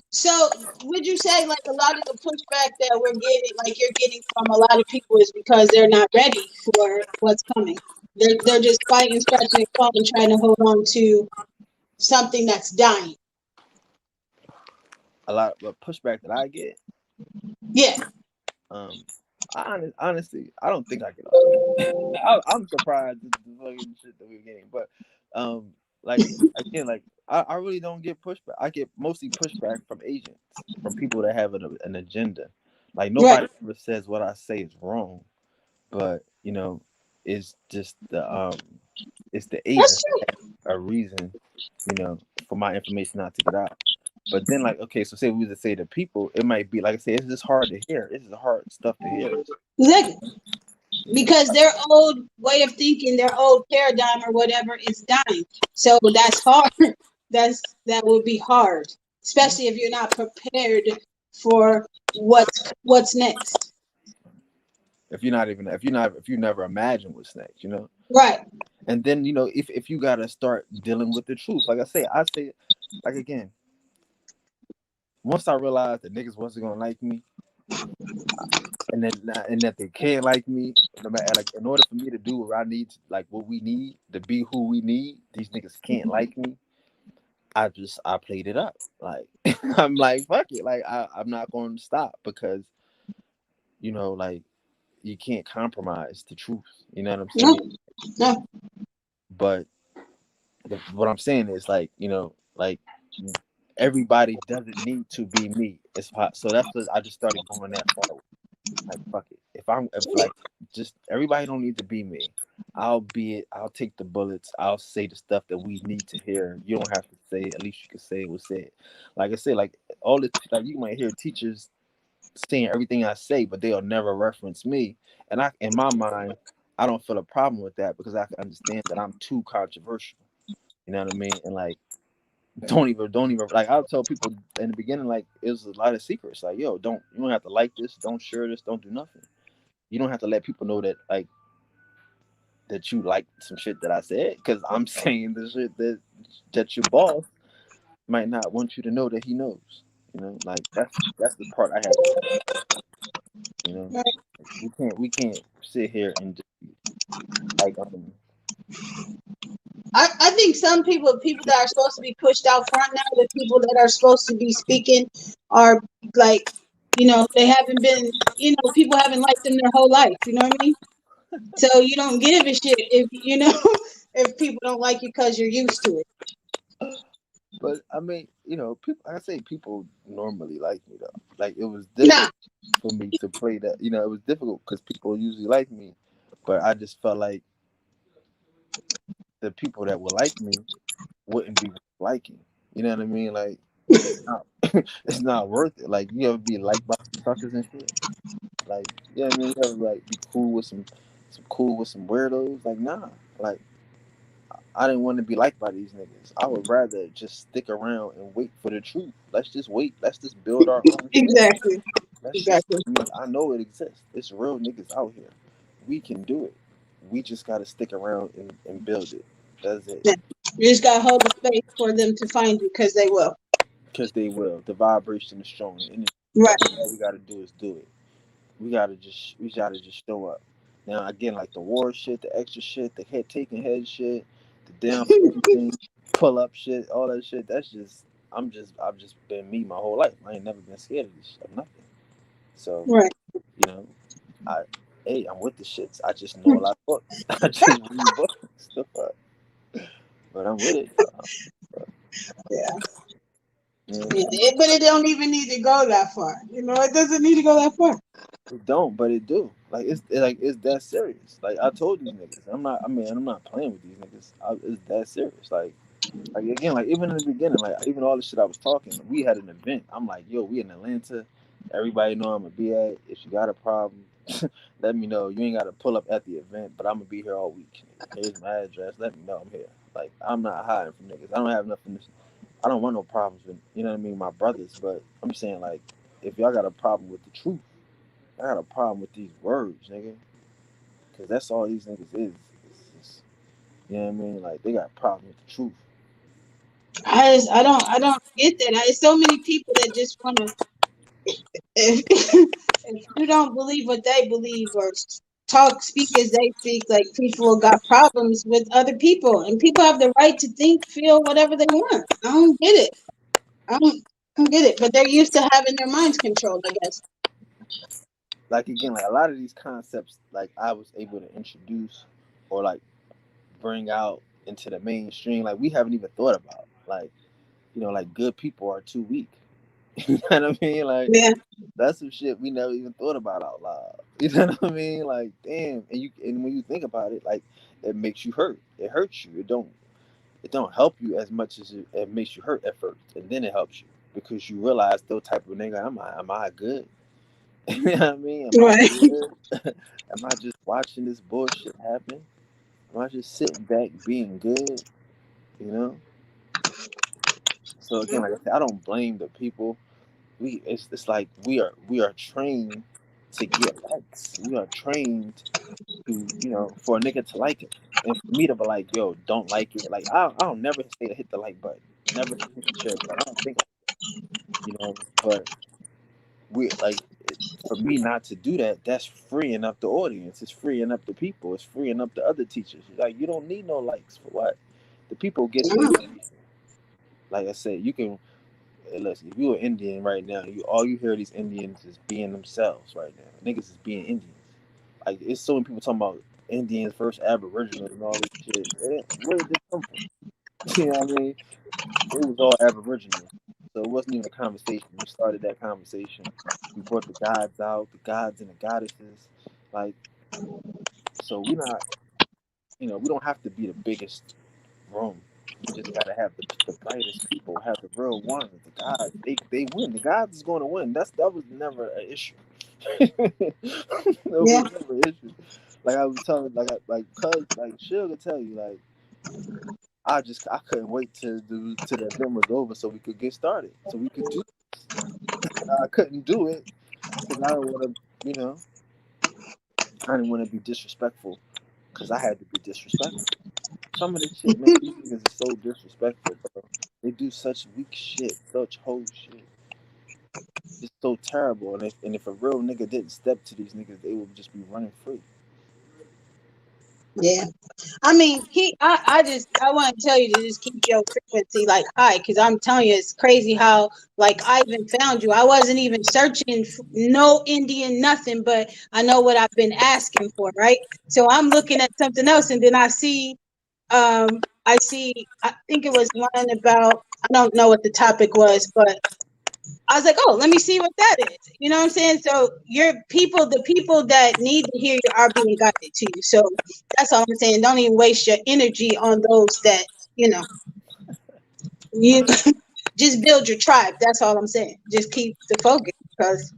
So would you say like a lot of the pushback that we're getting, like you're getting from a lot of people, is because they're not ready for what's coming? They're just fighting, scratching their claw, and trying to hold on to something that's dying. a lot of pushback that I get. Yeah. Honestly, I don't think I get all that. I'm surprised at the fucking shit that we're getting, but like again, like I really don't get pushback. I get mostly pushback from agents, from people that have an agenda. Like Right. nobody ever says what I say is wrong, but it's just the That's agent true. a reason, for my information not to get out. But then, like, okay, so say we were to say to people, it might be like I say, it's just hard to hear. It's just hard stuff to hear. Exactly. Because their old way of thinking, their old paradigm or whatever is dying. So that's hard. That would be hard, especially if you're not prepared for what's next. If you never imagine what's next. Right. And then if you gotta start dealing with the truth, like I say, like again, once I realized that niggas wasn't gonna like me, and that they can't like me, no matter, like, in order for me to do what I need, like what we need to be who we need, these niggas can't like me. I played it up. Like I'm like, fuck it. Like I'm not going to stop because like you can't compromise the truth. You know what I'm saying? No. No. But what I'm saying is like everybody doesn't need to be me. So that's what I just started going that far. Like fuck it. If like just everybody don't need to be me. I'll take the bullets. I'll say the stuff that we need to hear. You don't have to say it. At least you can say it was said. Like I say, like all the like you might hear teachers saying everything I say, but they'll never reference me. And in my mind, I don't feel a problem with that because I can understand that I'm too controversial. You know what I mean? And like don't even like I'll tell people in the beginning, like it was a lot of secrets. Like, yo, you don't have to like this, don't share this, don't do nothing. You don't have to let people know that that you like some shit that I said, because I'm saying the shit that your boss might not want you to know that he knows. Like that's the part I had to say. We can't sit here and just like I think some people that are supposed to be pushed out front now, the people that are supposed to be speaking are like, they haven't been, people haven't liked them their whole life. You know what I mean? So you don't give a shit if if people don't like you because you're used to it. But I mean, people. I say people normally like me though. Like it was Nah. difficult for me to play that. It was difficult because people usually like me, but I just felt like the people that would like me wouldn't be liking. You know what I mean? Like it's not, it's not worth it. Like you ever be liked by some suckers and shit. Like I mean, you ever like be cool with some weirdos. Like nah, like. I didn't want to be liked by these niggas. I would rather just stick around and wait for the truth. Let's just wait. Let's just build our own shit. Exactly. Exactly. I know it exists. It's real niggas out here. We can do it. We just got to stick around and build it. That's it. Yeah. You just gotta hold the space for them to find you, because they will. Because they will. The vibration is strong. And Right. all we got to do is do it. We gotta just show up. Now again, like the war shit, the extra shit, the head shit, the down for anything, pull up shit, all that shit. That's just I've just been me my whole life. I ain't never been scared of this shit, nothing. So Right. I I'm with the shits. I just know a lot of books. I just read books stuff, but I'm with it. Yeah. Yeah, Yeah, but it don't even need to go that far. You know, it doesn't need to go that far. it don't, but it do. Like it's that serious. Like I told these niggas, I'm not. I mean, I'm not playing with these niggas. It's that serious. Like again, like even in the beginning, like even all the shit I was talking, we had an event. I'm like, yo, we in Atlanta. Everybody know I'm gonna be at. If you got a problem, let me know. You ain't gotta pull up at the event, but I'm gonna be here all week. Here's my address. Let me know I'm here. Like I'm not hiding from niggas. I don't have nothing. I don't want no problems with you know what I mean, my brothers. But I'm saying like, if y'all got a problem with the truth, I got a problem with these words, nigga. Cause that's all these niggas is. It's just, you know what I mean? Like they got a problem with the truth. I don't get that. It's so many people that just want to. If you don't believe what they believe or speak as they speak, like people got problems with other people, and people have the right to think, feel whatever they want. I don't get it. I don't get it. But they're used to having their minds controlled, I guess. Like again, like a lot of these concepts, like I was able to introduce or like bring out into the mainstream, like we haven't even thought about. Like, you know, like good people are too weak. You know what I mean? Like Yeah, that's some shit we never even thought about out loud. You know what I mean? Like, damn. And when you think about it, like it makes you hurt. It hurts you. It don't help you as much as it makes you hurt at first, and then it helps you because you realize those type of nigga. Am I good? You know what I mean? Am I right. good? Am I just watching this bullshit happen? Am I just sitting back being good? You know? So again, like I said, I don't blame the people. It's like we are trained to get likes. We are trained to, for a nigga to like it. And for me to be like, yo, don't like it. Like I don't never say to hit the like button. Never say hit the share button. I don't think but we like for me not to do that, that's freeing up the audience. It's freeing up the people. It's freeing up the other teachers. Like you don't need no likes for what? The people get the information. Like I said, you can listen. If you're an Indian right now, all you hear these Indians is being themselves right now. Niggas is being Indians. Like it's so many people talking about Indians first Aboriginals and all this shit. Where did this come from? You know what I mean? It was all Aboriginal. So it wasn't even a conversation. We started that conversation. We brought the gods out, the gods and the goddesses. Like, so we don't have to be the biggest room. We just gotta have the brightest people, have the real ones, the gods. They win. The gods is going to win. That was never an issue. That Yeah, was never an issue. Like I was telling, cuz like she'll tell you, like I couldn't wait till the event was over so we could get started, so we could do. I couldn't do it because I don't want to, I didn't want to be disrespectful because I had to be disrespectful. Some of this shit, man, these niggas are so disrespectful, bro. They do such weak shit, such whole shit. It's so terrible. And if a real nigga didn't step to these niggas, they would just be running free. yeah. I mean, I want to tell you to just keep your frequency like high, because I'm telling you, it's crazy how like I even found you. I wasn't even searching no Indian nothing, but I know what I've been asking for, right? So I'm looking at something else, and then I think it was one about, I don't know what the topic was, but I was like, oh, let me see what that is. You know what I'm saying? So the people that need to hear you are being guided to you. So that's all I'm saying. Don't even waste your energy on those that, you know, you just build your tribe. That's all I'm saying. Just keep the focus, because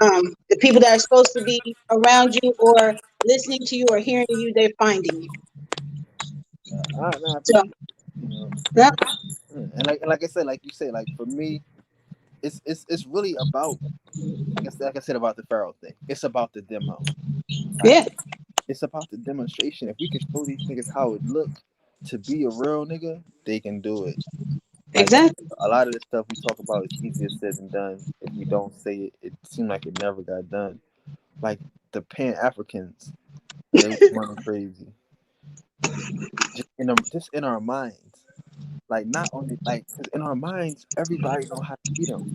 the people that are supposed to be around you or listening to you or hearing you, they're finding you. I So, appreciate it, yeah, and like I said, like you said, like for me, it's really about like I said about the Pharaoh thing. It's about the demo. Like yeah, it's about the demonstration. If we can show these niggas how it look to be a real nigga, they can do it. Like exactly. a lot of the stuff we talk about is easier said than done. If we don't say it, it seemed like it never got done. Like the Pan Africans, they was running crazy. Just in our minds. Like not only like because in our minds, everybody know how to beat them.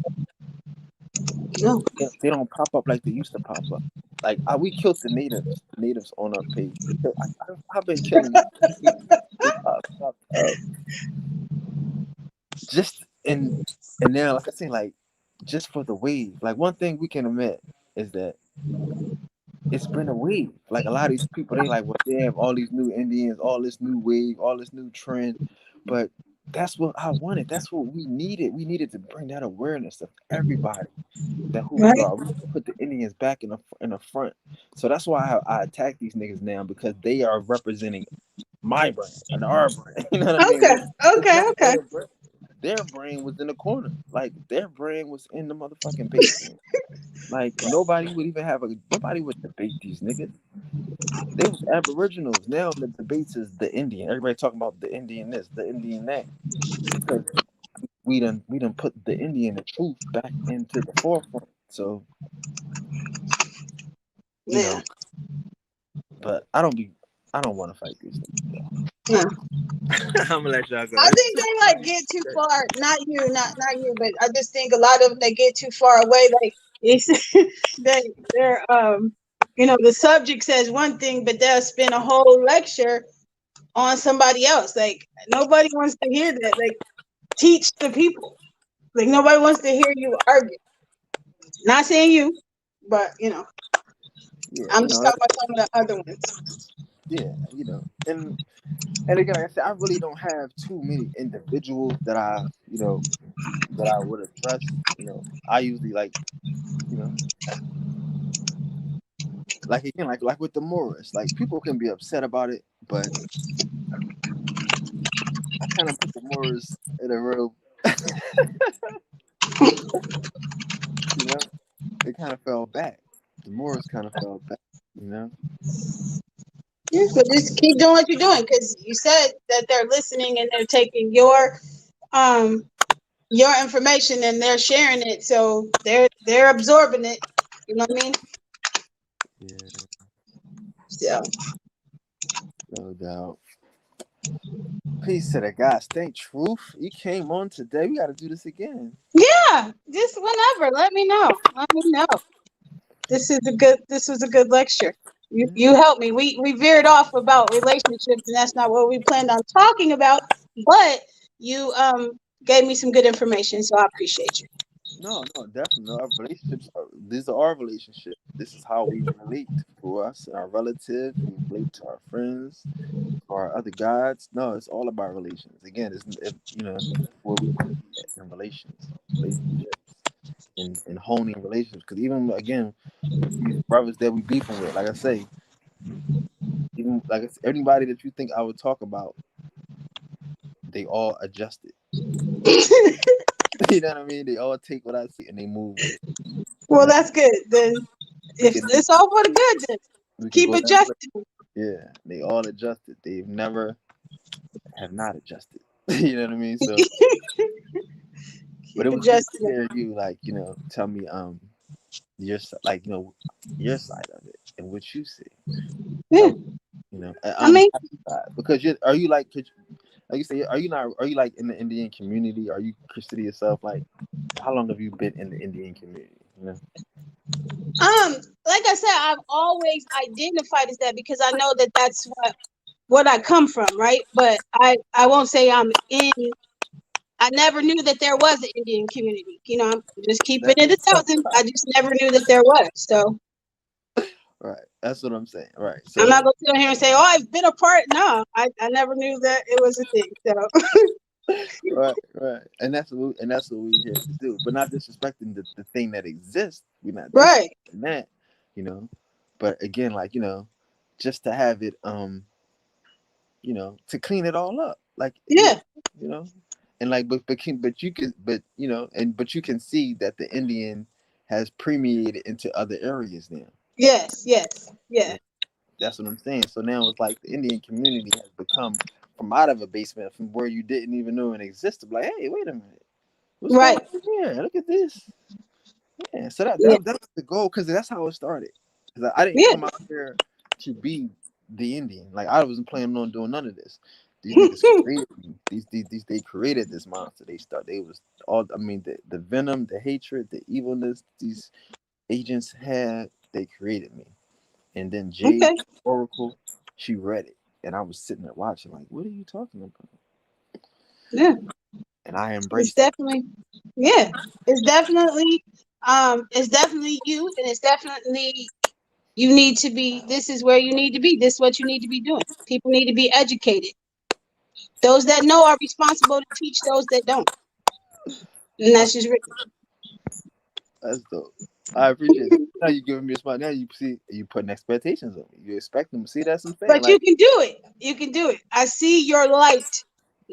No, They don't pop up like they used to pop up. Like we killed the natives on our page. I've been killing people. They popped up just in And now, like I say, like just for the wave, like one thing we can admit is that it's been a wave. Like a lot of these people, they like, well, they have all these new Indians, all this new wave, all this new trend, but that's what I wanted. That's what we needed. We needed to bring that awareness of everybody that who we Right. are. We put the Indians back in the front. So that's why I attack these niggas now because they are representing my brand and our brand. You know what I mean? Okay. It's Okay. not Okay. their brand. Their brain was in the corner. Like their brain was in the motherfucking basement. Like nobody would debate these niggas. They was aboriginals. Now the debates is the Indian. Everybody talking about the Indian this, the Indian that. Because we done put the Indian the truth back into the forefront. So, you Yeah. know, but I don't want to fight these niggas. Yeah. I'm gonna let y'all go. I think they like get too far. Not you, but I just think a lot of them they get too far away. Like it's they're the subject says one thing, but they'll spend a whole lecture on somebody else. Like nobody wants to hear that. Like teach the people. Like nobody wants to hear you argue. Not saying you, but Yeah, I'm just talking about some of the other ones. yeah, and again, like I said, I really don't have too many individuals that that I would address. I usually you know, like again, like with the Moors, like people can be upset about it, but I kind of put the Moors in a real, you know, they kind of fell back. The Moors kind of fell back, you know. Yeah, so just keep doing what you're doing because you said that they're listening and they're taking um your information and they're sharing it, so they're absorbing it. You know what I mean? Yeah, So no doubt. Peace to the God. Stay truth. You came on today. We got to do this again. yeah, just whenever, let me know. Let me know. This was a good lecture. You helped me. We veered off about relationships and that's not what we planned on talking about, but you gave me some good information, so I appreciate you. No, definitely. No, our relationships. These are our relationships. This is how we relate to us and our relatives. We relate to our friends, to our other gods. No, it's all about relations. Again, where we want to be at in relationships, and honing relationships. Because even again, these brothers that we beefing with, like I say, even like I said, anybody that you think I would talk about, they all adjusted. You know what I mean? They all take what I see and they move with it. Well, that's good. Then We if can it's all for the good, then we can keep go that way. adjusting. Yeah, they all adjusted. They've never have not adjusted. You know what I mean? So, but Keep it was good to adjusting. hear you, like tell me your side of it and what you see. Yeah, I mean, Because are you like you say, are you like in the Indian community? Are you consider yourself like how long have you been in the Indian community? like I said, I've always identified as that because I know that that's what I come from, right? But I won't say I'm in. I never knew that there was an Indian community. I'm just keeping it 1,000. I just never knew that there was. So Right. That's what I'm saying. Right. I'm So not gonna sit here and say, "Oh, I've been a part." No, I never knew that it was a thing. So right. And that's what we're here to do. But not disrespecting the thing that exists. We're not right, disrespecting that, you know. But again, like, just to have it to clean it all up. Like, yeah, you know. And like but you can see that the Indian has permeated into other areas now. yes, yes, yeah, That's what I'm saying. So now it's like the Indian community has become from out of a basement from where you didn't even know it existed. Like, hey, wait a minute, what's going right, on here? Look at this. Yeah. So yeah, that's the goal because that's how it started. Because I didn't yeah. come out here to be the Indian. Like I wasn't planning on doing none of this. These niggas created me. These they created this monster. They was all. I mean, the venom, the hatred, the evilness these agents had. They created me. And then Jade Okay, Oracle, she read it, and I was sitting there watching, like, what are you talking about? yeah. And I It's embraced it. definitely Yeah, it's definitely you, and it's definitely you need to be. This is where you need to be. This is what you need to be doing. People need to be educated. Those that know are responsible to teach those that don't, and that's just written. That's dope. I appreciate that. Now you giving me a spot. Now you see you putting expectations on me. You expect them. See, that's what I'm saying. But you Like can do it. You can do it. I see your light.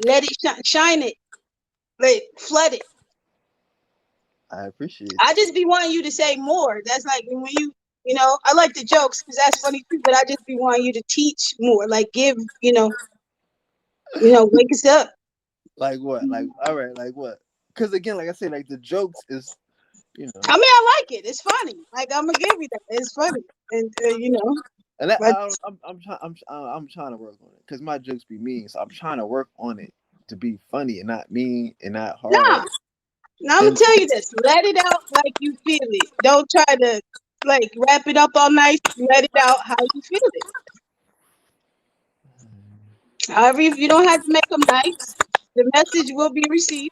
Let it shine it. Let it flood it. I appreciate I that. just be wanting you to say more. That's like when you know, I like the jokes because that's funny too. But I just be wanting you to teach more. Like give, wake us up. Like what? Like all right. Like what? Because again, like I said, like the jokes is you know, I mean, I like it. It's funny. Like I'm gonna give you that. It's funny, and and that, but I'm trying to work on it because my jokes be mean. So I'm trying to work on it to be funny and not mean and not hard. nah. Now I'm gonna And tell you this. Let it out like you feel it. Don't try to like wrap it up all nice. Let it out how you feel it. However, if you don't have to make them nice, the message will be received.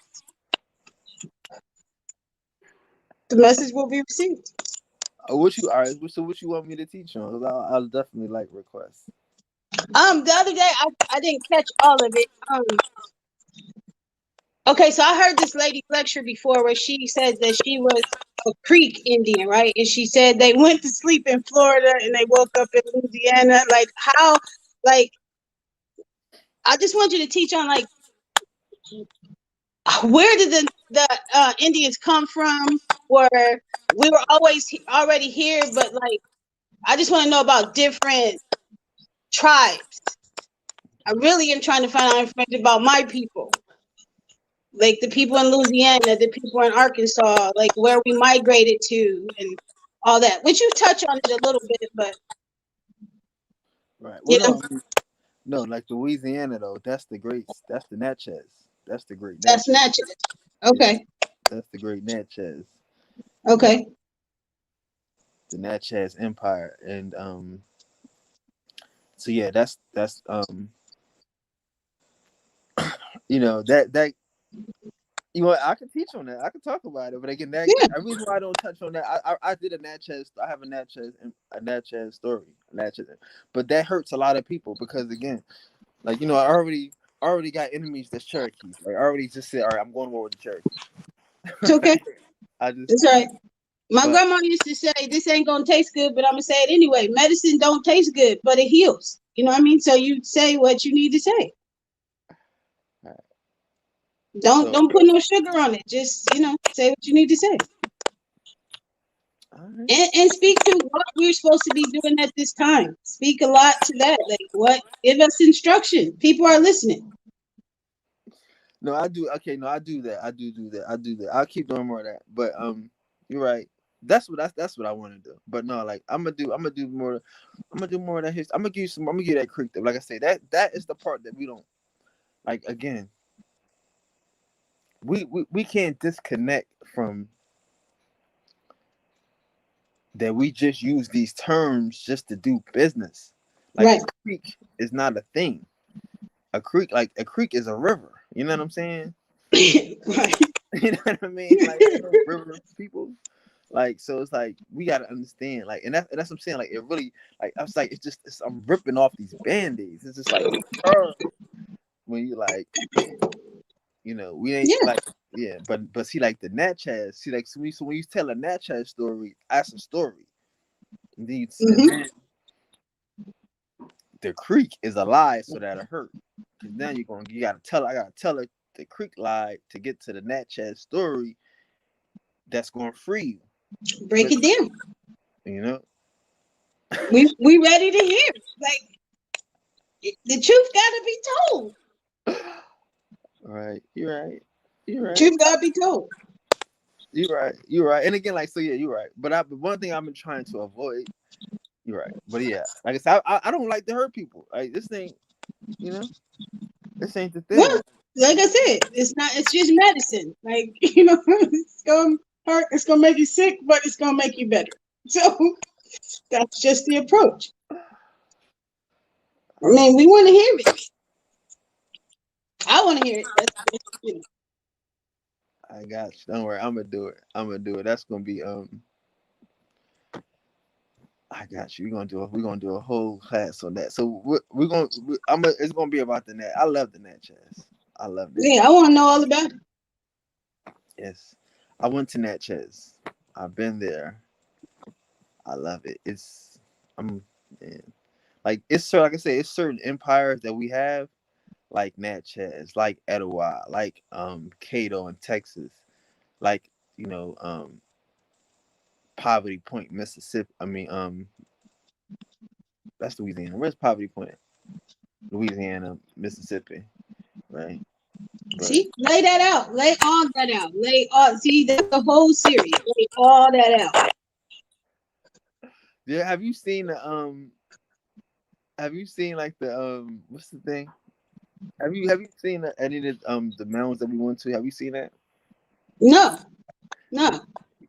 The message will be received. what you all right? So what you want me to teach on? 'Cause I'll definitely like requests. The other day I didn't catch all of it. Okay, so I heard this lady lecture before where she said that she was a Creek Indian, right? And she said they went to sleep in Florida and they woke up in Louisiana. Like how, like I just want you to teach on like where did the Indians come from? Where we were always already here, but like I just want to know about different tribes. I really am trying to find out information about my people, like the people in Louisiana, the people in Arkansas, like where we migrated to, and all that. Which you touch on it a little bit, but Right. Well, you know no, I mean, no, like Louisiana though. That's the great. That's the Natchez. That's the great that's Natchez. natural. Yeah, Okay, that's the great Natchez. okay, The Natchez Empire, and so yeah, that's that I can teach on that. I can talk about it, but again, that yeah. the reason why I don't touch on that, I did a Natchez. I have a Natchez story, Natchez, but that hurts a lot of people because again, like I already got enemies that's Cherokees. Like I already just said, all right, I'm going to war with the It's okay. Cherokee. I just, It's all right. My but grandma used to say, "This ain't gonna taste good," but I'm gonna say it anyway. Medicine don't taste good, but it heals. You know what I mean? So you say what you need to say. Don't so don't put no sugar on it. Just say what you need to say. all right. And speak to what we're supposed to be doing at this time. Speak a lot to that. Like what? Give us instruction. People are listening. No, I do. Okay, no, I do that. I do that. I do that. I'll keep doing more of that. But you're right. That's what I want to do. But no, like I'm gonna do more. I'm gonna do more of that history. I'm gonna give you some. I'm gonna give you that creek. Like I say, that is the part that we don't like. Again, we can't disconnect from that. We just use these terms just to do business. Like Right. a creek is not a thing. A creek is a river. You know what I'm saying? Right. You know what I mean? Like river people. Like so, it's like we gotta understand. Like, and that's what I'm saying. Like, it really, like, I was like, I'm ripping off these band-aids. It's just like hard when you like, we ain't Yeah. like, yeah. But see, like the Natchez, see, like so when you tell a Natchez story, that's a story. And Hmm. then the creek is a lie, so that'll hurt. Cause then you gotta tell. I gotta tell it the creek lie to get to the Natchez story that's gonna free Break you. it down. You know. We ready to hear it. Like the truth gotta be told. Right. You're right. You're right. Truth gotta be told. You're right. You're right. And again, like, so yeah, you're right. But one thing I've been trying to avoid. You're right. But yeah, like I said, I don't like to hurt people. Like this thing, you know, this ain't the thing. Well, like I said, it's not. It's just medicine. Like it's gonna hurt. It's gonna make you sick, but it's gonna make you better. So that's just the approach. I mean, we want to hear it. I want to hear it. That's. I got you. Don't worry. I'm gonna do it. I'm gonna do it. That's gonna be I got you. We're gonna do a whole class on that. So we're gonna. It's gonna be about the net. I love the net chess. I love net. Yeah, I want to know all about it. Yes, I went to net chess. I've been there. I love it. I'm man. Like it's like I said, it's certain empires that we have, like Natchez, like Etowah, like Cato in Texas, like Poverty Point, Mississippi. I mean that's Louisiana. Where's Poverty Point? Louisiana, Mississippi, right? But See, lay that out. Lay all that out. Lay all. See, that's the whole series. Lay all that out. yeah, have you seen the have you seen like the what's the thing? Have you seen any of the mounds that we went to? Have you seen that? No, no.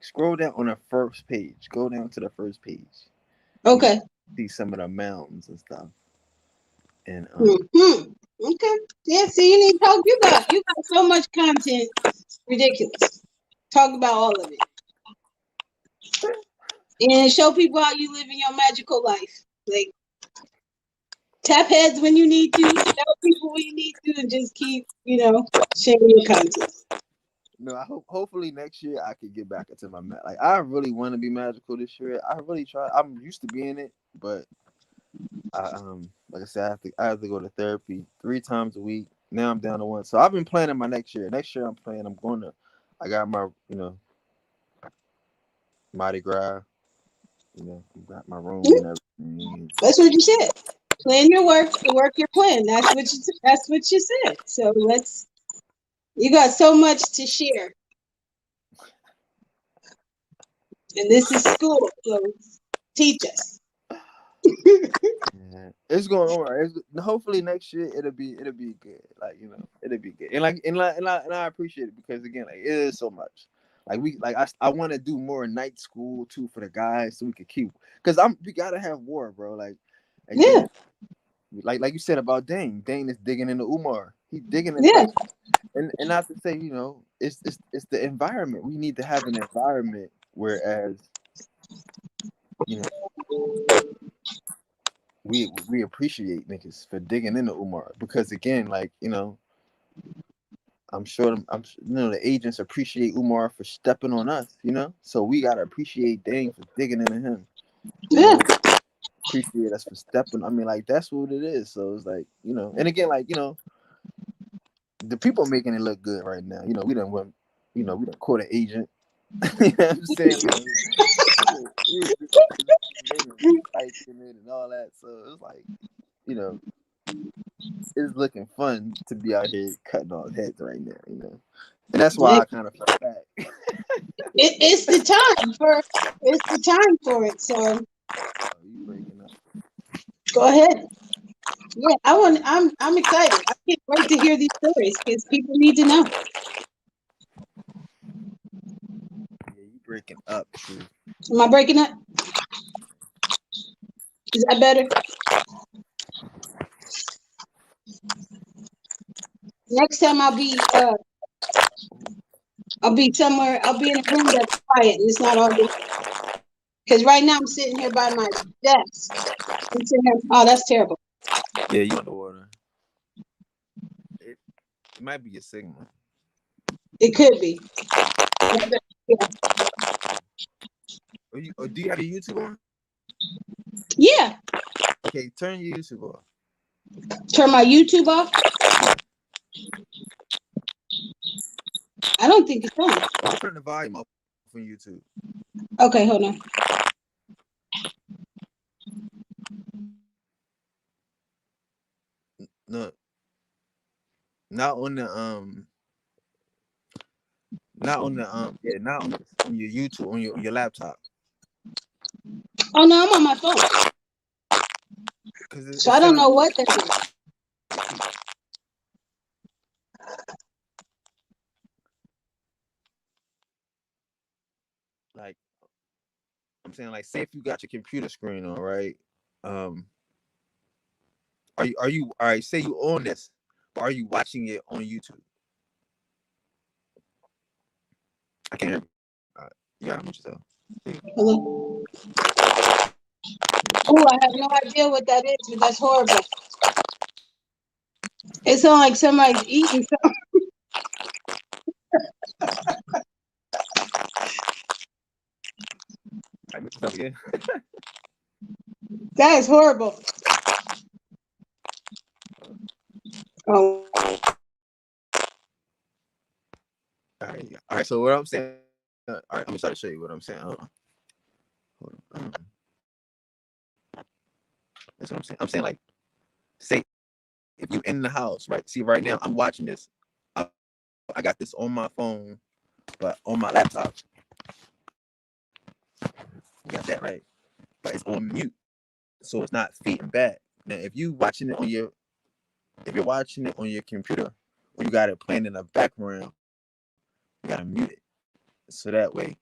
Scroll down on the first page. Go down to the first page. You can Okay. see some of the mountains and stuff. And Hmm. Okay. Yeah. See, you need help. You got so much content. Ridiculous. Talk about all of it and show people how you live in your magical life. Like tap heads when you need to, tell people when you need to, and just keep sharing your content. no, I hope hopefully next year I could get back into my like I really want to be magical this year. I really try. I'm used to being it, but I like I said, I have to go to therapy 3 times a week. Now I'm down to one. So I've been planning my next year. Next year I'm planning. I'm going to. I got my Mardi Gras. I got my room and everything. That's what you said. Plan your work, the work your plan. That's what you said. So you got so much to share. And this is school, so teach us. Yeah. It's going all right. Hopefully next year it'll be good. Like it'll be good. And I appreciate it because again, like it is so much. I want to do more night school too for the guys so we could keep because we gotta have war, bro. Like Yeah, again, like you said about Dane. Dane is digging into Umar. He's digging in yeah, places. And not to say, it's the environment. We need to have an environment whereas, you know, we appreciate niggas for digging into Umar because again, like the agents appreciate Umar for stepping on us, so we gotta appreciate Dane for digging into him, yeah, appreciate us for stepping. I mean, like that's what it is. So it's like and again, like the people making it look good right now. We don't want, we don't quote an agent. You know what I'm saying? We fighting it and all that. So it's like, you know, it's looking fun to be out here cutting off heads right now. And that's why yeah. I kind of felt bad. It's the time for it. So Oh, you breaking up. go ahead. Yeah, I'm excited. I can't wait to hear these stories because people need to know. Yeah, you breaking up, too. Am I breaking up? Is that better? Next time I'll be somewhere. I'll be in a room that's quiet and it's not all this. Because right now I'm sitting here by my desk. I'm sitting here. Oh, that's terrible. Yeah, you underwater. It might be your signal. It could be. Yeah. Do you have your YouTube on? Yeah. Okay, turn your YouTube off. Turn my YouTube off. I don't think it's on. Turn the volume up on YouTube. Okay, hold on. No, not on your YouTube on your laptop. Oh no, I'm on my phone. Because So I don't know what that is. like I'm saying, like, say if you got your computer screen on, right? Um, are you all right? Say you on this, but are you watching it on YouTube? I can't hear you. You gotta mute yourself. Hello? Oh, I have no idea what that is, but that's horrible. It sounds like somebody's eating something. I mute yourself again. That is horrible. Oh. All right. So what I'm saying. All right. I'm gonna try to show you what I'm saying. Hold on. That's what I'm saying. I'm saying like, say if you in the house, right? See, right now I'm watching this. I got this on my phone, but on my laptop. You got that right, but it's on mute, so it's not feeding back. Now, if you're watching it on your computer, or you got it playing in the background, you gotta mute it, so that way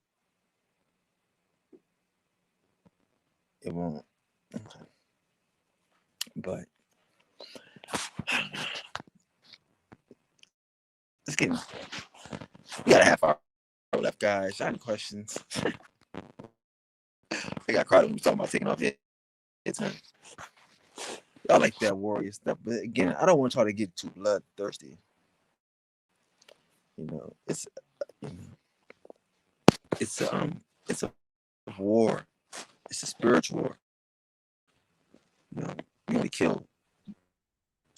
it won't. Okay. But let's get. We got a half hour left, guys. Y'all any questions? I got caught up when we talking about taking off heads, huh? Y'all like that warrior stuff, but again, I don't want y'all to get too bloodthirsty. You know, it's a war. It's a spiritual war. You know, you only kill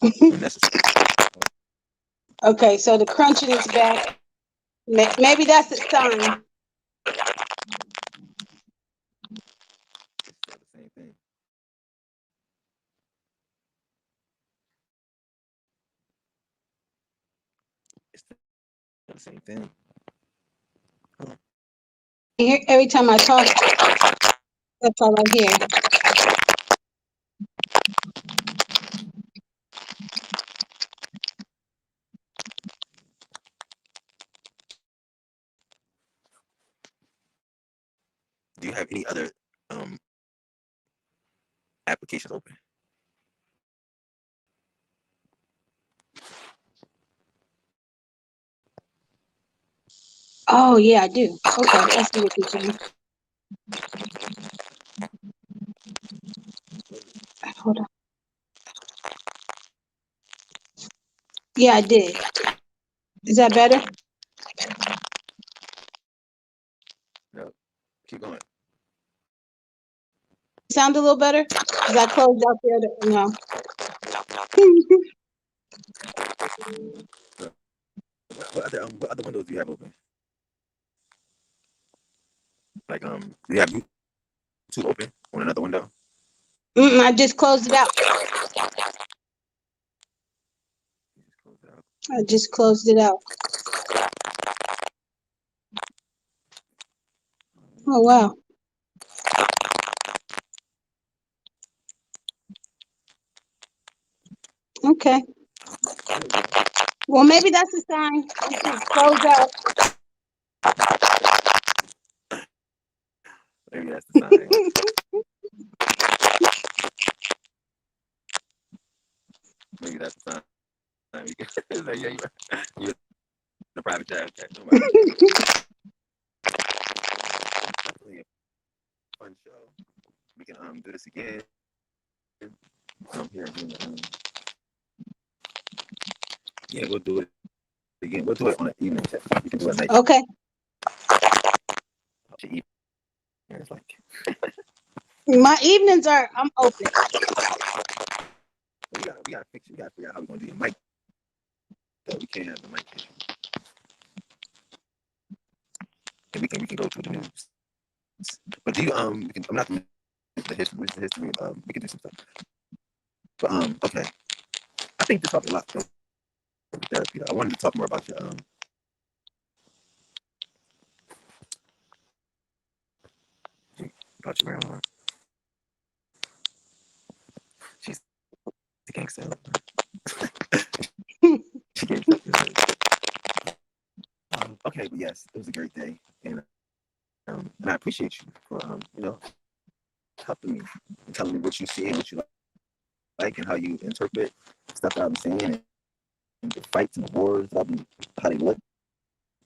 when necessary. Okay, so the crunching is back. Maybe that's a sign. It's the same thing. It's the same thing. Every time I talk, that's all I hear. Do you have any other applications open? Oh yeah, I do. Okay, I see what you're saying. Hold on. Yeah, I did. Is that better? No. Keep going. Sound a little better? Because I closed out the other. No. What other windows do you have open? Like do you have YouTube open on another window? I just closed it out. I just closed it out. Oh wow. Okay. Well, maybe that's a sign. You should close out. Maybe that's the sign. Maybe that's the sign. Like, yeah, you're the private chat. Nobody. Definitely a fun show. We can do this again. Here again. Yeah, we'll do it again. We'll do it on an evening chat. We can do it at night. Okay. It's like My evenings I'm open. we gotta fix it. We gotta figure out how we're gonna do your mic. So we can't have the mic issue. And we can go to the news. But do you I'm not the history. We can do some stuff. But okay. I think this talked a lot about therapy. I wanted to talk more about your grandma. She's a gangster. She gave okay, but yes, it was a great day, and I appreciate you for helping me, and telling me what you see and what you like, and how you interpret stuff that I'm saying, and the fights and the wars, how they look.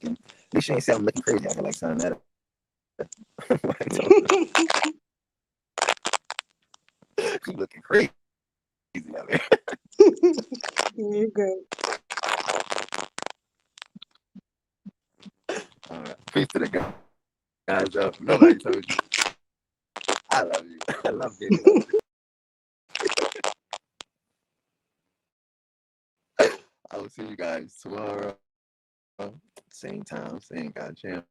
At least you ain't say I'm looking crazy. I feel like sign that up. You looking crazy out there. You're good. Peace to the guys up. Nobody told you. I love you. I love baby. Love you. I will see you guys tomorrow. Same time, same God channel.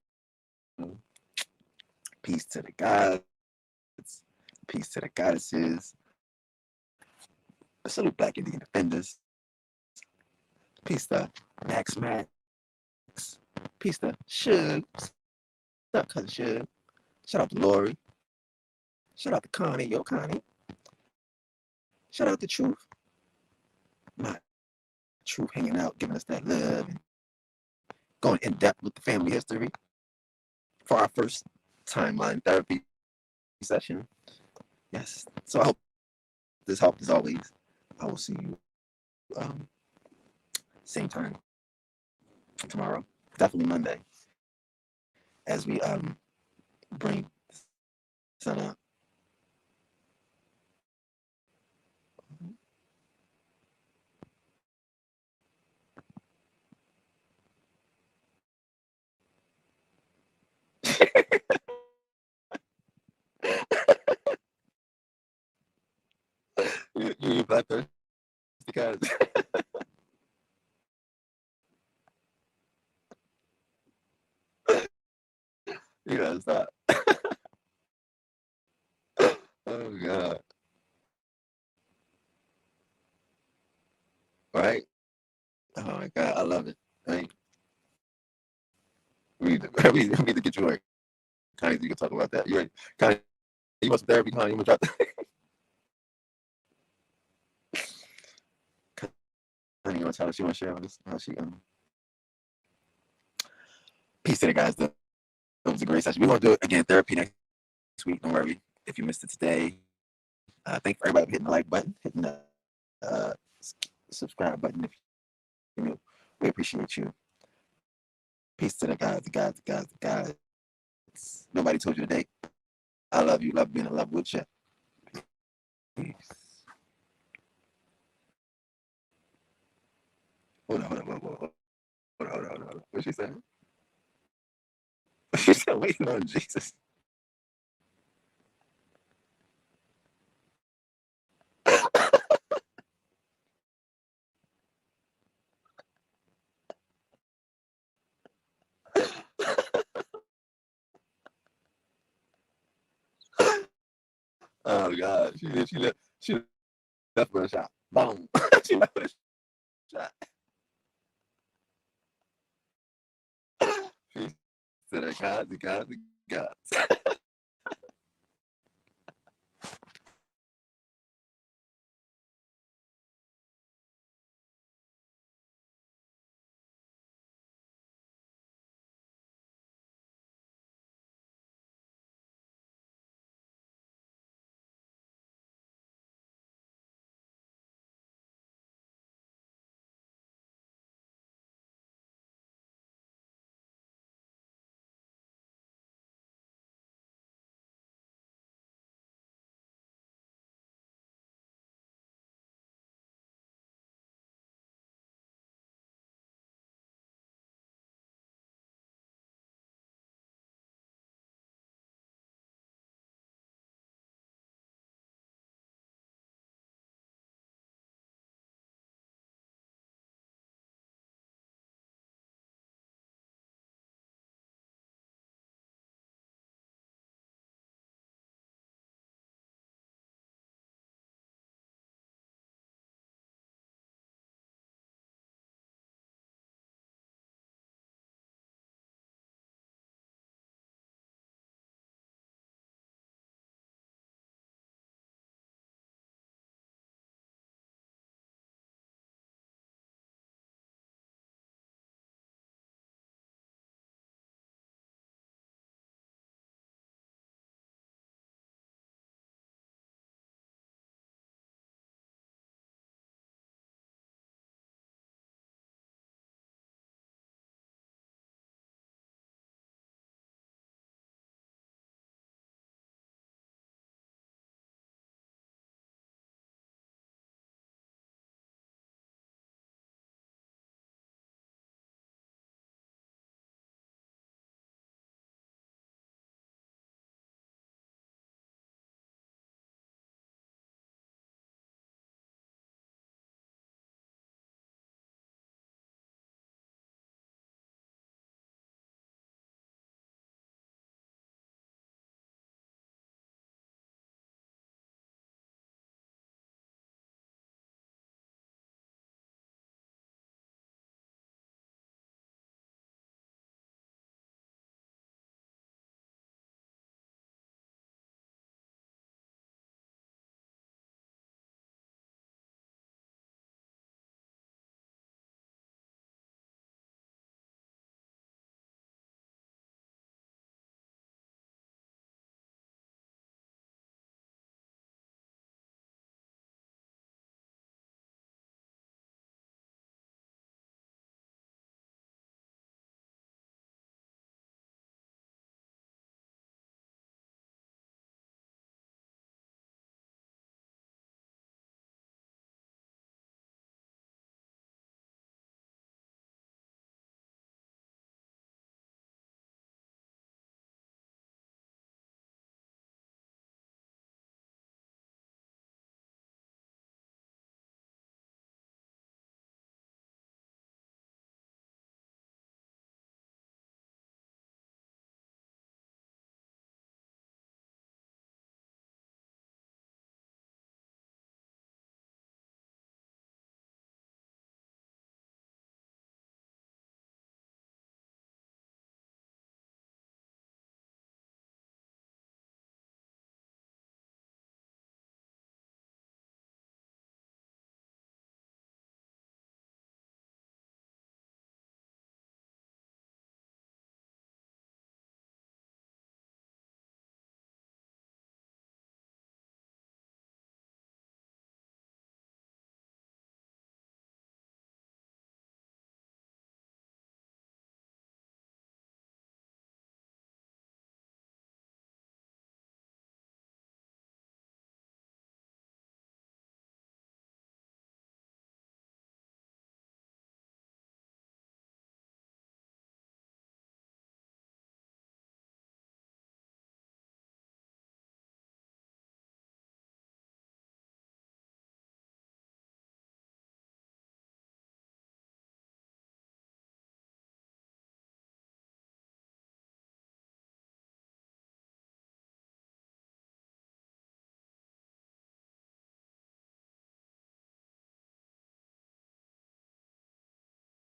Peace to the gods. Peace to the goddesses. Salute Black Indian defenders. Peace to Max Max. Peace to Suge. What's up, cousin Suge? Shout out to Lori. Shout out to Connie. Yo, Connie. Shout out to Truth. My Truth hanging out, giving us that love, and going in depth with the family history for our first timeline therapy session. Yes. So I hope this helped as always. I will see you same time tomorrow. Definitely Monday. As we bring the sun up. You Black thirsty guys. You gotta stop. Oh God. Right? Oh my God, I love it. Right? We need to get you like Connie, you can talk about that. You ready? Connie, you want some therapy, Connie? You want to drop Connie, you want to tell us you want to share with us how she peace to the guys. That was a great session. We're gonna do it again, therapy next week. Don't worry if you missed it today. Thank for everybody for hitting the like button, hitting the uh, subscribe button. If you we appreciate you. Peace to the guys, the guys, the guys, the guys. Nobody told you today. I love you. Love being in love with you. Peace. Hold on. What she said? She said, waiting on Jesus. Oh God, she left for a shot. Boom. She left for a shot. Peace to the gods, the gods, the gods.